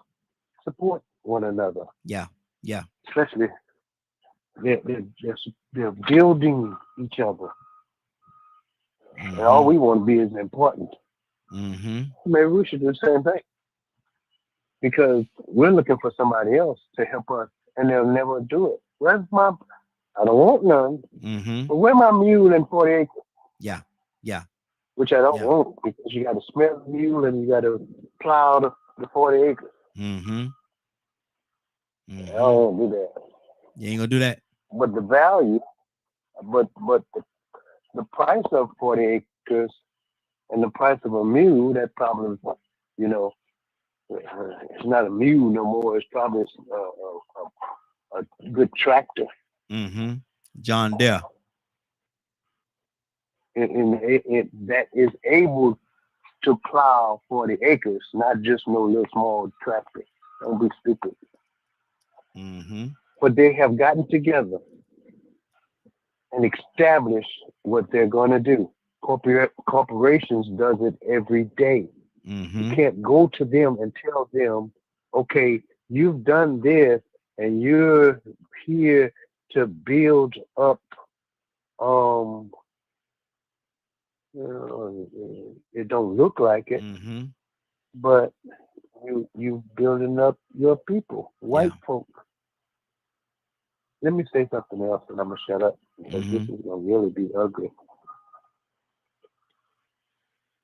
support one another. Yeah. Especially they're building each other. And all we want to be is important. Maybe we should do the same thing. Because we're looking for somebody else to help us, and they'll never do it. I don't want none, but where's my mule and 40 acres? Yeah. Which I don't want, because you got to smell the mule and you got to plow the 40 acres. I don't do that. You ain't gonna do that. But the value, but the price of 40 acres and the price of a mule, that probably, it's not a mule no more. It's probably a good tractor. John Deere. That is able to plow 40 acres, not just no little small tractor. Don't be stupid. But they have gotten together and established what they're going to do. Corporations does it every day. You can't go to them and tell them, okay, you've done this and you're here to build up it don't look like it, but you building up your people, white folk. Let me say something else and I'm gonna shut up, because this is gonna really be ugly.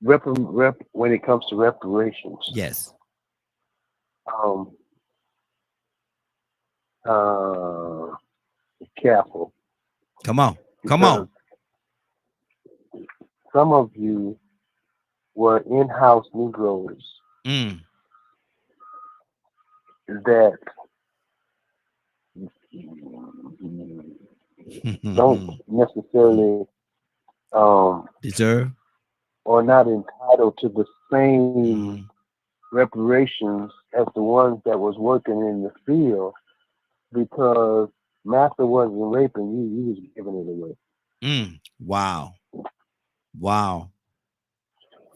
When it comes to reparations. Yes. Careful. Come on. Some of you were in-house Negroes that don't necessarily deserve are not entitled to the same Mhm. reparations as the ones that was working in the field because master wasn't raping you, he was giving it away. Wow. Wow.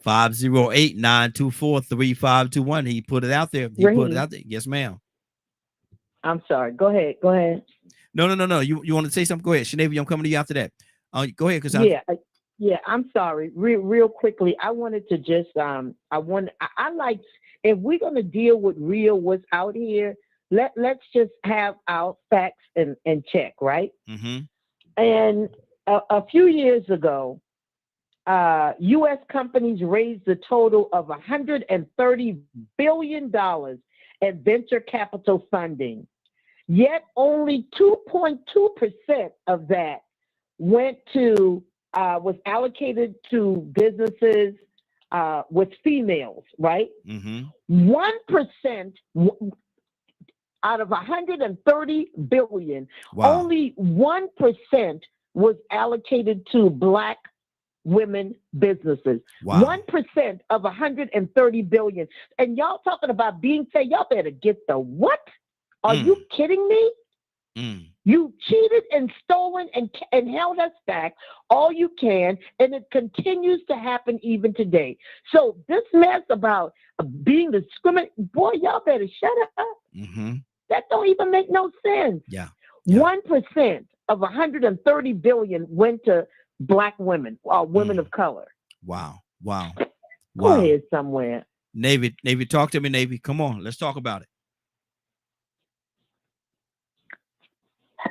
508-924-3521. He put it out there. He put it Raheem, out there. Yes, ma'am. I'm sorry. Go ahead. Go ahead. No. You want to say something? Go ahead. Shanavy, I'm coming to you after that. Go ahead, because Yeah, I'm sorry. Real quickly, I wanted to just I like, if we're gonna deal with real what's out here, let's just have our facts and check, right? And a few years ago, U.S. companies raised a total of $130 billion in venture capital funding. Yet only 2.2% of that was allocated to businesses with females, right? 1% out of 130 billion, Wow. only 1% was allocated to Black women businesses. Wow. 1% of 130 billion. And y'all talking about being paid, y'all better get the what? Are you kidding me? You cheated and stolen and held us back all you can, and it continues to happen even today. So this mess about being discriminated, boy, y'all better shut up. That don't even make no sense. Yeah. 1% of 130 billion went to Black women or women of color. Wow. Go ahead somewhere. Navy, talk to me, Navy. Come on, let's talk about it.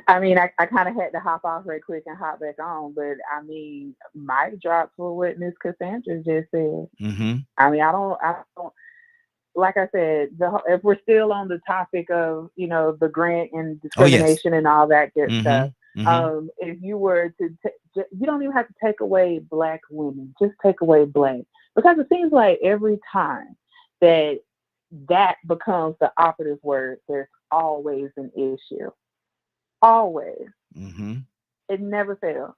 I mean, I kind of had to hop off right quick and hop back on, but I mean, mic drop for what Miss Cassandra just said. I mean, I don't, like I said, if we're still on the topic of, the grant and discrimination and all that good stuff, if you were to, you don't even have to take away Black women, just take away Black, because it seems like every time that becomes the operative word, there's always an issue. Always. It never fails.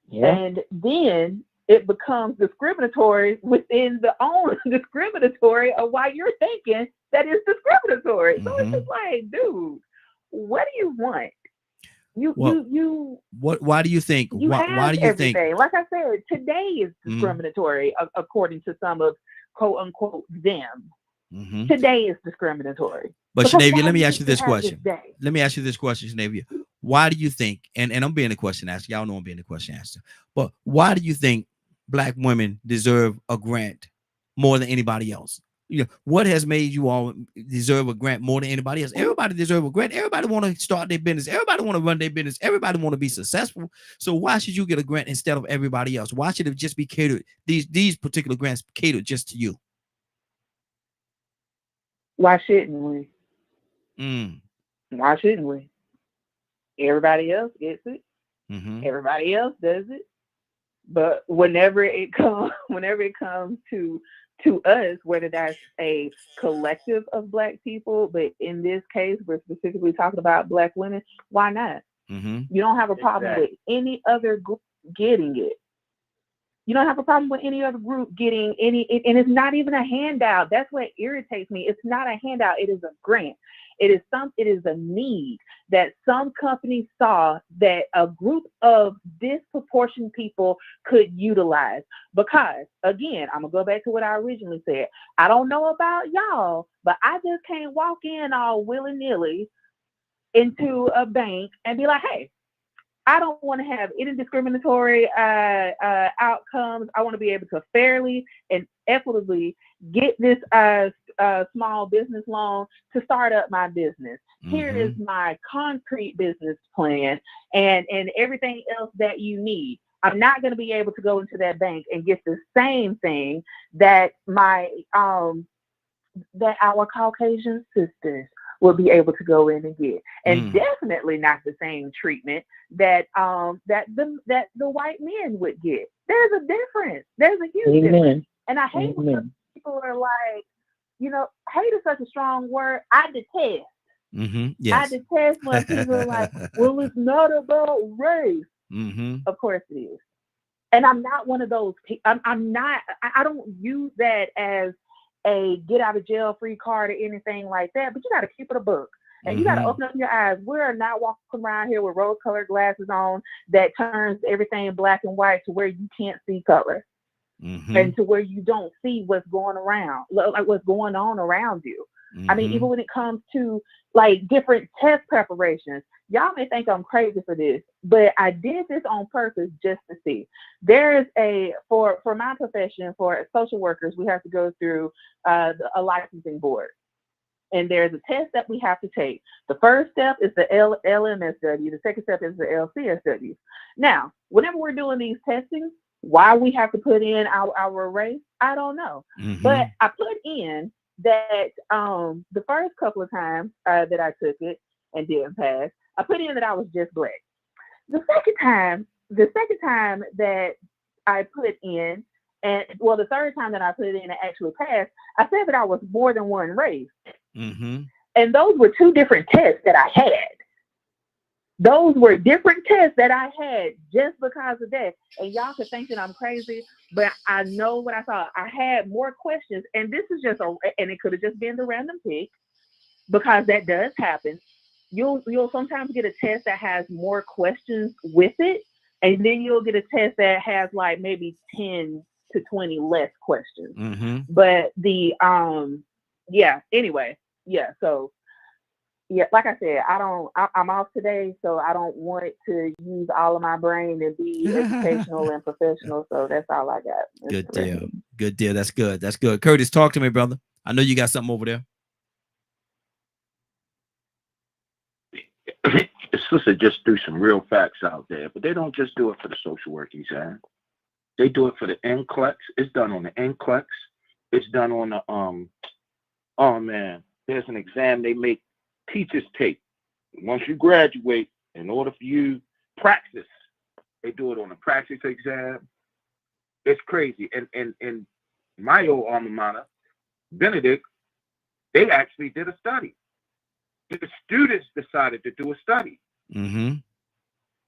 Yeah. And then it becomes discriminatory within the own discriminatory of why you're thinking that it's discriminatory. So it's just like, dude, what do you want? Why do you think? Why do you everything. think? Like I said, today is discriminatory according to some of quote unquote them. Today is discriminatory. But Shanavia, let me ask you this question. Shanavia. Why do you think, and I'm being a question asker, y'all know I'm being a question asker, but why do you think Black women deserve a grant more than anybody else? What has made you all deserve a grant more than anybody else? Everybody deserves a grant. Everybody want to start their business. Everybody want to run their business. Everybody want to be successful. So why should you get a grant instead of everybody else? Why should it just be catered? These particular grants catered just to you? Why shouldn't we? Why shouldn't we? Everybody else gets it. Everybody else does it. But whenever it comes to us, whether that's a collective of Black people, but in this case, we're specifically talking about Black women, why not? You don't have a problem with any other group getting it. You don't have a problem with any other group getting any, and it's not even a handout. That's what irritates me. It's not a handout. It is a grant. It is a need that some companies saw that a group of disproportionate people could utilize. Because again, I'm gonna go back to what I originally said. I don't know about y'all, but I just can't walk in all willy-nilly into a bank and be like, hey, I don't want to have any discriminatory outcomes. I want to be able to fairly and equitably get this small business loan to start up my business. Here is my concrete business plan and everything else that you need. I'm not going to be able to go into that bank and get the same thing that that our Caucasian sisters will be able to go in and get, and definitely not the same treatment that the white men would get. There's a difference. There's a huge difference. And I hate when people are like, hate is such a strong word. I detest. Yes. I detest when people are like, well, it's not about race. Of course it is. And I'm not one of those people. I'm not. I don't use that as a get out of jail free card or anything like that. But you got to keep it a book. And you got to open up your eyes. We're not walking around here with rose-colored glasses on that turns everything black and white to where you can't see color and to where you don't see what's going around, like what's going on around you. I mean, even when it comes to like different test preparations, y'all may think I'm crazy for this, but I did this on purpose just to see. There is for my profession, for social workers, we have to go through a licensing board. And there's a test that we have to take. The first step is the LMSW. The second step is the LCSW. Now, whenever we're doing these testings, why we have to put in our race, I don't know. But I put in that the first couple of times that I took it and didn't pass, I put in that I was just black. The second time that I put in, and well, the third time that I put it in and actually passed, I said that I was more than one race. And those were two different tests that I had. Those were different tests that I had just because of that. And y'all could think that I'm crazy, but I know what I saw. I had more questions, and this is just and it could have just been the random pick, because that does happen. You'll sometimes get a test that has more questions with it, and then you'll get a test that has like maybe 10 to 20 less questions. But the so like I said, I'm off today, so I don't want to use all of my brain and be educational and professional. So that's all I got. Good deal. That's good. Curtis, talk to me, brother. I know you got something over there. Sister just threw some real facts out there, but they don't just do it for the social work exam. They do it for the NCLEX. It's done on the NCLEX. It's done on the oh man, there's an exam they make teachers take. Once you graduate, in order for you practice, they do it on a practice exam. It's crazy. And my old alma mater, Benedict, they actually did a study. The students decided to do a study. And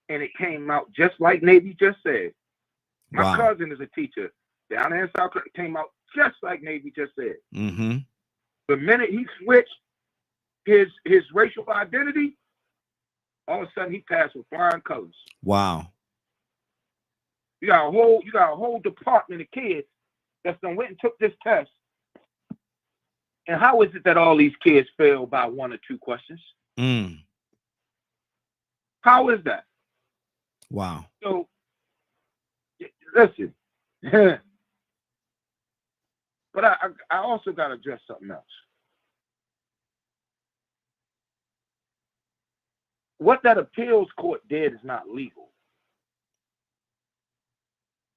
it came out just like Navy just said. My cousin is a teacher down there in South Carolina. It came out just like Navy just said. The minute he switched his racial identity, all of a sudden he passed with flying colors. Wow. You got a whole department of kids that done went and took this test. And how is it that all these kids fail by one or two questions? How is that? Wow. So listen. But I also got to address something else. What that appeals court did is not legal.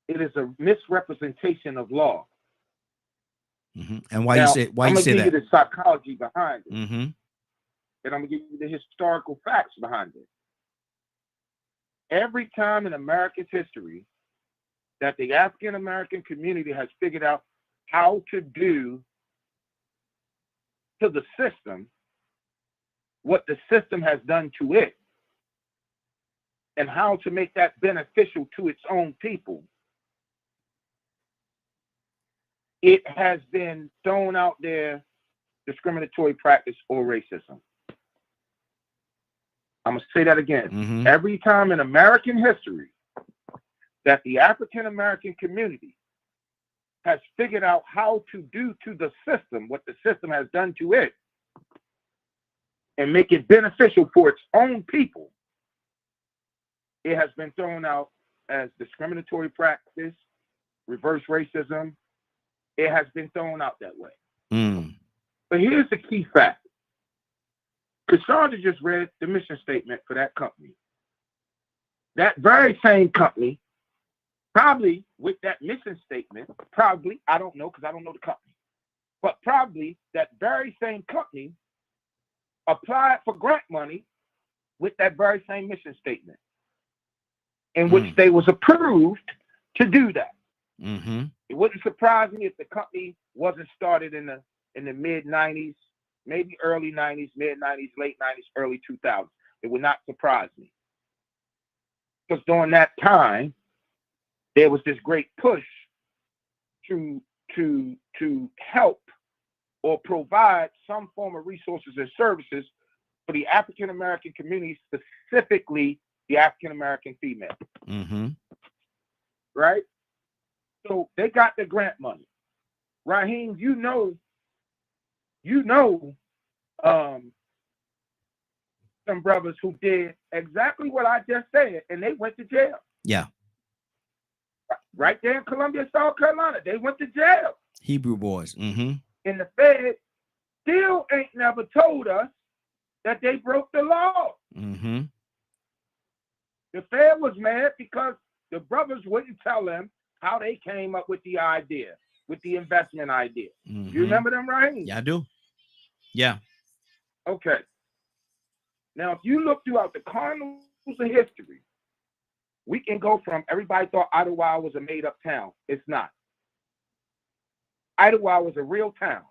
It is a misrepresentation of law. And why you say that? I'm gonna give you the psychology behind it, and I'm gonna give you the historical facts behind it. Every time in America's history that the African American community has figured out how to do to the system what the system has done to it, and how to make that beneficial to its own people, it has been thrown out there, discriminatory practice or racism. I'm going to say that again. Every time in American history that the African American community has figured out how to do to the system what the system has done to it and make it beneficial for its own people, it has been thrown out as discriminatory practice, reverse racism. It has been thrown out that way. But here's the key fact. Cassandra just read the mission statement for that company. That very same company, probably with that mission statement, I don't know because I don't know the company, but probably that very same company applied for grant money with that very same mission statement, in which they was approved to do that. It wouldn't surprise me if the company wasn't started in the mid 90s, maybe early 90s, mid 90s, late 90s, early 2000s. It would not surprise me, because during that time, there was this great push to help or provide some form of resources and services for the African American community, specifically the African American female. Mm-hmm. Right? So they got the grant money. Raheem, you know, some brothers who did exactly what I just said, and they went to jail. Yeah. Right there in Columbia, South Carolina, they went to jail. Hebrew boys. Mm-hmm. And the Fed still ain't never told us that they broke the law. Mm-hmm. The Fed was mad because the brothers wouldn't tell them how they came up with the idea, with the investment idea. Mm-hmm. You remember them, Raheem? Yeah, I do. Yeah. Okay. Now, if you look throughout the Cardinals of history, we can go from everybody thought Idlewild was a made-up town. It's not. Idlewild was a real town.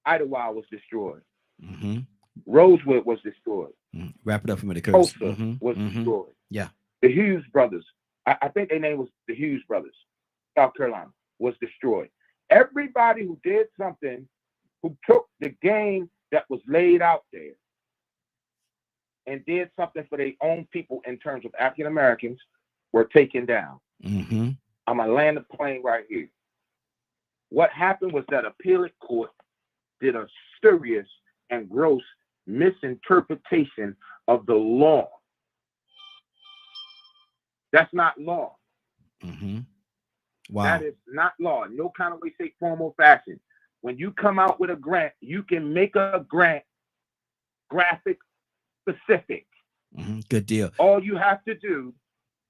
Idlewild was destroyed. Mm-hmm. Rosewood was destroyed. Mm-hmm. Wrap it up for me, the curse. Tulsa Mm-hmm. was Mm-hmm. destroyed. Yeah. The Hughes brothers, I think their name was the Hughes brothers, South Carolina, was destroyed. Everybody who did something, who took the game that was laid out there and did something for their own people in terms of African Americans, were taken down. Mm-hmm. I'm going to land the plane right here. What happened was that appellate court did a serious and gross misinterpretation of the law. That's not law. Mm-hmm. Wow. That is not law. No kind of way, shape, form, or fashion. When you come out with a grant, you can make a grant graphic specific. Mm-hmm. Good deal. All you have to do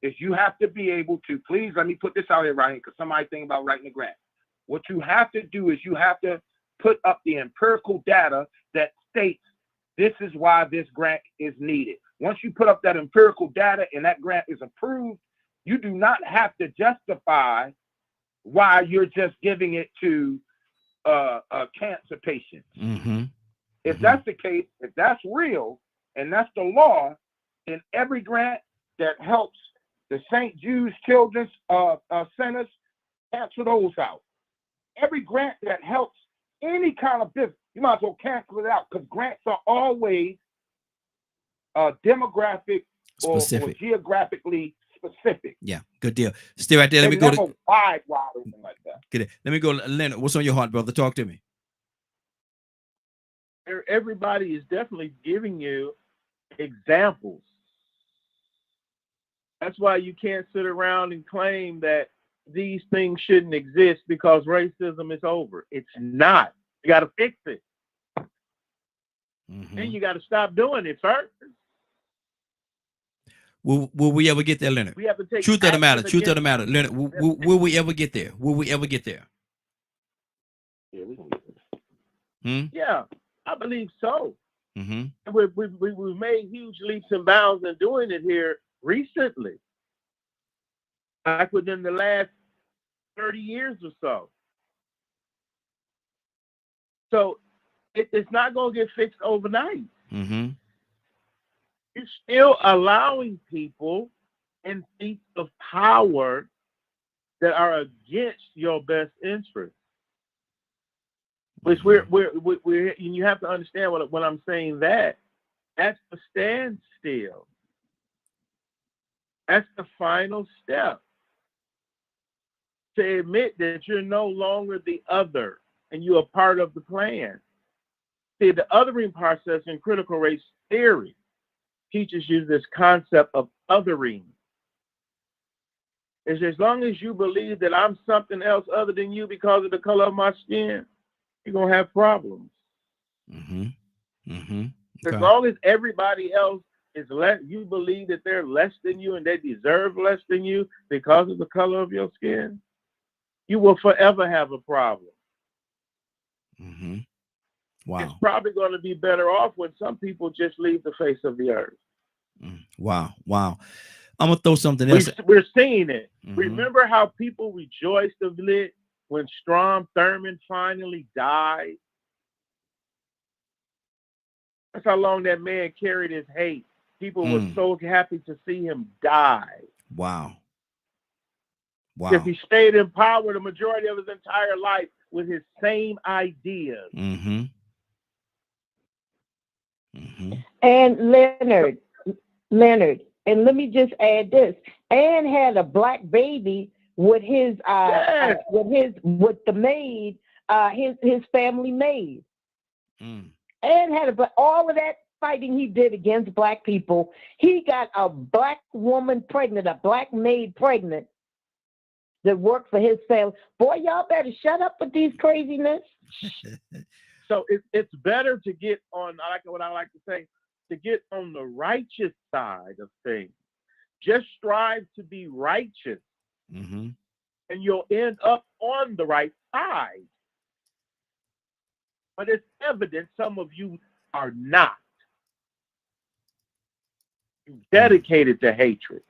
is you have to be able to, please let me put this out here, Ryan, because somebody think about writing a grant. What you have to do is you have to put up the empirical data that states this is why this grant is needed. Once you put up that empirical data and that grant is approved, you do not have to justify why you're just giving it to cancer patients. Mm-hmm. If that's the case, if that's real and that's the law, then every grant that helps the St. Jude's Children's Centers, cancel those out. Every grant that helps any kind of business, you might as well cancel it out, because grants are always demographic or geographically specific. Yeah, good deal. Stay right there. Let me They're go never to wide open like that. Let me go. Leonard, what's on your heart, brother? Talk to me. Everybody is definitely giving you examples. That's why you can't sit around and claim that these things shouldn't exist because racism is over. It's not. You got to fix it. Mm-hmm. And you got to stop doing it first. Will we ever get there, Leonard? We have to take Truth of the matter. action Truth of the against matter, Leonard. Will we ever get there? Will we ever get there? Yeah, we can get there. Hmm? Yeah, I believe so. Mm-hmm. We've made huge leaps and bounds in doing it here recently, like within the last 30 years or so. So it's not going to get fixed overnight. Mm-hmm. You're still allowing people in seats of power that are against your best interest. Which we're and you have to understand when I'm saying that, that's the standstill. That's the final step. To admit that you're no longer the other and you are part of the plan. See, the othering process in critical race theory teaches you this concept of othering. Is as long as you believe that I'm something else other than you because of the color of my skin, you're going to have problems. Mm-hmm. Mm-hmm. Okay. As long as everybody else is less, you believe that they're less than you and they deserve less than you because of the color of your skin, you will forever have a problem. Mm-hmm. Wow. It's probably going to be better off when some people just leave the face of the earth. Wow. Wow. I'm going to throw something else. We're seeing it. Mm-hmm. Remember how people rejoiced of it when Strom Thurmond finally died? That's how long that man carried his hate. People were so happy to see him die. Wow. Wow. If he stayed in power the majority of his entire life with his same ideas. Mm-hmm. Mm-hmm. And Leonard, and let me just add this. And had a black baby with his Yes. with the maid, his family maid. Mm. And had all of that fighting he did against black people. He got a black woman pregnant, a black maid pregnant that worked for his family. Boy, y'all better shut up with these craziness. So it's better to get on, I like what I like to say, to get on the righteous side of things. Just strive to be righteous, Mm-hmm. and you'll end up on the right side. But it's evident some of you are not. You're dedicated to hatred.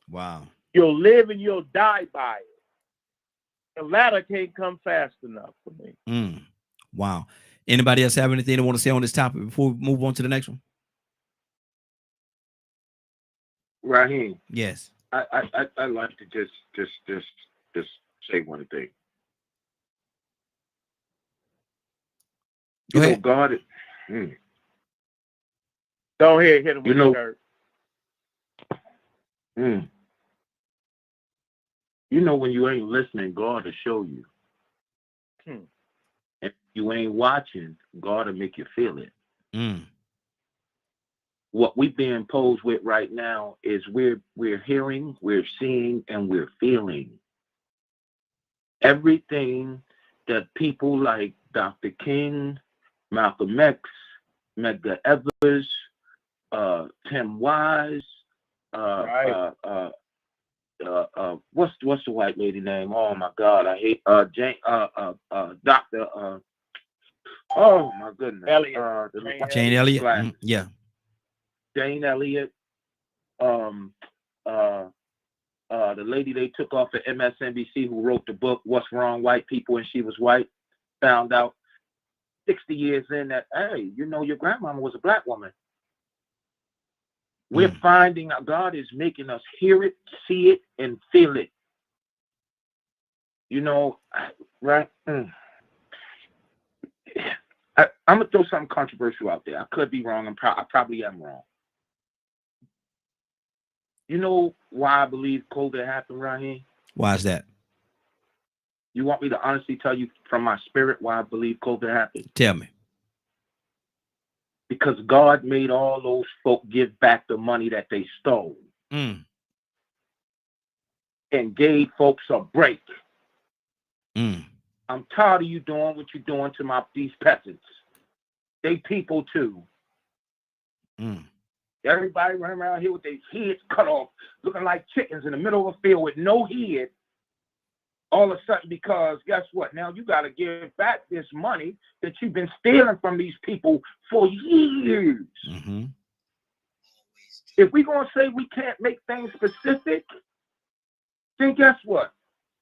Wow. You'll live and you'll die by it. The latter can't come fast enough for me. Mm. Wow. Anybody else have anything they want to say on this topic before we move on to the next one? Raheem, Yes. I like to just say one thing. Go You know, ahead. God. Go ahead, hit him You with know- the dirt. You know, when you ain't listening, God will show you. Hmm. If you ain't watching, God will make you feel it. Mm. What we're being posed with right now is we're hearing, we're seeing, and we're feeling. Everything that people like Dr. King, Malcolm X, Medgar Evers, Tim Wise, Right. what's the white lady name? Oh my God, I hate Jane, Dr. Oh my goodness, Elliott. Jane Elliott. Black. Yeah. Jane Elliott, the lady they took off at MSNBC who wrote the book What's Wrong, White People, and she was white, found out 60 years in that, hey, you know, your grandmama was a black woman. We're finding out God is making us hear it, see it, and feel it. You know, right? I'm going to throw something controversial out there. I could be wrong. I probably am wrong. You know why I believe COVID happened, Raheem? Why is that? You want me to honestly tell you from my spirit why I believe COVID happened? Tell me. Because God made all those folk give back the money that they stole Mm. and gave folks a break. Mm. I'm tired of you doing what you're doing to these peasants. They people too. Mm. Everybody running around here with their heads cut off, looking like chickens in the middle of a field with no head. All of a sudden, because guess what? Now you got to give back this money that you've been stealing from these people for years. Mm-hmm. If we're going to say we can't make things specific, then guess what?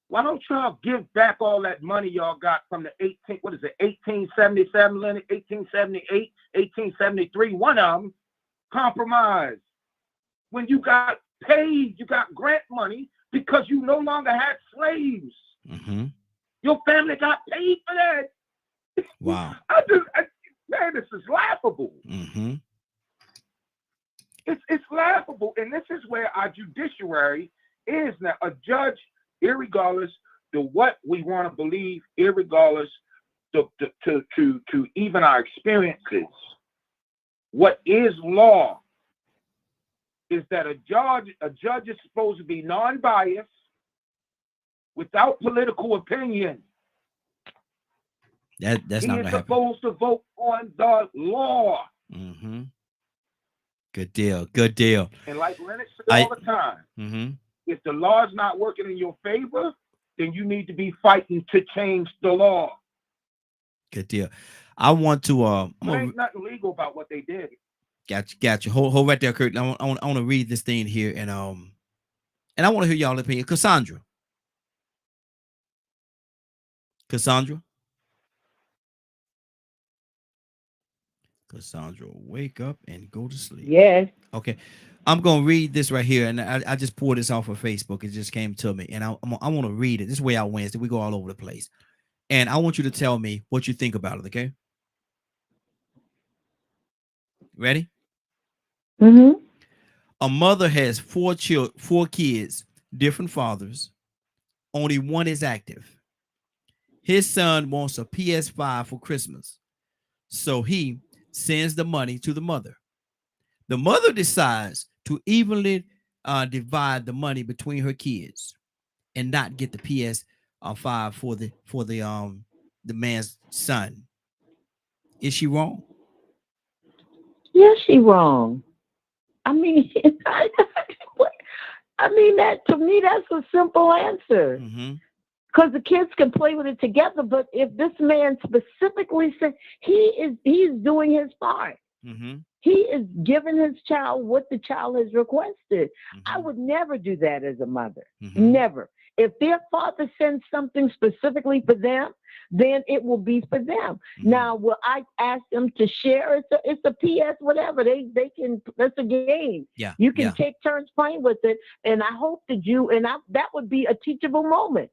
Why don't y'all give back all that money y'all got from the 1877, 1878, 1873, one of them, compromise. When you got paid, you got grant money because you no longer had slaves. Mm-hmm. Your family got paid for that. Wow. Man, this is laughable. Mm-hmm. It's laughable. And this is where our judiciary is now. A judge, irregardless to what we want to believe, irregardless to even our experiences, what is law is that a judge is supposed to be non-biased, without political opinion. That's he not is gonna happen. supposed to vote on the law. Mm-hmm. Good deal. Good deal. And like Leonard said all the time, Mm-hmm. if the law is not working in your favor, then you need to be fighting to change the law. Good deal. I want to There ain't nothing legal about what they did. Got you. Hold right there, Kurt. I want to read this thing here, and I want to hear y'all opinion. Cassandra. Cassandra, wake up and go to sleep. Yes. Okay. I'm going to read this right here. And I just pulled this off of Facebook. It just came to me. And I want to read it. This is Way Out Wednesday. We go all over the place. And I want you to tell me what you think about it. Okay. Ready? Mm-hmm. A mother has four kids, different fathers. Only one is active. His son wants a PS5 for Christmas. So he sends the money to the mother. The mother decides to evenly divide the money between her kids and not get the PS5 for the man's son. Is she wrong? Yes, she wrong. I mean, I mean, that to me, that's a simple answer. Because the kids can play with it together. But if this man specifically said he's doing his part, he is giving his child what the child has requested. I would never do that as a mother. Never. If their father sends something specifically for them, then it will be for them. Now, will I ask them to share? It's a PS, whatever. They can. That's a game. Yeah. You can take turns playing with it, and I hope that that would be a teachable moment.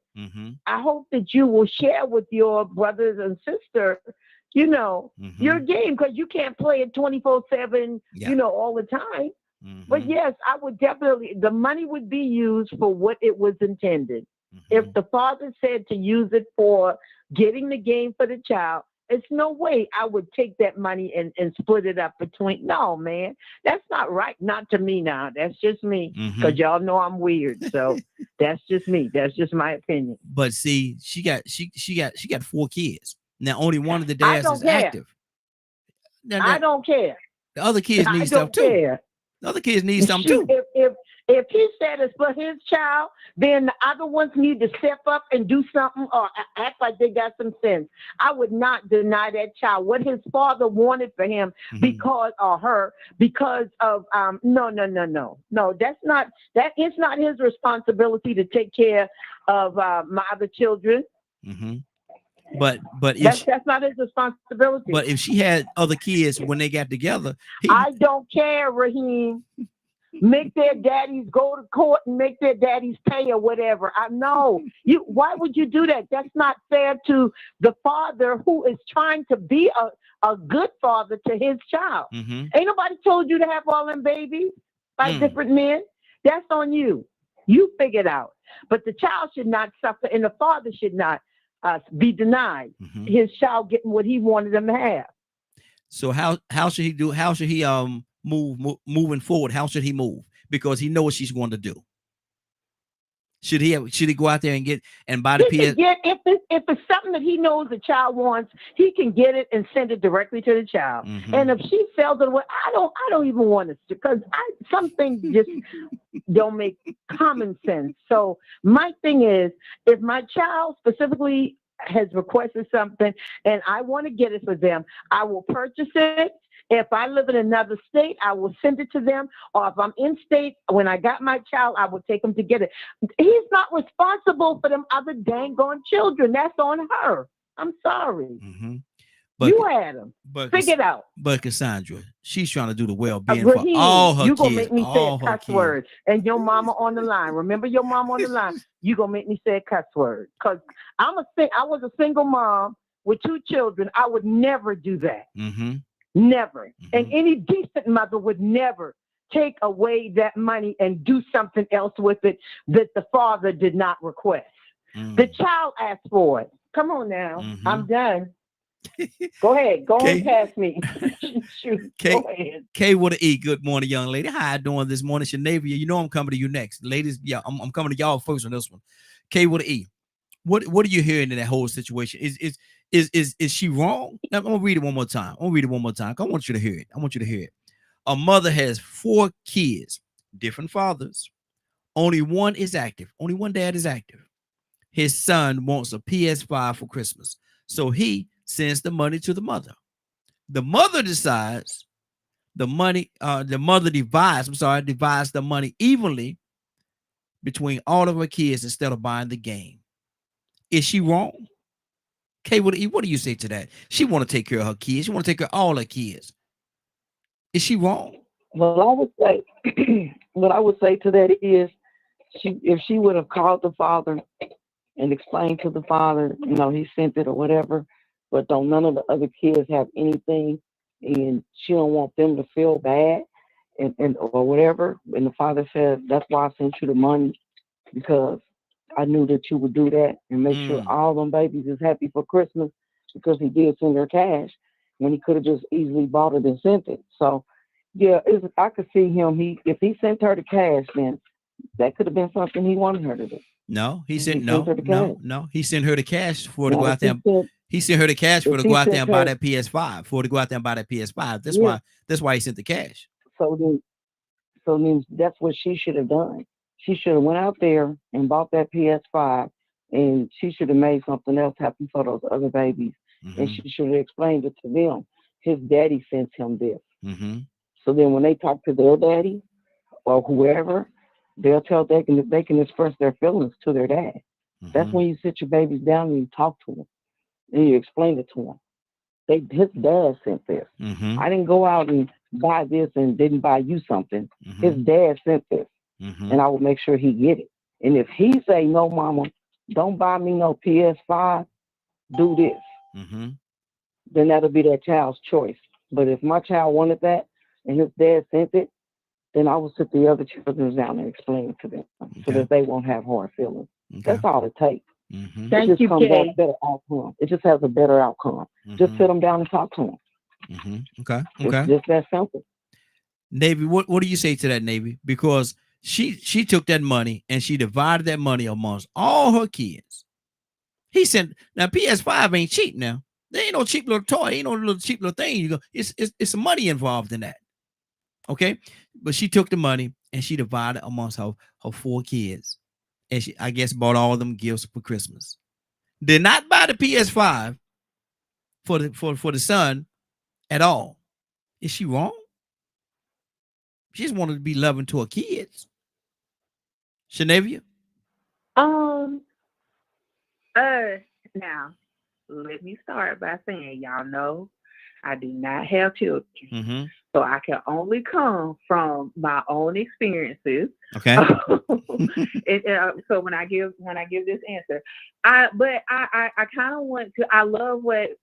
I hope that you will share with your brothers and sisters, your game, because you can't play it 24/7, all the time. But yes, I would definitely, the money would be used for what it was intended. If the father said to use it for getting the game for the child, it's no way I would take that money and split it up between. No, man, that's not right. Not to me now. That's just me, because y'all know I'm weird. So that's just me. That's just my opinion. But see, she got 4 kids. Now only one of the dads is active. I don't care. The other kids need stuff too. Care. The other kids need something too. If he said it's for his child, then the other ones need to step up and do something or act like they got some sense. I would not deny that child what his father wanted for him because of no. That is not his responsibility to take care of my other children. But that's not his responsibility. But if she had other kids when they got together, I don't care, Raheem. Make their daddies go to court and make their daddies pay or whatever. I know you. Why would you do that? That's not fair to the father who is trying to be a good father to his child. Ain't nobody told you to have all them babies by different men. That's on you. You figure it out. But the child should not suffer, and the father should not be denied his child getting what he wanted him to have. So how should he do? How should he moving forward? How should he move? Because he knows what she's going to do. Should he go out there and buy the PS? If it's something that he knows the child wants, he can get it and send it directly to the child. And if she sells it away, I don't even want to, because some things just don't make common sense. So my thing is, if my child specifically has requested something and I want to get it for them, I will purchase it. If I live in another state, I will send it to them. Or if I'm in state, when I got my child, I will take them to get it. He's not responsible for them other dang gone children. That's on her. I'm sorry. But you had them. Figure it out. But Cassandra, she's trying to do the well-being for all her kids. You gonna make me say a cuss word, and your mama on the line. Remember your mama on the line. You gonna make me say a cuss word, because I was a single mom with 2 children. I would never do that. Never. And any decent mother would never take away that money and do something else with it that the father did not request. The child asked for it. Come on now. I'm done. Go ahead. Go on past me. Shoot. Go ahead. K with an E. Good morning, young lady. How you doing this morning? Shanavia, you know I'm coming to you next. Ladies, yeah, I'm coming to y'all first on this one. K with an E. What are you hearing in that whole situation? Is she wrong? I'm gonna read it one more time. I want you to hear it. A mother has 4 kids, different fathers. Only one is active. Only one dad is active. His son wants a PS5 for Christmas, so he sends the money to the mother. The mother decides the mother divides the money evenly between all of her kids instead of buying the game. Is she wrong? Kay, what do you say to that? She want to take care of her kids. She want to take care of all her kids. Is she wrong? Well, I would say, what I would say to that is, if she would have called the father and explained to the father, he sent it or whatever, but don't none of the other kids have anything, and she don't want them to feel bad, and or whatever. And the father said, "That's why I sent you the money, because I knew that you would do that and make sure all them babies is happy for Christmas, because he did send her cash when he could have just easily bought it and sent it." So yeah, I could see him. If he sent her the cash, then that could have been something he wanted her to do. No, he He sent sent her the cash. no. He sent her the cash for to Now, go if out there. He sent her the cash for if to he go out there sent and buy her, that PS5. For to go out there and buy that PS5. yeah. That's why he sent the cash. So then that's what she should have done. She should have went out there and bought that PS5, and she should have made something else happen for those other babies. And she should have explained it to them. His daddy sent him this. So then when they talk to their daddy or whoever, they'll tell they can express their feelings to their dad. That's when you sit your babies down and you talk to them and you explain it to them. His dad sent this. I didn't go out and buy this and didn't buy you something. His dad sent this, and I will make sure he get it. And if he say, "No, mama, don't buy me no PS5, do this," then that'll be that child's choice. But if my child wanted that and his dad sent it, then I will sit the other children down and explain it to them so that they won't have hard feelings. That's all it takes. It Thank just you, comes out Kay. a better outcome. It just has a better outcome. Just sit them down and talk to them. Okay. It's just that simple. Navy, what do you say to that, Navy? Because she took that money and she divided that money amongst all her kids. He sent now PS5 ain't cheap now. There ain't no cheap little toy, ain't no little cheap little thing. It's some money involved in that. Okay, but she took the money and she divided amongst her 4 kids, and she, I guess, bought all of them gifts for Christmas. Did not buy the PS5 for the son at all. Is she wrong? She just wanted to be loving to her kids. Shenavia? Now, let me start by saying, y'all know I do not have children. So I can only come from my own experiences. Okay. So when I give this answer, I kind of want to. I love what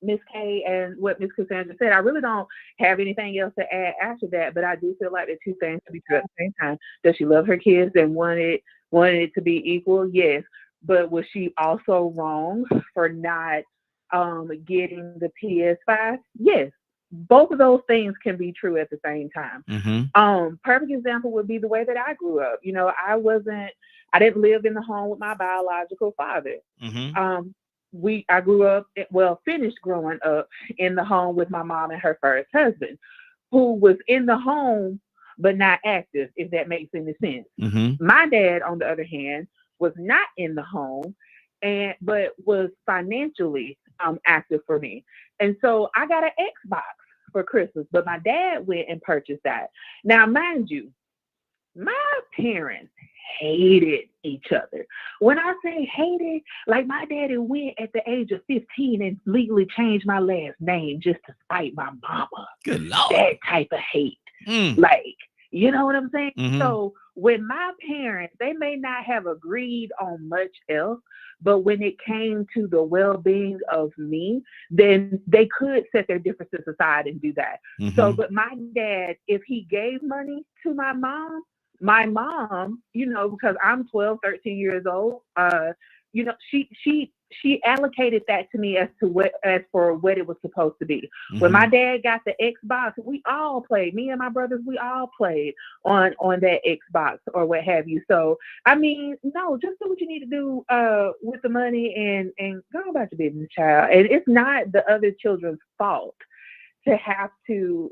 Miss Kay and what Miss Cassandra said. I really don't have anything else to add after that, but I do feel like the two things to be true at the same time. Does she love her kids and wanted it to be equal? Yes. But was she also wrong for not getting the PS5? Yes. Both of those things can be true at the same time. Perfect example would be the way that I grew up. I didn't live in the home with my biological father. I grew up, finished growing up in the home with my mom and her first husband, who was in the home but not active, if that makes any sense. My dad, on the other hand, was not in the home but was financially active for me. And so I got an Xbox for Christmas, but my dad went and purchased that. Now, mind you, my parents hated each other. When I say hated, like my daddy went at the age of 15 and legally changed my last name just to spite my mama. Good Lord. That type of hate. Like, you know what I'm saying? So when my parents, they may not have agreed on much else, but when it came to the well-being of me, then they could set their differences aside and do that. So, but my dad, if he gave money to my mom, because I'm 12, 13 years old, she allocated that to me as for what it was supposed to be. When my dad got the Xbox, we all played. Me and my brothers, we all played on that Xbox or what have you. So I mean, no, just do what you need to do with the money and go about your business, child. And it's not the other children's fault to have to.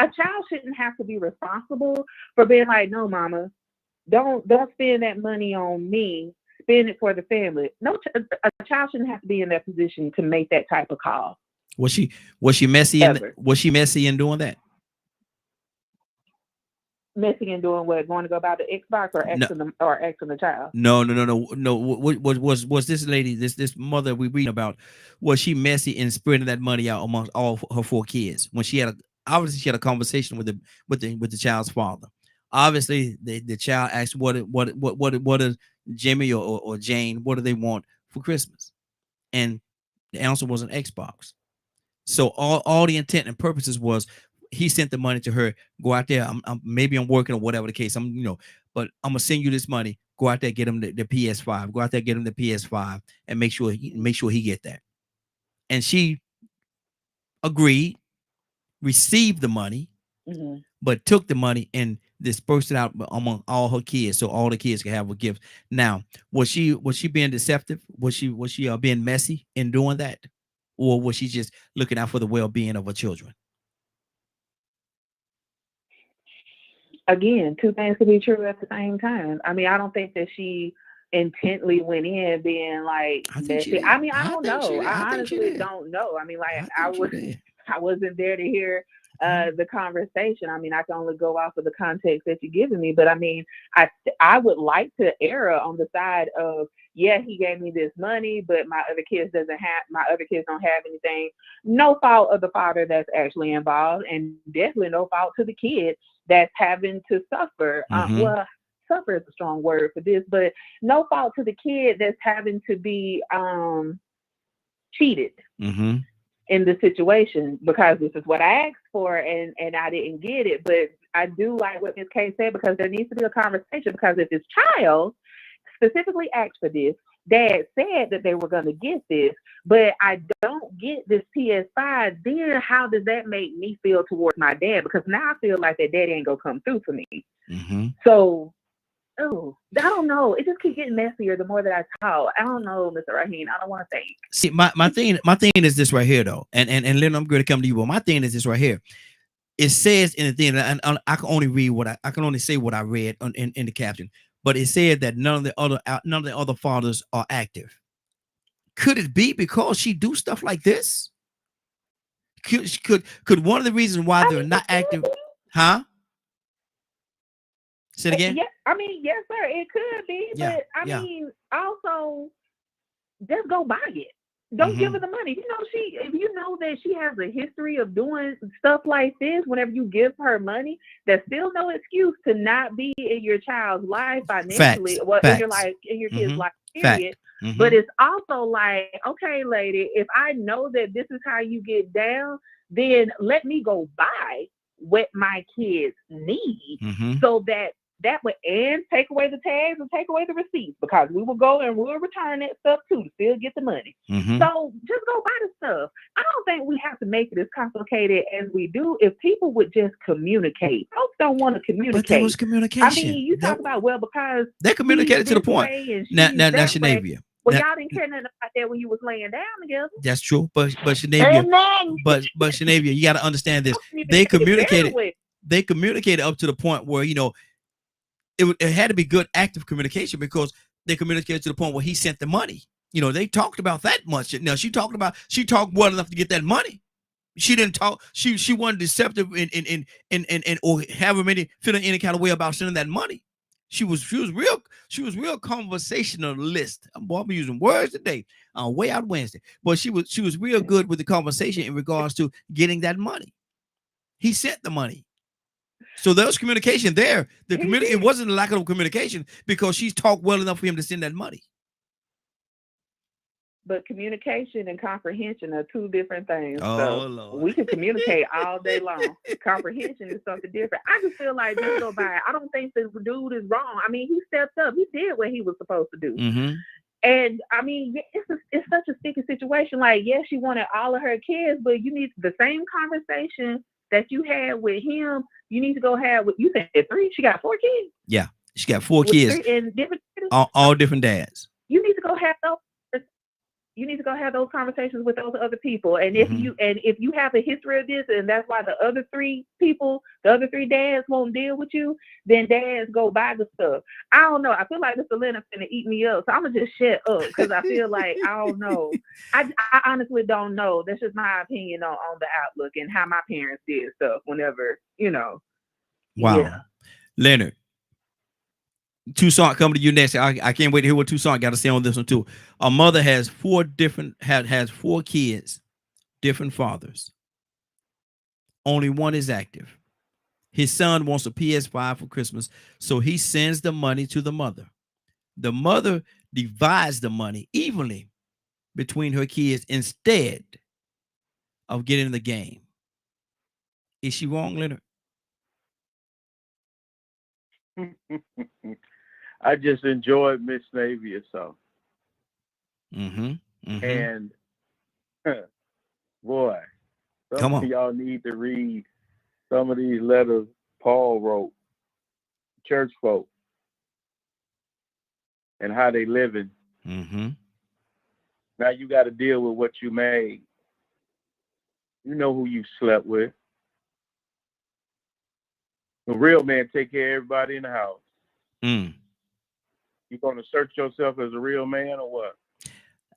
A child shouldn't have to be responsible for being like, no, mama, don't spend that money on me. Spend it for the family. No, a child shouldn't have to be in that position to make that type of call. Was she messy? Was she messy in doing that? Messy in doing what? Going to go about the Xbox or asking the child? No. Was this lady, this mother we reading about? Was she messy in spreading that money out amongst all her 4 kids when she had Obviously, she had a conversation with the child's father. Obviously, the child asked what is Jimmy or Jane, what do they want for Christmas? And the answer was an Xbox. So all the intent and purposes was he sent the money to her. Go out there. Maybe I'm working or whatever the case. But I'm gonna send you this money. Go out there, get him the PS5. Go out there, get him the PS5, and make sure he get that. And she agreed, received the money, but took the money and dispersed it out among all her kids, so all the kids can have a gift. Now, was she being deceptive? Was she being messy in doing that, or was she just looking out for the well-being of her children? Again, two things could be true at the same time. I mean, I don't think that she intently went in being like messy. I mean, I don't know. I honestly don't know. I mean, like I wasn't there to hear the conversation. I mean, I can only go off of the context that you're giving me, but I mean, I would like to err on the side of, yeah, he gave me this money, but my other kids don't have anything. No fault of the father that's actually involved, and definitely no fault to the kid that's having to suffer. Well, suffer is a strong word for this, but no fault to the kid that's having to be cheated in the situation, because this is what I asked for and I didn't get it. But I do like what Ms. K said, because there needs to be a conversation, because if this child specifically asked for this, dad said that they were going to get this, but I don't get this PS5, then how does that make me feel towards my dad? Because now I feel like that daddy ain't going to come through for me. So, I don't know. It just keeps getting messier the more that I talk. I don't know, Mr. Raheen. I don't want to think. See, my thing is this right here, though. And Lynn, I'm going to come to you, but my thing is this right here. It says in the thing, and I can only read I can only say what I read in the caption. But it said that none of the other fathers are active. Could it be because she do stuff like this? Could one of the reasons why they're not active, huh? Say it again. Yeah, I mean, yes, sir, it could be, but I mean, also just go buy it. Don't give her the money. You know, if you know that she has a history of doing stuff like this, whenever you give her money, there's still no excuse to not be in your child's life financially, in your life, in your kid's life, period. But it's also like, okay, lady, if I know that this is how you get down, then let me go buy what my kids need, so that would, and take away the tags and take away the receipts, because we will go and we'll return that stuff too to still get the money. So just go buy the stuff. I don't think we have to make it as complicated as we do. If people would just communicate, folks don't want to communicate. But there was communication. I mean, you talk about, well, because they communicated to the point. Now, Shanavia. Well, y'all didn't care nothing about that when you was laying down together. That's true, but Shanavia, but Shanavia, you got to understand this. They communicated. They communicated up to the point where, you know, it had to be good active communication, because they communicated to the point where he sent the money. You know, they talked about that much. Now she talked well enough to get that money. She didn't talk. She wasn't deceptive in or have any feeling any kind of way about sending that money. She was real conversationalist. Boy, I'm using words today on Way Out Wednesday. But she was real good with the conversation in regards to getting that money. He sent the money. So there was communication there. It wasn't a lack of communication, because she's talked well enough for him to send that money. But communication and comprehension are two different things. Oh, so Lord. We can communicate all day long. Comprehension is something different. I just feel like just go by. I don't think this dude is wrong. I mean, he stepped up. He did what he was supposed to do. And I mean, it's such a sticky situation. Like, yes, she wanted all of her kids, but you need the same conversation that you had with him. You need to go have with, you said 3. She got 4 kids. Yeah, she got 4 kids, and different, all different dads. You need to go have those. You need to go have those conversations with those other people. And if you have a history of this, and that's why the other 3 dads won't deal with you, then dads go buy the stuff. I don't know. I feel like Mr. Leonard's gonna eat me up, so I'm gonna just shut up, because I feel like I don't know. I honestly don't know. That's just my opinion on the outlook and how my parents did stuff whenever, you know. Wow. Yeah. Leonard, Toussaint coming to you next. I can't wait to hear what Toussaint got to say on this one too. A mother has 4 kids, different fathers. only one is active. His son wants a PS5 for Christmas, so he sends the money to the mother. The mother divides the money evenly between her kids instead of getting the game. Is she wrong, Leonard? I just enjoyed Miss Navy or so. Mm-hmm. And boy, some of y'all need to read some of these letters Paul wrote, church folk, and how they living. Mm-hmm. Now you got to deal with what you made. You know who you slept with. A real man take care of everybody in the house. Mm. You gonna search yourself as a real man or what?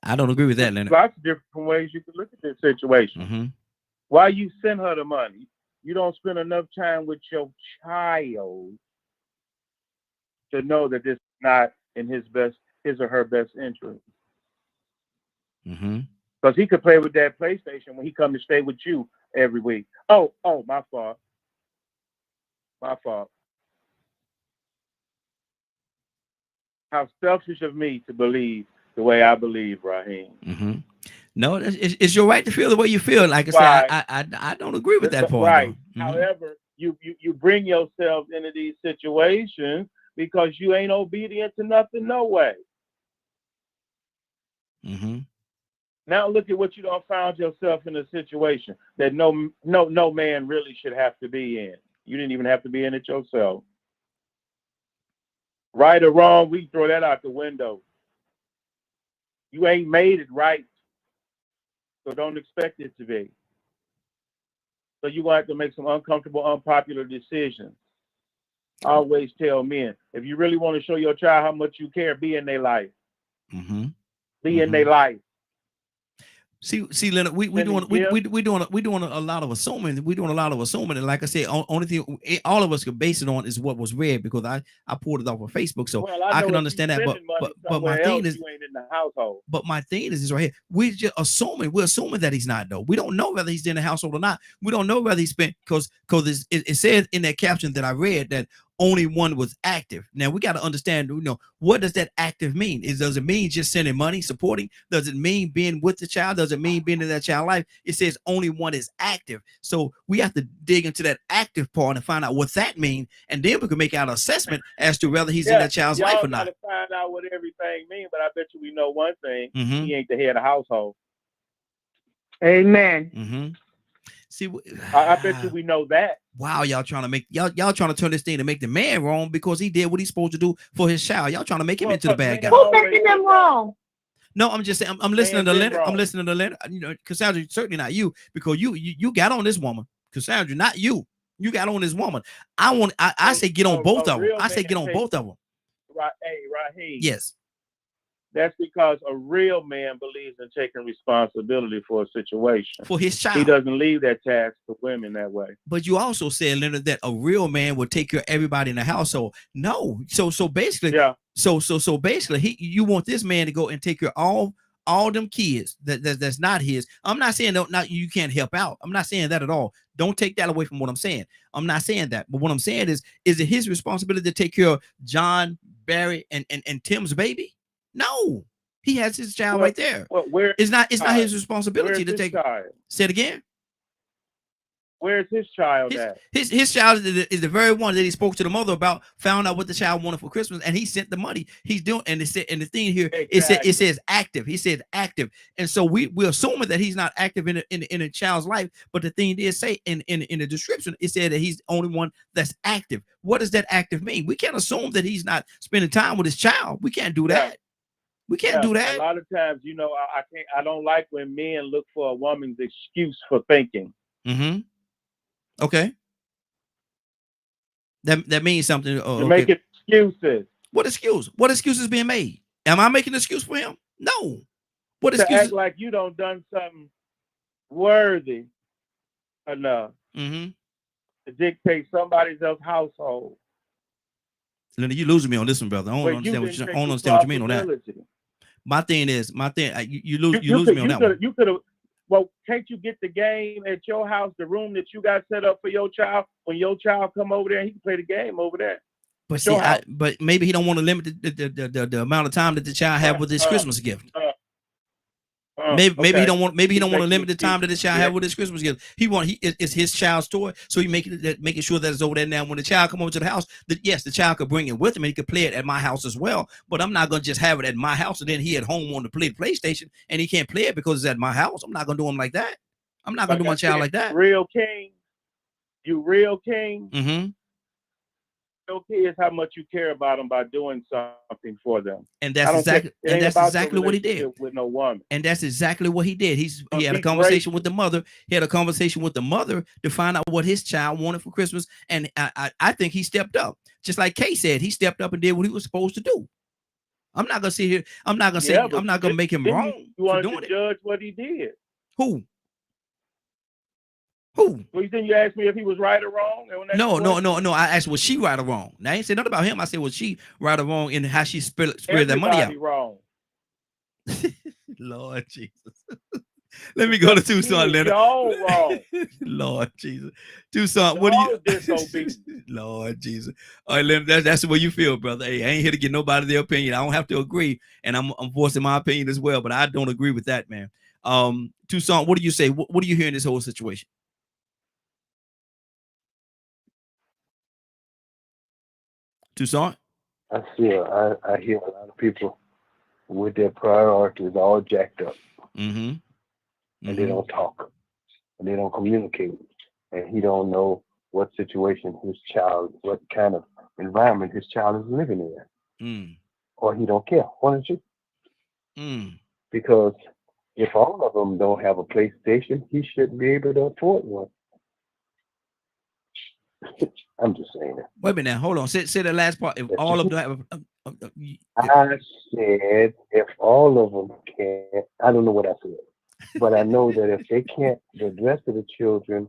I don't agree with that, Leonard. Lots of different ways you can look at this situation. Mm-hmm. Why you send her the money? You don't spend enough time with your child to know that this is not in his or her best interest. Mm-hmm. Because he could play with that PlayStation when he come to stay with you every week. Oh, my fault. My fault. How selfish of me to believe the way I believe, Raheem. Mm-hmm. No, it's your right to feel the way you feel. Like I said, I don't agree with that part. Right. Mm-hmm. However, you bring yourself into these situations because you ain't obedient to nothing, no way. Mm-hmm. Now look at what you don't found yourself in a situation that no man really should have to be in. You didn't even have to be in it yourself. Right or wrong, we throw that out the window. You ain't made it right, so don't expect it to be. So you're going to have to make some uncomfortable, unpopular decisions. I always tell men, if you really want to show your child how much you care, be in their life. Mm-hmm. Be in their life. See, Leonard, we doing a lot of assuming. We're doing a lot of assuming, and like I said, only thing all of us could base it on is what was read because I pulled it off of Facebook, so I can understand that. But my thing is, you ain't in the household. But my thing is right here. We're just assuming. We're assuming that he's not though. We don't know whether he's in the household or not. We don't know whether he spent because it says in that caption that I read that only one was active. Now we got to understand, what does that active mean? Does it mean just sending money, supporting? Does it mean being with the child? Does it mean being in that child's life? It says only one is active. So we have to dig into that active part and find out what that means, and then we can make our assessment as to whether he's in that child's life or not. To find out what everything means, but I bet you we know one thing: mm-hmm. he ain't the head of the household. Amen. Mm-hmm. See, I bet you we know that. Wow, y'all trying to turn this thing to make the man wrong because he did what he's supposed to do for his child. Y'all trying to make him into the bad guy. Who's making them wrong? No, I'm just saying. I'm listening to Leonard. I'm listening to Leonard. Cassandra, certainly not you, because you got on this woman. Cassandra, not you. You got on this woman. I say get on both of them. I say get on both of them. Right, hey, Raheem. Yes. That's because a real man believes in taking responsibility for a situation. For his child. He doesn't leave that task to women that way. But you also said, Leonard, that a real man would take care of everybody in the household. No. So basically, yeah. So basically, you want this man to go and take care of all them kids that's not his. I'm not saying not you can't help out. I'm not saying that at all. Don't take that away from what I'm saying. I'm not saying that. But what I'm saying is it his responsibility to take care of John, Barry, and Tim's baby? No, he has his child right there. Well, it's not his responsibility to take. Child? Say it again. Where's his child at? His child is the very one that he spoke to the mother about. Found out what the child wanted for Christmas, and he sent the money. He's doing, and it said, and the thing here it says active. He said active, and so we're assuming that he's not active in a child's life. But the thing did say in the description, it said that he's the only one that's active. What does that active mean? We can't assume that he's not spending time with his child. We can't do that. We can't do that. A lot of times, I don't like when men look for a woman's excuse for thinking. Mm-hmm. Okay. That means something. To make excuses. What excuse? What excuse is being made? Am I making an excuse for him? No. What to excuse? Act like you done something worthy enough to dictate somebody else's household. Linda, you losing me on this one, brother. I don't understand what you mean on that. My thing is, you losing me on that one. You could have Well, can't you get the game at your house, the room that you got set up for your child? When your child come over there, he can play the game over there. But see, but maybe he don't want to limit the amount of time that the child have with his Christmas gift. Maybe he don't want. Maybe he don't want to limit the time that the child have with his Christmas gift. It's his child's toy, so he making sure that it's over there now. When the child come over to the house, that yes, the child could bring it with him and he could play it at my house as well. But I'm not gonna just have it at my house and then he at home on the PlayStation and he can't play it because it's at my house. I'm not gonna do him like that. I'm not gonna do my child like that. Real king, you real king. Mm-hmm. Okay, is how much you care about them by doing something for them, and that's exactly what he did with no woman. And that's exactly what he did. He had a conversation with the mother. He had a conversation with the mother to find out what his child wanted for Christmas, and I think he stepped up, just like Kay said. He stepped up and did what he was supposed to do. I'm not gonna sit here. I'm not gonna say. I'm not gonna make him wrong. You wanted to judge what he did. Who? Well, you asked me if he was right or wrong? No. I asked, was she right or wrong? Now, I ain't said nothing about him. I said, was she right or wrong in how she spread that money out? Wrong. Lord Jesus. Let me go to Tucson, Leonard. Y'all wrong. Lord Jesus. Tucson, what do you... Lord Jesus. All right, Leonard, that's the way you feel, brother. Hey, I ain't here to get nobody their opinion. I don't have to agree, and I'm voicing my opinion as well, but I don't agree with that, man. Tucson, what do you say? What do you hear in this whole situation? Tucson? I hear a lot of people with their priorities all jacked up. Mm-hmm. And they don't talk. And they don't communicate. And he don't know what situation what kind of environment his child is living in. Or he don't care. Why don't you? Because if all of them don't have a PlayStation, he shouldn't be able to afford one. I'm just saying that. Wait a minute now. Hold on. Say the last part. If all of them have I said if all of them can't, I don't know what I said. But I know that if they can't, the rest of the children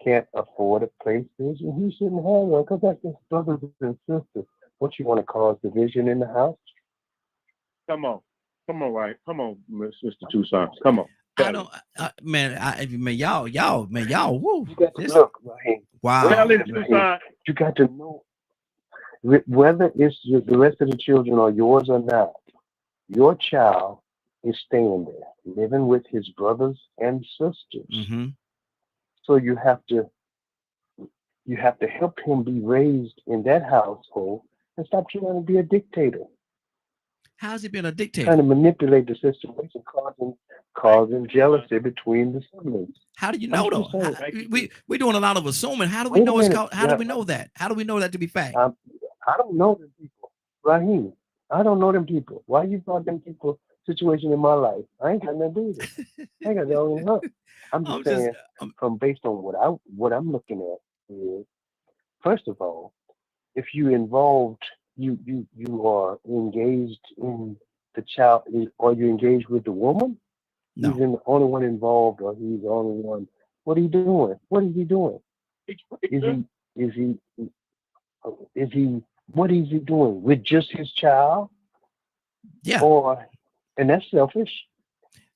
can't afford a PlayStation, he shouldn't have one because that's his brothers and sisters. What, you want to cause division in the house? Come on, right? Come on, Mr. Tucson. Come on. I don't, y'all. Woo. You got to look, Raheem. Wow. You got to know whether it's the rest of the children are yours or not. Your child is staying there, living with his brothers and sisters. Mm-hmm. So you have to help him be raised in that household and stop trying to be a dictator. How's he been a dictator? Trying to manipulate the situation, causing jealousy between the siblings. How do you know though? We're doing a lot of assuming. How do we know it's called? How do we know that? How do we know that to be fact? I don't know them people, Raheem. I don't know them people. Why you brought them people situation in my life? I ain't got nothing to do with it. I ain't got nothing to do. I'm just saying, based on what I'm looking at is, first of all, if you involved. You are engaged in the child, or you engaged with the woman? No. He's the only one involved, or he's the only one. What are you doing? What is he doing? What is he doing with just his child? Yeah. And that's selfish.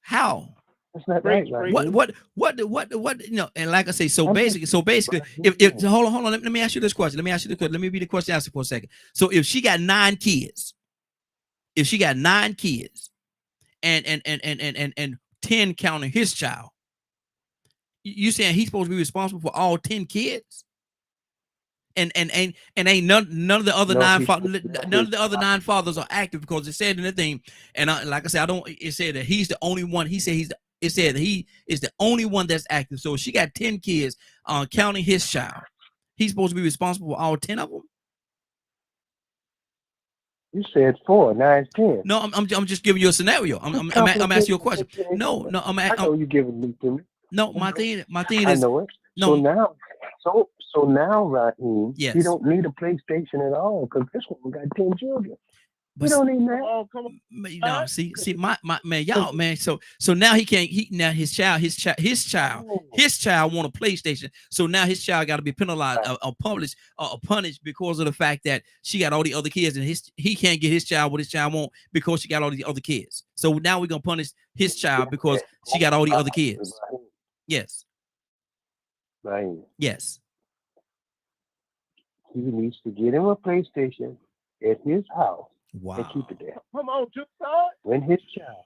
How? That's not right. What? You know, and like I say, so basically, if hold on, let me ask you this question. Let me be the question answer for a second. So if she got 9 kids, and 10 counting his child, you saying he's supposed to be responsible for all 10 kids? And ain't none of the other none of the other 9 fathers are active, because it said in the thing, and like I said, it said that he's the only one. It said that he is the only one that's active. So she got 10 kids, counting his child. He's supposed to be responsible for all 10 of them. You said 4, 9, 10. No, I'm just giving you a scenario. I'm asking you a question. No, I know you giving me to me. No, my thing is. I know it. No. So now, Raheem, yes. You don't need a PlayStation at all, because this one got 10 children. You don't need that. Oh, come on. No, see, my man, y'all, man. So now he can't. Now his child want a PlayStation. So now his child got to be penalized, punished because of the fact that she got all the other kids, and he can't get his child what his child want because she got all the other kids. So now we're gonna punish his child because she got all the other kids. Yes. Right. Yes. He needs to get him a PlayStation at his house. Wow. And keep it there. Come on, Jukeside. When his child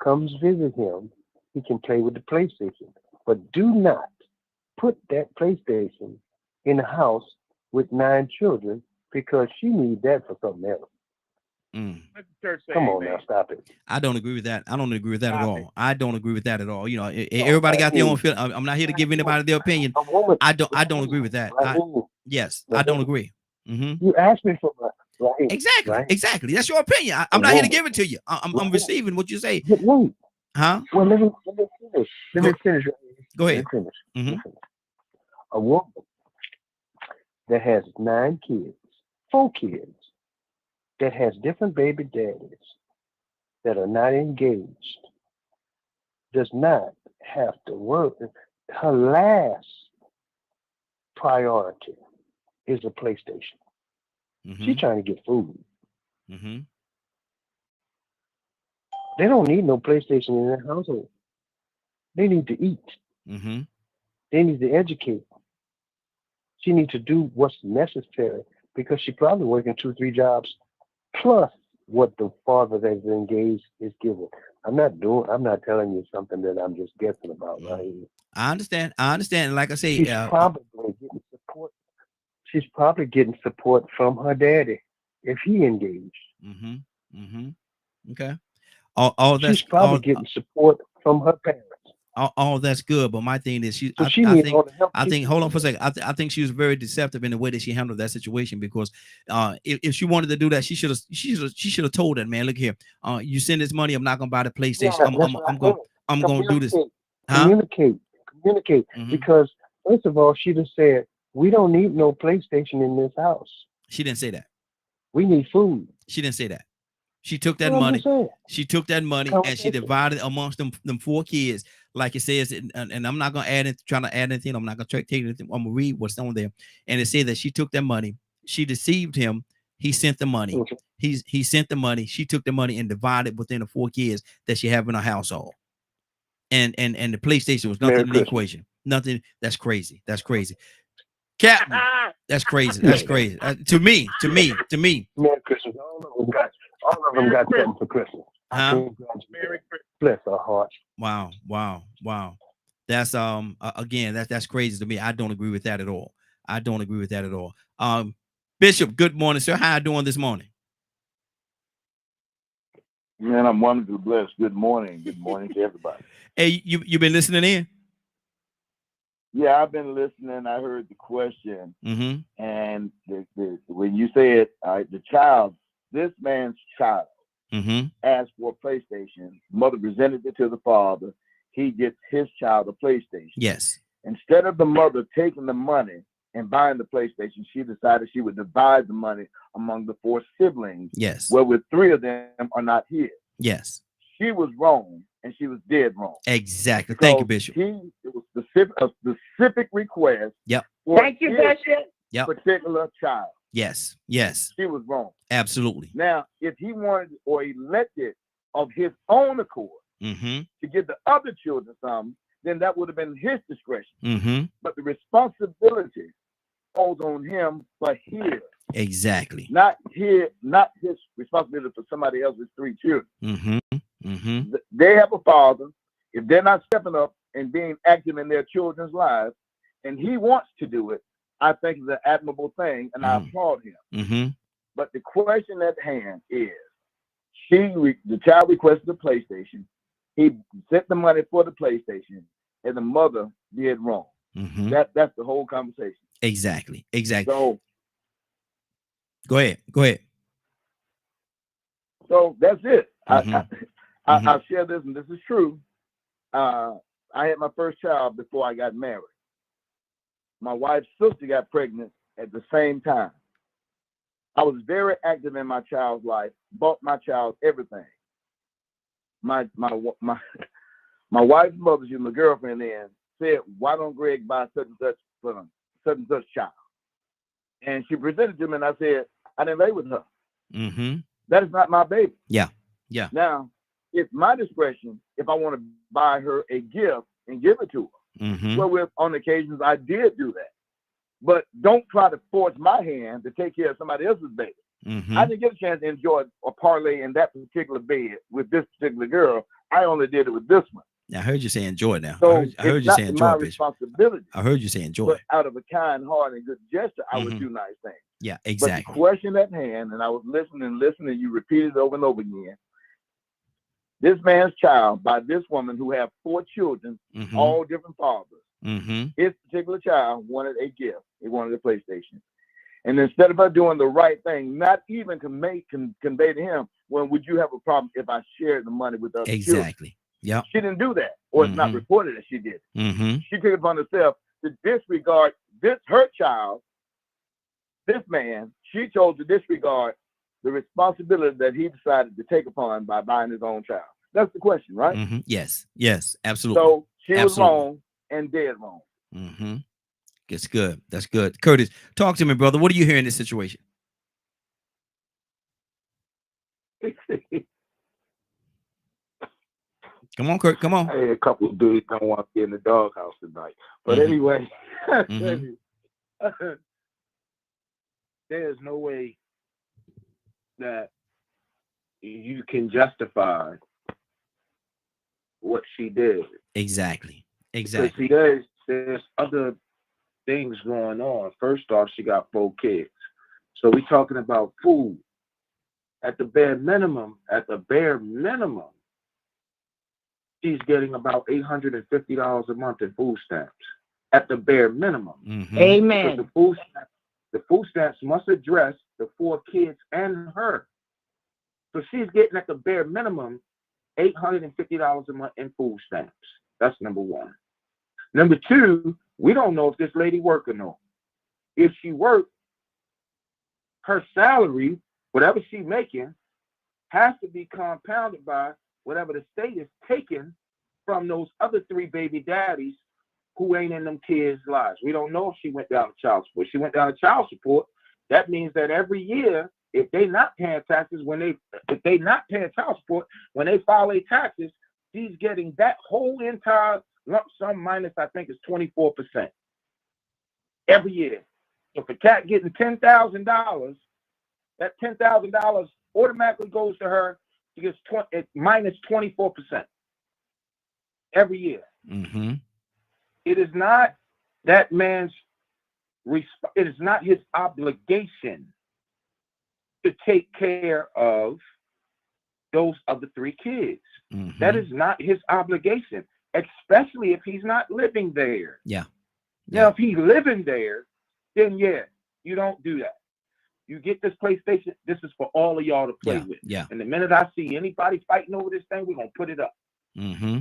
comes visit him, he can play with the PlayStation. But do not put that PlayStation in the house with 9 children because she needs that for something else. Let the church say Come on amen. now, stop it. I don't agree with that. I don't agree with that at Stop all. it. I don't agree with that at all. You know, everybody got their own feeling. I'm not here to give anybody their opinion. A woman, I don't agree with that. Yes, I don't agree. You asked me for my right. Exactly. Right? Exactly. That's your opinion. I'm not here to give it to you. I'm receiving what you say. Wait. Huh? Well, let me finish. Let me finish. Go ahead. Let me finish. Mhm. A woman that has 9 kids, 4 kids, that has different baby daddies that are not engaged, does not have to work. Her last priority is a PlayStation. She's trying to get food. They don't need no PlayStation in their household. They need to eat. They need to educate. She needs to do what's necessary because she's probably working 2, 3 jobs plus what the father that's engaged is giving. I'm not telling you something that I'm just guessing about, right? I understand. And like I say, She's probably getting support. She's probably getting support from her daddy if he engaged. Okay. All that's She's probably getting support from her parents. All that's good, but my thing is, So I think. Hold on for a second. I think she was very deceptive in the way that she handled that situation because, if she wanted to do that, she should have told that man, look here, you send this money, I'm not gonna buy the PlayStation. Yeah, I'm gonna do this. Communicate. Because first of all, she just said we don't need no PlayStation in this house. She didn't say that. We need food. She didn't say that. She took that money. She took that money and she divided amongst them 4 kids, like it says. And I'm not gonna trying to add anything. I'm not gonna take anything. I'm gonna read what's on there. And it said that she took that money. She deceived him. He sent the money. He sent the money. She took the money and divided within the 4 kids that she have in her household. And the PlayStation was nothing in the equation. Nothing. That's crazy. That's crazy. Captain, that's crazy. That's crazy. To me. Merry Christmas. All of them got something for Christmas. Bless her heart. Wow. That's again, that's crazy to me. I don't agree with that at all. Bishop, good morning, sir. How you doing this morning? Man, I'm wonderfully blessed. Good morning. Good morning to everybody. Hey, you been listening in? Yeah, I've been listening. I heard the question, and when you said the child, this man's child, asked for a PlayStation. Mother presented it to the father. He gets his child a PlayStation. Yes. Instead of the mother taking the money and buying the PlayStation, she decided she would divide the money among the 4 siblings. Yes. Where with 3 of them are not here. Yes. She was wrong, and she was dead wrong. Exactly. Thank you, Bishop. It was a specific request. Yep. Thank you, Bishop. Yep. Particular child. Yes. She was wrong. Absolutely. Now, if he wanted or elected of his own accord to give the other children some, then that would have been his discretion. But the responsibility falls on him for his. Exactly. Not his responsibility for somebody else's 3 children. They have a father. If they're not stepping up and being active in their children's lives, and he wants to do it, I think it's an admirable thing, and I applaud him. But the question at hand is, the child requested a PlayStation. He sent the money for the PlayStation, and the mother did wrong. That's the whole conversation. Exactly. So go ahead. So that's it. I'll share this, and this is true. I had my first child before I got married. My wife's sister got pregnant at the same time. I was very active in my child's life, bought my child everything. My wife's mother, she was my girlfriend then, said, why don't Greg buy such and such for such and such child? And she presented to me, and I said, I didn't lay with her. Mm-hmm. That is not my baby. Yeah. Yeah. Now, it's my discretion if I want to buy her a gift and give it to her. Mm-hmm. Well, on occasions, I did do that. But don't try to force my hand to take care of somebody else's baby. Mm-hmm. I didn't get a chance to enjoy a parlay in that particular bed with this particular girl. I only did it with this one. I heard you say enjoy now. So I heard you say enjoy, my Bishop. responsibility. I heard you say enjoy. But out of a kind heart and good gesture, I would Mhm. do nice things. Yeah, But exactly. the question at hand, and I was listening, you repeated it over and over again. This man's child by this woman who have 4 children, Mhm. all different fathers. Mm-hmm. His particular child wanted a gift. He wanted a PlayStation. And instead of her doing the right thing, not even convey to him, well, would you have a problem if I shared the money with other children? Exactly. Yep. She didn't do that, or it's not Mhm. reported that she did. Mm-hmm. She took it upon herself to disregard her child, this man. She chose to disregard the responsibility that he decided to take upon by buying his own child. That's the question, right? Mm-hmm. Yes. Yes. Absolutely. So she was Absolutely. wrong and dead wrong. Mm-hmm. That's good. That's good. Curtis, talk to me, brother. What do you hear in this situation? Come on, Kurt. Come on. Hey, a couple of dudes don't want to be in the doghouse tonight. But Mhm. anyway, Mhm. there's no way that you can justify what she did. Exactly. Because Exactly. see, there's other things going on. First off, she got 4 kids. So we're talking about food. At the bare minimum, she's getting about $850 a month in food stamps. At the bare minimum. Mm-hmm. Because Amen. the food stamps must address the 4 kids and her. So she's getting at the bare minimum $850 a month in food stamps. That's number one. Number two, we don't know if this lady work or not. If she worked, her salary, whatever she's making, has to be compounded by whatever the state is taking from those other 3 baby daddies who ain't in them kids' lives. We don't know if she went down to child support. She went down to child support. That means that every year, if they not paying taxes, if they not paying child support, when they file their taxes, she's getting that whole entire lump sum minus, I think, is 24% every year. So if a cat getting $10,000, that $10,000 automatically goes to her. She gets minus 24% every year. Mm-hmm. It is not that man's it is not his obligation to take care of those other 3 kids. Mm-hmm. That is not his obligation, especially if he's not living there. Yeah. Now, if he's living there, then yeah, you don't do that. You get this PlayStation, this is for all of y'all to play with. Yeah. And the minute I see anybody fighting over this thing, we're going to put it up. Mm-hmm.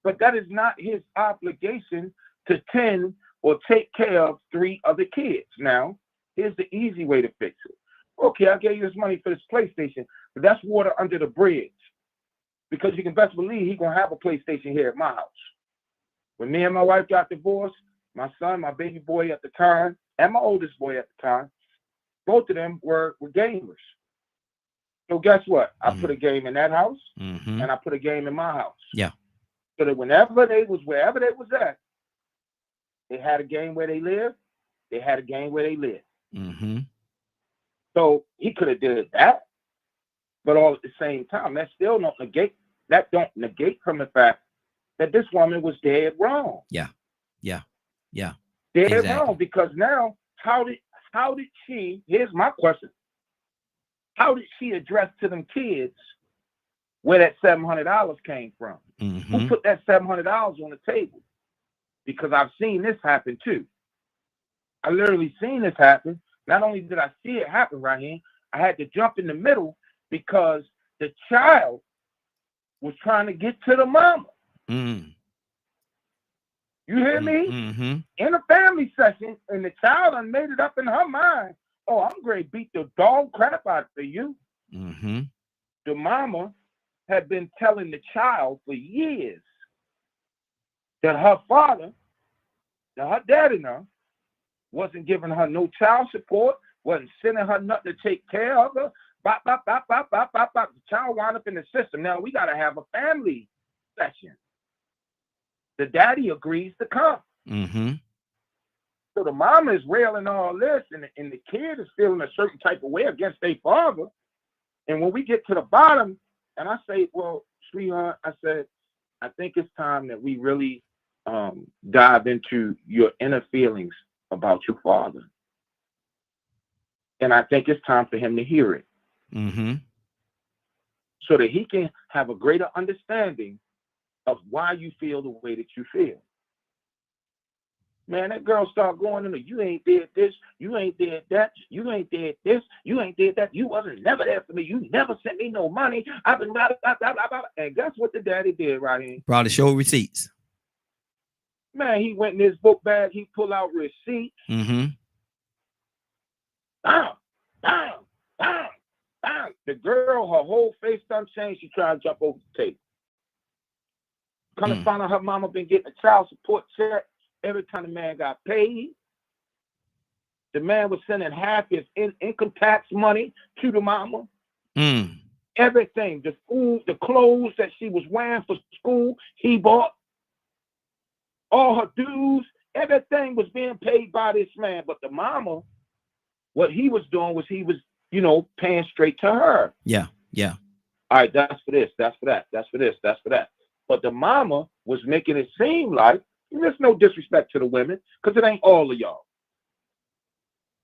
But that is not his obligation to tend or take care of 3 other kids. Now, here's the easy way to fix it. Okay, I gave you this money for this PlayStation, but that's water under the bridge. Because you can best believe he's going to have a PlayStation here at my house. When me and my wife got divorced, my son, my baby boy at the time, and my oldest boy at the time, both of them were gamers. So guess what? I put a game in that house, Mm-hmm. and I put a game in my house. Yeah. So that wherever they was at, they had a game where they lived, they had a game where they lived. Mm-hmm. So he could have did that, but all at the same time, that still don't negate from the fact that this woman was dead wrong. Yeah. Dead Exactly. wrong, because now how did she, here's my question, how did she address to them kids where that $700 came from? Mm-hmm. Who put that $700 on the table? Because I've seen this happen too. I literally seen this happen. Not only did I see it happen right here, I had to jump in the middle because the child was trying to get to the mama. Mm-hmm. You hear me? Mm-hmm. In a family session, and the child done made it up in her mind, Oh, I'm going to beat the dog crap out of you. Mm-hmm. The mama had been telling the child for years that her father, that her daddy now, wasn't giving her no child support, wasn't sending her nothing to take care of her. Bop, bop, bop, bop, bop, bop, bop. The child wound up in the system. Now we got to have a family session. The daddy agrees to come. Mm-hmm. So the mama is railing all this, and the kid is feeling a certain type of way against their father. And when we get to the bottom, and I say, well, sweetheart, I said, I think it's time that we really dive into your inner feelings about your father. And I think it's time for him to hear it. Mm-hmm. So that he can have a greater understanding of why you feel the way that you feel. Man, that girl start going into, you ain't did this, you ain't did that, you ain't did this, you ain't did that, you wasn't never there for me, you never sent me no money, I've been blah, blah, blah, blah, blah. And guess what the daddy did right here? Probably show receipts. Man, he went in his book bag, he pulled out receipts. Mm-hmm. Bam, bam, bam, bam. The girl, her whole face done changed, she tried to jump over the table. Come to find out her mama been getting a child support check every time the man got paid. The man was sending half his income tax money to the mama. Everything, the food, the clothes that she was wearing for school, he bought. All her dues, everything was being paid by this man. But the mama, what he was doing was he was, paying straight to her. Yeah, yeah. All right, that's for this, that's for that, that's for this, that's for that. But the mama was making it seem like, there's no disrespect to the women, because it ain't all of y'all.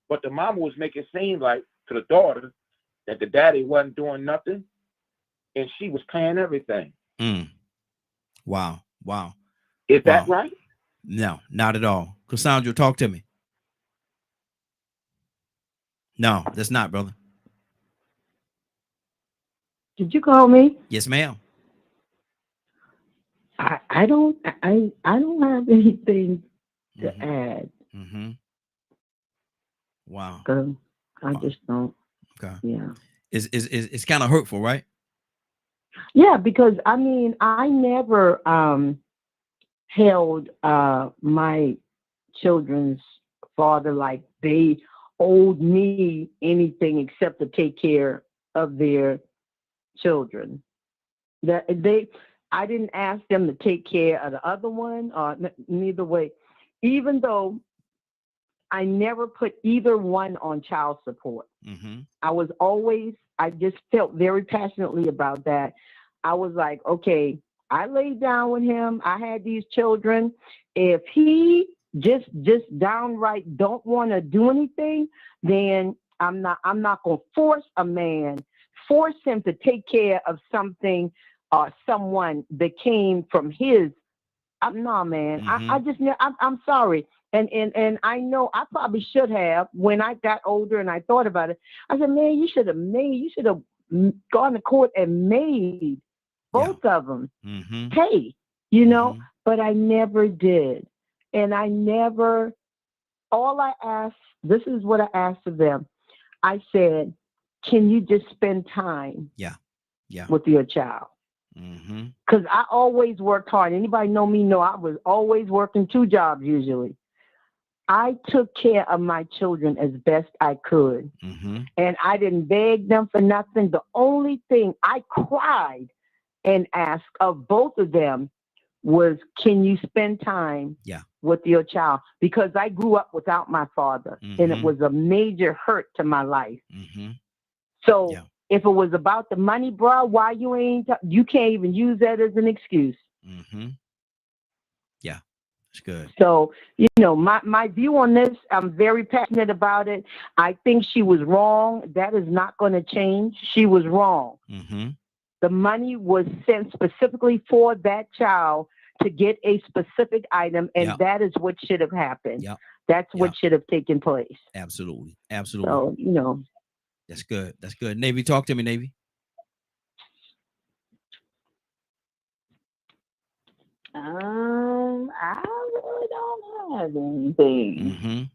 But the mama was making it seem like to the daughter that the daddy wasn't doing nothing, and she was paying everything. Wow, wow. Is that right? No, not at all. Cassandra, talk to me. No, that's not, brother. Did you call me? Yes, ma'am. I don't have anything to add. Mm-hmm. Wow. I just don't. Okay. Yeah. It's kind of hurtful, right? Yeah, because I never held my children's father like they owed me anything except to take care of their children. I didn't ask them to take care of the other one, or neither way. Even though I never put either one on child support. Mm-hmm. I just felt very passionately about that. I was like, okay, I laid down with him. I had these children. If he just downright don't want to do anything, then I'm not going to force him to take care of something or someone that came from his. No, man. Mm-hmm. I'm sorry. And I know I probably should have when I got older and I thought about it. I said, man, you should have gone to court and made both of them pay, but I never did. And all I asked, this is what I asked of them. I said, can you just spend time with your child? Because I always worked hard. Anybody know me know I was always working 2 jobs usually. I took care of my children as best I could. And I didn't beg them for nothing. The only thing I cried and asked of both of them was, can you spend time with your child? Because I grew up without my father, and it was a major hurt to my life. So if it was about the money, bro, why you can't even use that as an excuse. Yeah, it's good. So, my view on this, I'm very passionate about it. I think she was wrong. That is not going to change. She was wrong. The money was sent specifically for that child to get a specific item, and that is what should have happened. That's what should have taken place. Absolutely. Absolutely. So, That's good. That's good. Navy, talk to me, Navy. I really don't have anything.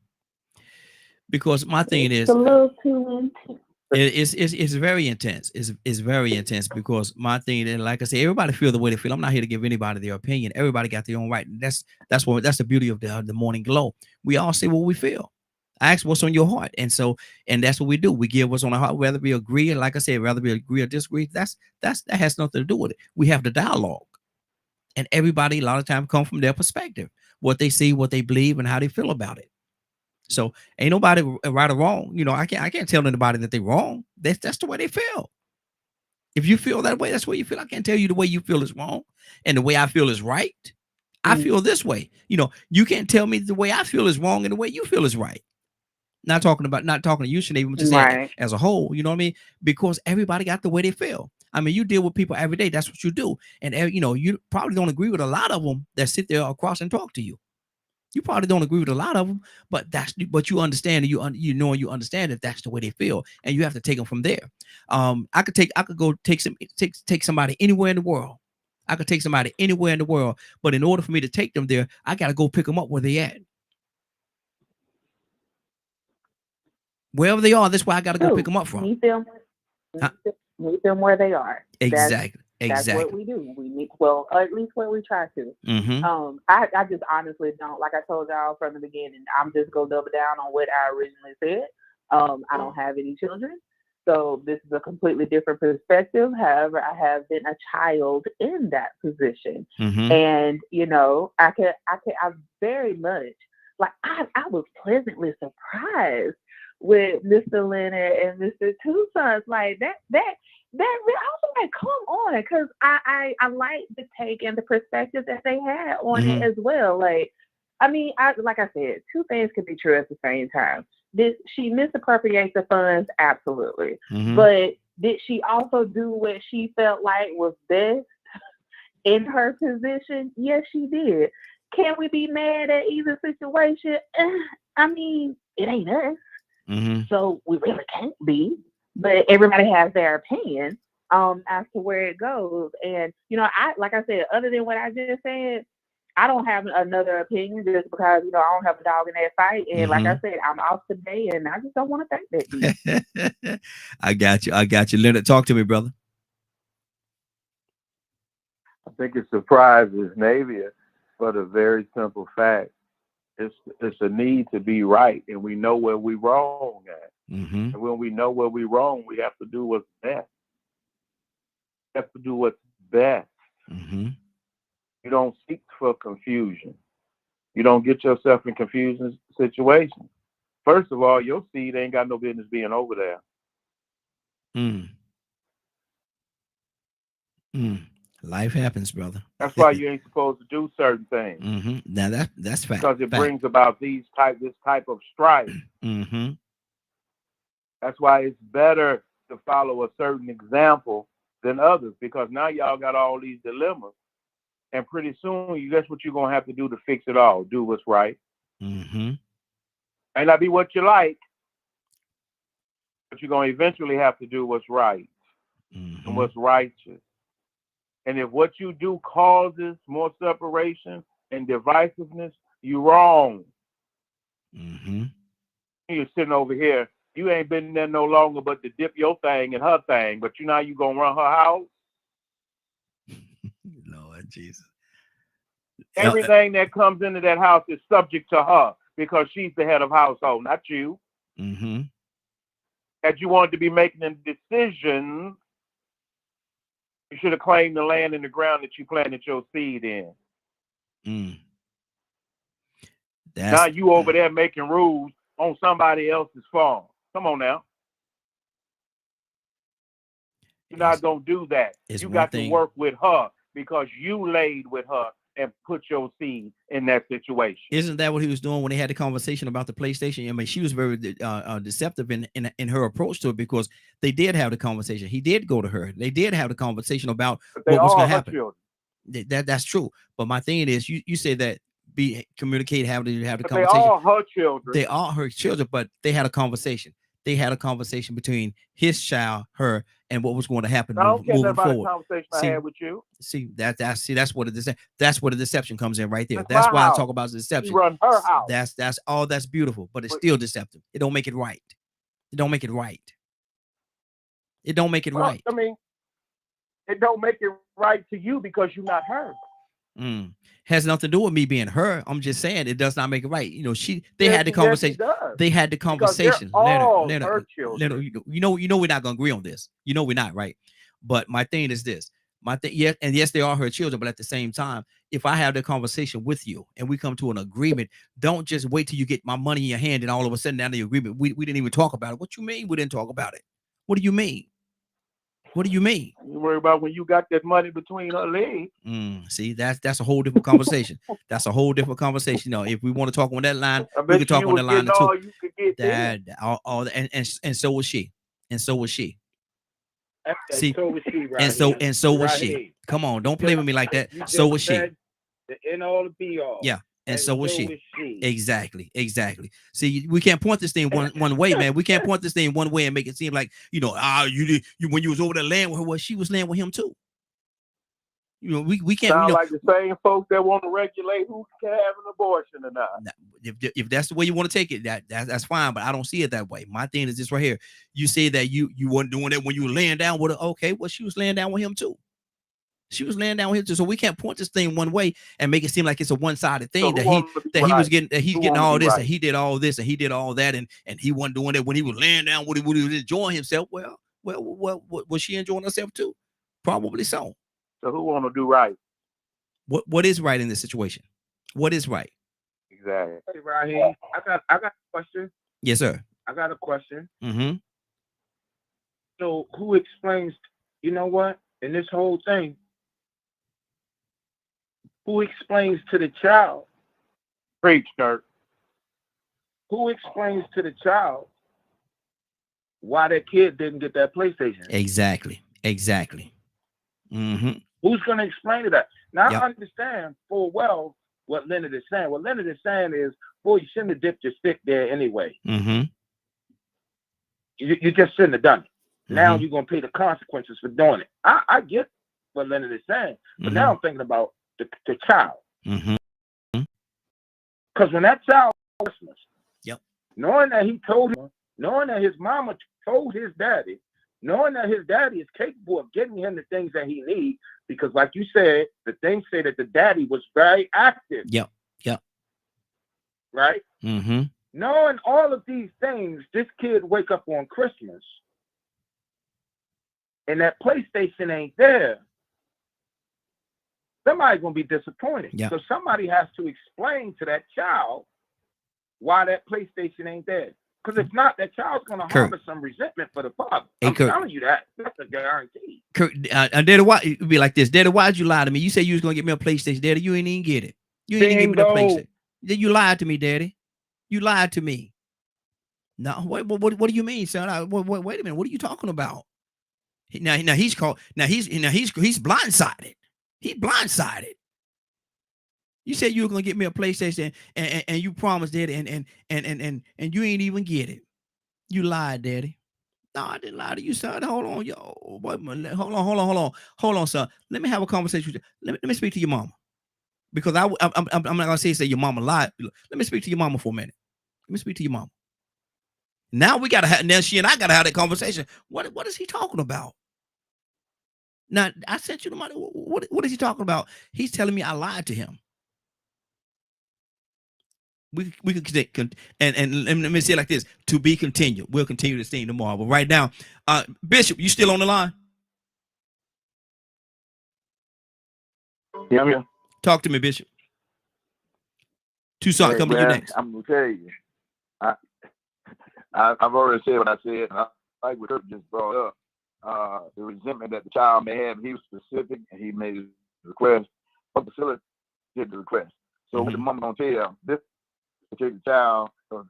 Because my thing It's is, a little too intense. it's very intense. It's very intense because my thing, and like I said, everybody feel the way they feel. I'm not here to give anybody their opinion. Everybody got their own right. That's the beauty of the morning glow. We all say what we feel. I ask what's on your heart, and that's what we do. We give what's on our heart, whether we agree, like I said, whether we agree or disagree. That has nothing to do with it. We have the dialogue, and everybody a lot of time come from their perspective, what they see, what they believe, and how they feel about it. So ain't nobody right or wrong. I can't tell anybody that they're wrong. That's the way they feel. If you feel that way, that's what you feel. I can't tell you the way you feel is wrong and the way I feel is right. I feel this way. You can't tell me the way I feel is wrong and the way you feel is right. Not talking to you, Sinead, but just saying as a whole, you know what I mean? Because everybody got the way they feel. I mean, you deal with people every day. That's what you do. And, you probably don't agree with a lot of them that sit there across and talk to you. You probably don't agree with a lot of them, but you understand, and you understand that that's the way they feel, and you have to take them from there. I could go take somebody anywhere in the world. I could take somebody anywhere in the world, but in order for me to take them there, I got to go pick them up where they at. Wherever they are, that's where I got to go pick them up from. Meet them where they are. Exactly. That's what we do. We meet, well, at least where we try to. Mm-hmm. I just honestly don't, like I told y'all from the beginning, I'm just going to double down on what I originally said. I don't have any children, so this is a completely different perspective. However, I have been a child in that position. Mm-hmm. And, I very much, like, I was pleasantly surprised with Mr. Leonard and Mr. Toussaint, like that I was like, come on, because I like the take and the perspective that they had on it as well. Like, I mean, like I said, two things can be true at the same time. Did she misappropriate the funds? Absolutely. Mm-hmm. But did she also do what she felt like was best in her position? Yes, she did. Can we be mad at either situation? I mean, it ain't us. Mm-hmm. So we really can't be, but everybody has their opinion as to where it goes. And, like I said, other than what I just said, I don't have another opinion just because, I don't have a dog in that fight. And like I said, I'm off today and I just don't want to think that. I got you. Leonard, talk to me, brother. I think it surprises Navia for the very simple fact. It's a need to be right, and we know where we're wrong at. Mm-hmm. And when we know where we're wrong, we have to do what's best. Mm-hmm. You don't seek for confusion. You don't get yourself in confusing situations. First of all, your seed ain't got no business being over there. Life happens, brother. That's why you ain't supposed to do certain things. Mm-hmm. Now that's fact. Because it brings about this type of strife. Mm-hmm. That's why it's better to follow a certain example than others, because now y'all got all these dilemmas, and pretty soon that's what you're gonna have to do to fix it all. Do what's right. Mm-hmm. May not be what you like, but you're gonna eventually have to do what's right and what's righteous. And if what you do causes more separation and divisiveness, you're wrong. Mm-hmm. You're sitting over here. You ain't been there no longer but to dip your thing in her thing. But you gonna run her house? Lord Jesus. Everything that comes into that house is subject to her because she's the head of household, not you. Mm-hmm. That you wanted to be making them decisions. You should have claimed the land and the ground that you planted your seed in. Now you over there making rules on somebody else's farm. Come on now. You're not going to do that. You got to work with her because you laid with her and put your seed in that situation. Isn't that what he was doing when they had the conversation about the PlayStation? I mean, she was very deceptive in her approach to it, because they did have the conversation. He did go to her. They did have the conversation about what was going to happen. That's true. But my thing is, you said that communicate, have the conversation. They are her children. They are her children, but they had a conversation. they had a conversation between his child, her, and what was going to happen I don't care moving about the forward. conversation See, I had with you. That's what that's where the deception comes in right there. That's That's my why I house. talk about the She deception. run her house. That's all that's beautiful, but it's But- still deceptive. It don't make it right. It don't make it right. It don't make it Well, right. I mean, it don't make it right to you because you're not her. Has nothing to do with me being her. I'm just saying it does not make it right. You know, they Yes, had the yes, it conversation. does. They had the Because they're conversation. all Leonard, her children. you know we're not gonna agree on this. You know we're not, right? But my thing is this. My thing, yes, and yes, they are her children, but at the same time, if I have the conversation with you and we come to an agreement, don't just wait till you get my money in your hand and all of a sudden down the agreement, we didn't even talk about it. What you mean we didn't talk about it? What do you mean? What do you mean? You worry about when you got that money between her legs. See, that's a whole different conversation. That's a whole different conversation. You know, if we want to talk on that line, I we bet can talk you on was that line getting too. all you could get then. And so was she. And so was she. See, so was she, right? and so was Right she. here. Come on, don't play with me like that. You So just was she. said the end all the be all. Yeah. And so was she. she. Exactly. See, we can't point this thing one way, man. We can't point this thing one way and make it seem like, you know, you when you was over there laying with her, well, she was laying with him too. You know, we can't. Sound You know, like the same folks that want to regulate who can have an abortion or not. if that's the way you want to take it, that's fine. But I don't see it that way. My thing is this right here. You say that you weren't doing that when you were laying down with her. Okay, well, she was laying down with him too. She was laying down with him too. So we can't point this thing one way and make it seem like it's a one-sided thing So he was getting Who getting wanna all be this right? and he did all this and he did all that and he wasn't doing it when he was laying down when he was enjoying himself. Well, was she enjoying herself too? Probably so. So who want to do right? What is right in this situation? What is right? Exactly. Hey, Raheem, I got a question. Yes, sir. I got a question. Mm-hmm. So who explains, you know what, in this whole thing, who explains to the child? Preach, Kirk. Who explains to the child why that kid didn't get that PlayStation? Exactly. Mm-hmm. Who's going to explain to that? Now, Yep. I understand full well what Leonard is saying. What Leonard is saying is, boy, you shouldn't have dipped your stick there anyway. Mm-hmm. You just shouldn't have done it. Now Mhm. you're going to pay the consequences for doing it. I get what Leonard is saying, but now I'm thinking about the child. Mm-hmm. Because when that child was Christmas, Yep. knowing that he told him, knowing that his mama told his daddy, knowing that his daddy is capable of getting him the things that he needs, because like you said, the things say that the daddy was very active. Yep. Right? Mm-hmm. Knowing all of these things, this kid wake up on Christmas and that PlayStation ain't there. Somebody's gonna be disappointed. Yeah. So somebody has to explain to that child why that PlayStation ain't there. Because if not, that child's gonna Kurt. harbor some resentment for the father. Hey, I'm Kurt. telling you that. That's a guarantee. Kurt, Daddy, why it'd be like this? Daddy, why'd you lie to me? You said you was gonna get me a PlayStation, Daddy. You ain't even get it. You ain't even get me the Bingo. PlayStation. Then you lied to me, Daddy. You lied to me. No, what do you mean, son? Wait a minute. What are you talking about? Now he's called. Now he's blindsided. He's blindsided. You said you were gonna get me a PlayStation, and you promised, Daddy, and you ain't even get it. You lied, Daddy. No, I didn't lie to you, son. Hold on, yo. Wait a minute. Hold on, son. Let me have a conversation with you. Let me speak to your mama. Because I'm not gonna say your mama lied. Let me speak to your mama for a minute. Let me speak to your mama. Now we gotta have. Now she and I gotta have that conversation. What is he talking about? Now I sent you the money. What is he talking about? He's telling me I lied to him. We could connect, and let me say it like this: to be continued. We'll continue this thing tomorrow. But right now, Bishop, you still on the line? Yeah, I'm here. Talk to me, Bishop. Tucson, Hey, coming to you man, next. I'm gonna tell you. I've already said what I said. And I like what Kirk just brought up. The resentment that the child may have. He was specific and he made his request. But the facility did the request. So what the mama gonna tell this particular child?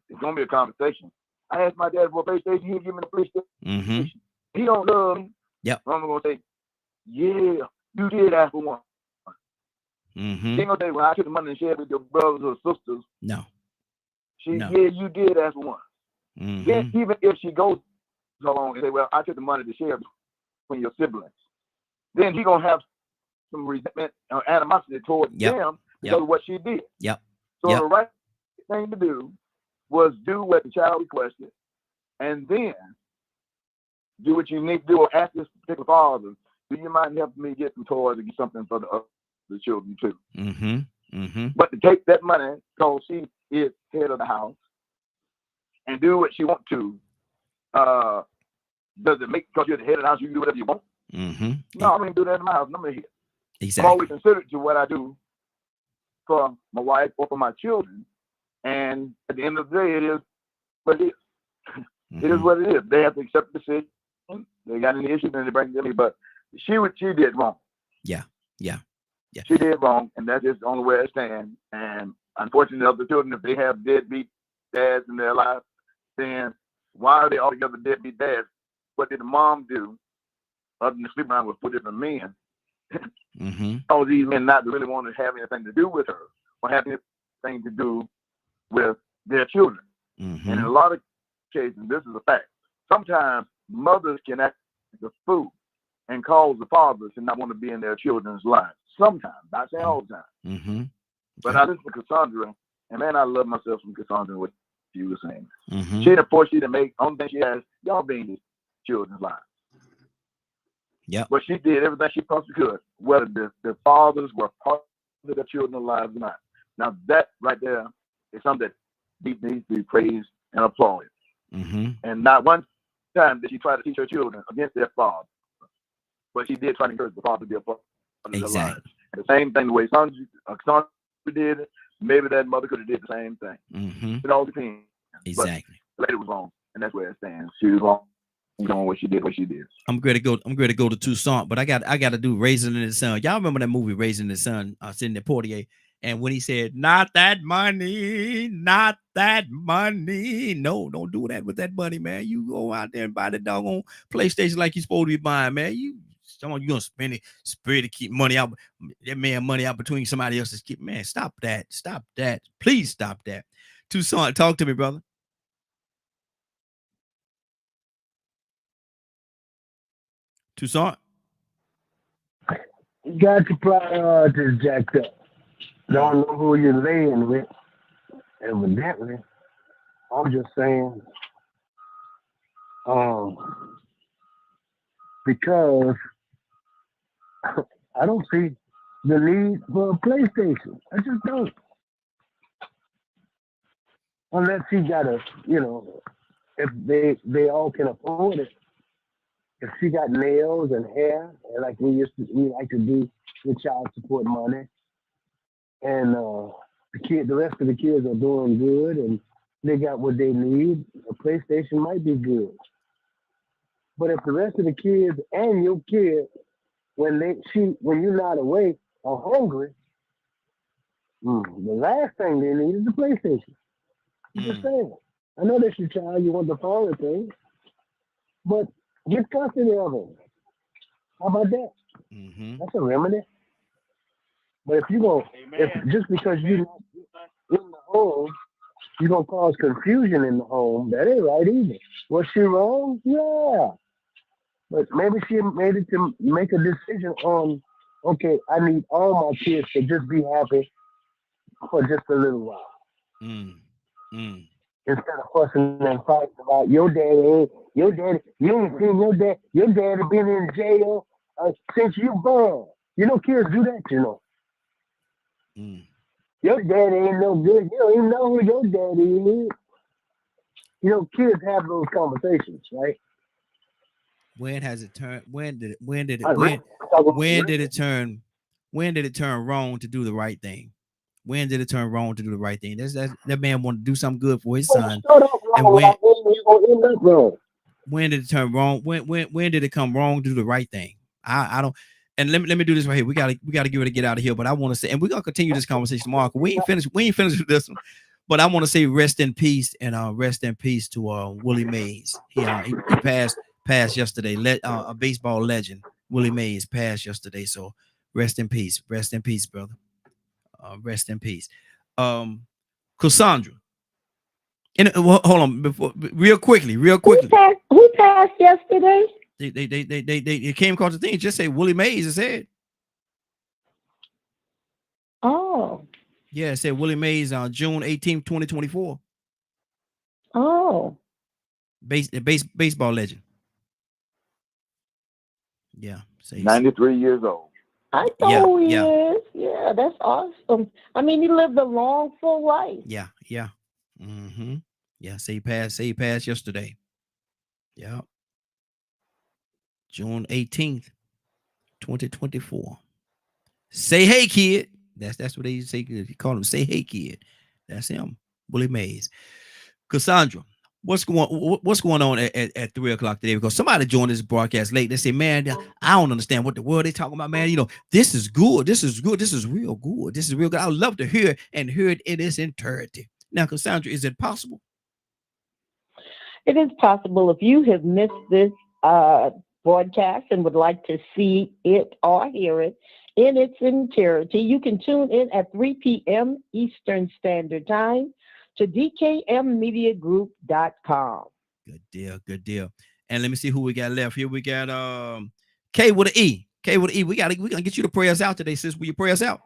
It's gonna be a conversation. I asked my dad for a PlayStation. He didn't give me the PlayStation. Mm-hmm. He don't love me. Yep. Mama gonna say, yeah, you did ask for one. Mm-hmm. She ain't gonna say, well, I took the money and shared with your brothers or sisters. No. Yeah, you did ask for one. Then even if she goes along and say, well, I took the money to share between your siblings, then he gonna have some resentment or animosity towards them because of what she did. So the right thing to do was do what the child requested, and then do what you need to do, or ask this particular father, do you mind helping me get some toys and get something for the children too? But to take that money, because she is head of the house, and do what she wants to, does it make, because you're the head of the house, you can do whatever you want? No, I'm going to do that in my house. I'm here. I'm always considered to what I do for my wife or for my children. And at the end of the day, it is what it is. It is what it is. They have to accept the decision. They got any issues, then they bring it to me. But she did wrong. She did wrong, and that's just the only way it stands. And unfortunately, other children, if they have deadbeat dads in their life, then why are they all together deadbeat dads? What did the mom do other than sleep around with 4 different men? All these men not really want to have anything to do with her or have anything to do with their children. And in a lot of cases, this is a fact. Sometimes mothers can act the fool and cause the fathers to not want to be in their children's lives. Sometimes, not saying all the time. But I listen to Cassandra, and man, I love myself from Cassandra, what she was saying. She didn't force you to make, only thing she has, y'all being in children's lives. But she did everything she possibly could, whether the fathers were part of their children's lives or not. Now that right there is something that needs to be praised and applauded. And not one time did she try to teach her children against their father, but she did try to encourage the father to be a part of their lives. And the same thing the way Sandra did it, maybe that mother could have did the same thing. It all depends. But the lady was wrong, and that's where it stands. She was wrong. What she did. I'm going to go to Toussaint, but I got to do Raisin in the Sun. Y'all remember that movie Raisin in the Sun? Sidney Poitier, and when he said, "Not that money, not that money." No, don't do that with that money, man. You go out there and buy the doggone PlayStation like you're supposed to be buying, man. You gonna spend it, spirit to keep money out, that man money out between somebody else's keep. Man, stop that. Please stop that. Toussaint, talk to me, brother. Toussaint, you got your priorities jacked up. Don't know who you're laying with. Evidently, I'm just saying, because I don't see the need for a PlayStation. I just don't. Unless he got if they all can afford it. If she got nails and hair, and like we like to do with child support money, and the rest of the kids are doing good, and they got what they need, a PlayStation might be good. But if the rest of the kids and your kid, when you're not awake, are hungry, the last thing they need is the PlayStation. I'm just saying. I know that's your child, you want the foreign thing, but get custody of them. How about that? That's a remedy. But if just because you're not in the home, you're gonna cause confusion in the home, that ain't right either. Was she wrong? Yeah. But maybe she made it to make a decision on, okay, I need all my kids to just be happy for just a little while. Instead of fussing and fighting about your daddy, you ain't seen your daddy been in jail since you born. Kids do that, Your daddy ain't no good. You don't even know who your daddy is. Kids have those conversations, right? When has it turned? When did it turn wrong to do the right thing? When did it turn wrong to do the right thing? That man wanted to do something good for his son. And when did it turn wrong? When did it come wrong to do the right thing? I don't. And let me do this right here. We gotta get out of here. But I want to say, and we're gonna continue this conversation tomorrow. We ain't finished with this one. But I want to say rest in peace and rest in peace to Willie Mays. He passed yesterday. A baseball legend, Willie Mays, passed yesterday. So rest in peace, brother. Rest in peace. Cassandra, And hold on, before real quickly. Who passed yesterday? They came across the thing. Just say Willie Mays. It said. Oh. Yeah, it said Willie Mays on June 18th, 2024. Oh. Baseball legend. Yeah. 93 years old. I know he is. Yeah, that's awesome. I mean, he lived a long, full life. Yeah. Mm-hmm. Yeah, say he passed yesterday. Yeah. June 18th, 2024. Say hey, kid. That's what they say. You call him say hey, kid. That's him. Willie Mays. Cassandra, what's going on at 3:00 today? Because somebody joined this broadcast late. They say, man, I don't understand what the world they talking about, man. You know, this is good. This is good. This is real good. This is real good. I would love to hear it in its entirety. Now, Cassandra, is it possible? It is possible. If you have missed this broadcast and would like to see it or hear it in its entirety, you can tune in at 3 p.m. Eastern Standard Time to dkmmediagroup.com. Good deal. And let me see who we got left here. We got K with an E. We're gonna get you to pray us out today, sis. Will you pray us out?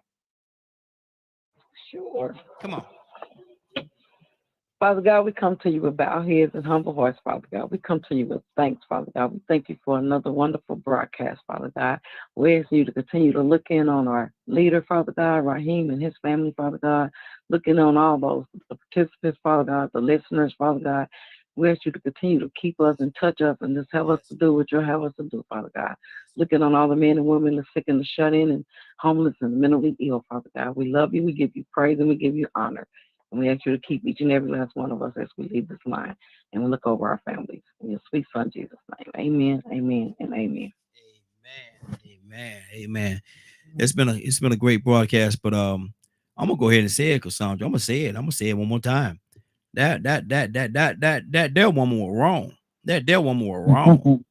Sure. Come on. Father God, we come to you with bowed heads and humble voice, Father God. We come to you with thanks, Father God. We thank you for another wonderful broadcast, Father God. We ask you to continue to look in on our leader, Father God, Raheem and his family, Father God. Looking on all those, the participants, Father God, the listeners, Father God. We ask you to continue to keep us and touch us and just help us to do what you have us to do, Father God. Looking on all the men and women, the sick and the shut in and homeless and mentally ill, Father God. We love you, we give you praise, and we give you honor. And we ask you to keep each and every last one of us as we leave this line and we look over our families. In your sweet son, Jesus' name. Amen, amen, and amen. Amen. It's been a great broadcast, but I'm gonna go ahead and say it, Cassandra. I'm gonna say it one more time. That one more wrong. That one more wrong.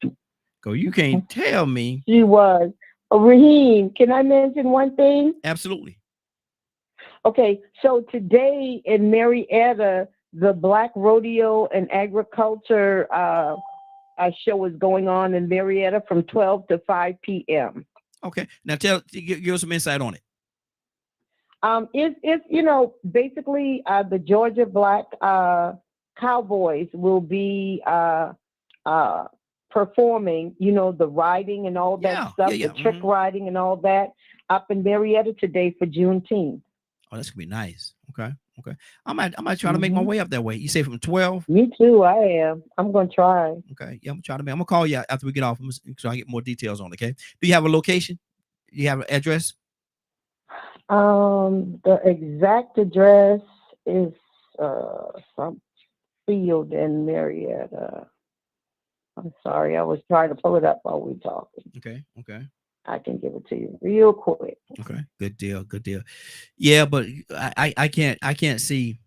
Cause you can't tell me. She was. Raheem, can I mention one thing? Absolutely. Okay, so today in Marietta, the Black Rodeo and Agriculture show is going on in Marietta from 12 to 5 p.m. Okay, now give us some insight on it. It's basically the Georgia Black Cowboys will be performing, the riding and all that stuff, the trick riding and all that up in Marietta today for Juneteenth. Oh, that's gonna be nice. Okay. I might try to make my way up that way. You say from 12? Me too. I am. I'm gonna try. Okay. Yeah, I'm gonna call you after we get off so I get more details on it. Okay. Do you have a location? Do you have an address? The exact address is some field in Marietta. I'm sorry, I was trying to pull it up while we're talking. Okay. I can give it to you real quick. Okay, good deal. Yeah, but I can't see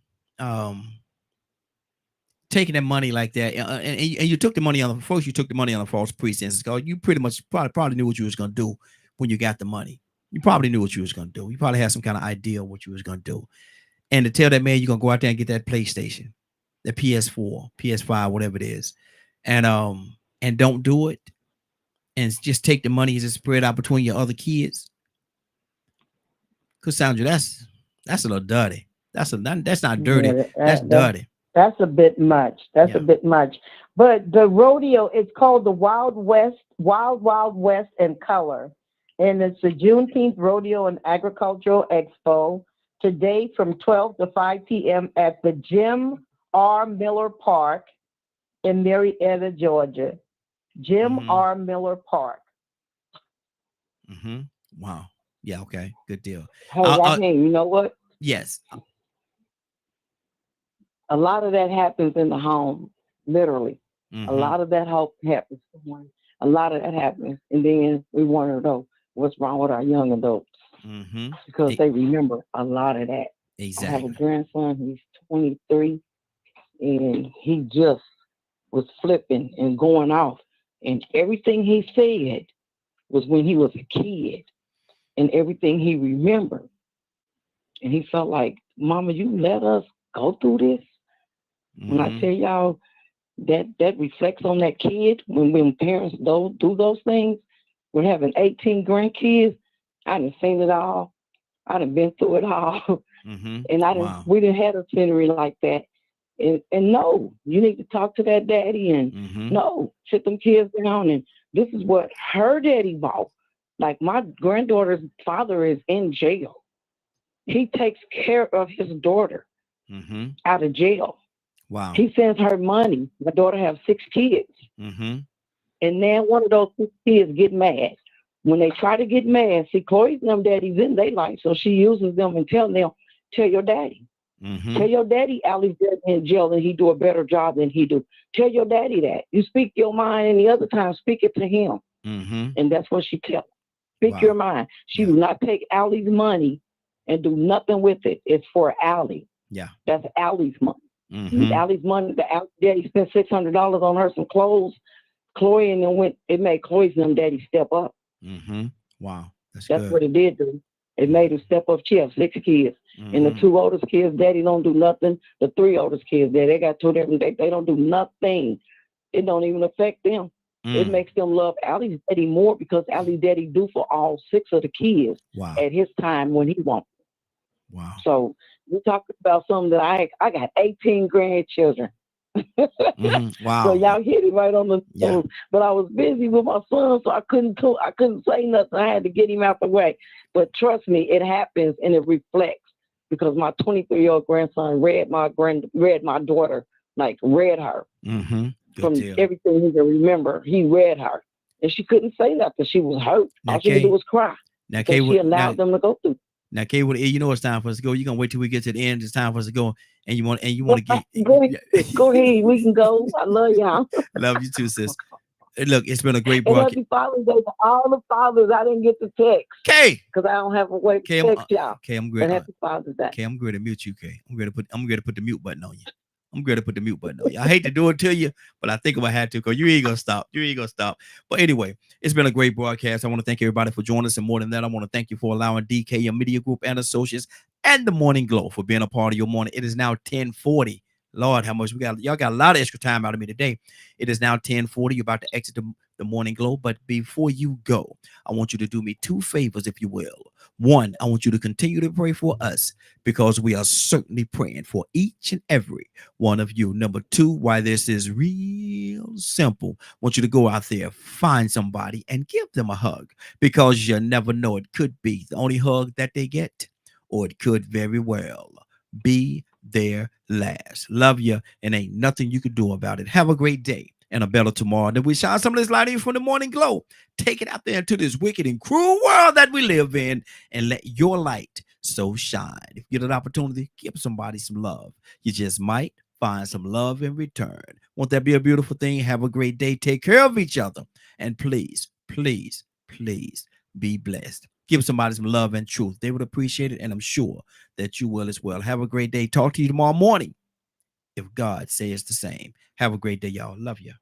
taking that money like that, and you took the money on first. You took the money on a false pretense. Because you pretty much probably knew what you was gonna do when you got the money. You probably knew what you was gonna do. You probably had some kind of idea of what you was gonna do, and to tell that man you're gonna go out there and get that PlayStation, the PS4, PS5, whatever it is, and don't do it. And just take the money and just spread out between your other kids. Cassandra, that's a little dirty. That's not dirty. That's dirty. That's a bit much. A bit much. But the rodeo, it's called the Wild West in color. And it's the Juneteenth Rodeo and Agricultural Expo today from 12 to 5 p.m. at the Jim R. Miller Park in Marietta, Georgia. Jim R. Miller Park. Wow. Yeah. Okay. Good deal. Hey, Raheem, you know what? Yes. A lot of that happens in the home, literally. A lot of that happens. A lot of that happens, and then we want to know what's wrong with our young adults because they remember a lot of that. Exactly. I have a grandson. He's 23, and he just was flipping and going off. And everything he said was when he was a kid and everything he remembered. And he felt like, Mama, you let us go through this? When I tell y'all that reflects on that kid when parents don't do those things. We're having 18 grandkids. I done seen it all. I done been through it all. And we didn't have a scenery like that. And no, you need to talk to that daddy and no, sit them kids down. And this is what her daddy bought. Like my granddaughter's father is in jail. He takes care of his daughter out of jail. Wow. He sends her money. My daughter has 6 kids. And then one of those 6 kids get mad. When they try to get mad, see, Chloe's them daddies in their life, so she uses them and tell them, tell your daddy. Tell your daddy Allie's dead in jail and he do a better job than he do. Tell your daddy that. You speak your mind, and the other time speak it to him. And that's what she tells. Speak your mind. She do not take Allie's money and do nothing with it. It's for Allie. Yeah. That's Allie's money. Allie's money. The Allie daddy spent $600 on her some clothes. Chloe and them it made Chloe's and them daddy step up. Wow. That's That's good. what it did do. It made her step up. She has 6 kids. And the 2 oldest kids, daddy don't do nothing. The 3 oldest kids, they got 2 different, they don't do nothing. It don't even affect them. It makes them love Allie's daddy more because Allie's daddy do for all 6 of the kids at his time when he wants. Wow. So we talking about something that I got 18 grandchildren. Wow. So y'all hit it right on the phone. But I was busy with my son, so I couldn't say nothing. I had to get him out the way. But trust me, it happens and it reflects because my 23-year-old grandson read my daughter, like read her from everything he can remember. He read her, and she couldn't say nothing. She was hurt. All she could do was cry. Now, so she allowed them to go through. Now, Kay, you know it's time for us to go. You're gonna wait till we get to the end. It's time for us to go, and you want to get. Go ahead, we can go. I love y'all. Love you too, sis. Look, it's been a great And broadcast. happy Father's Day to all the fathers. I didn't get to text. Kay, because I don't have a way to text y'all. Kay, I'm great. But happy Father's Day. Kay, I'm going to mute you. Kay, I'm going to put the mute button on you. I'm going to put the mute button on you. I hate to do it to you, but I think if I had to, because you ain't gonna stop. You ain't gonna stop. But anyway, it's been a great broadcast. I want to thank everybody for joining us, and more than that, I want to thank you for allowing DK Media Group and Associates and the Morning Glow for being a part of your morning. It is now 10:40. Lord, how much we got? Y'all got a lot of extra time out of me today. It is now 10:40. You're about to exit the Morning Glow, but before you go, I want you to do me 2 favors, if you will. 1, I want you to continue to pray for us because we are certainly praying for each and every one of you. Number 2, why this is real simple, I want you to go out there, find somebody, and give them a hug because you never know. It could be the only hug that they get, or it could very well be their last. Love you, and ain't nothing you can do about it. Have a great day and a better tomorrow. Then we shine some of this light in from the Morning Glow. Take it out there into this wicked and cruel world that we live in and let your light so shine. If you get an opportunity, give somebody some love. You just might find some love in return. Won't that be a beautiful thing? Have a great day. Take care of each other. And please, please, please be blessed. Give somebody some love and truth. They would appreciate it, and I'm sure that you will as well. Have a great day. Talk to you tomorrow morning if God says the same. Have a great day, y'all. Love you.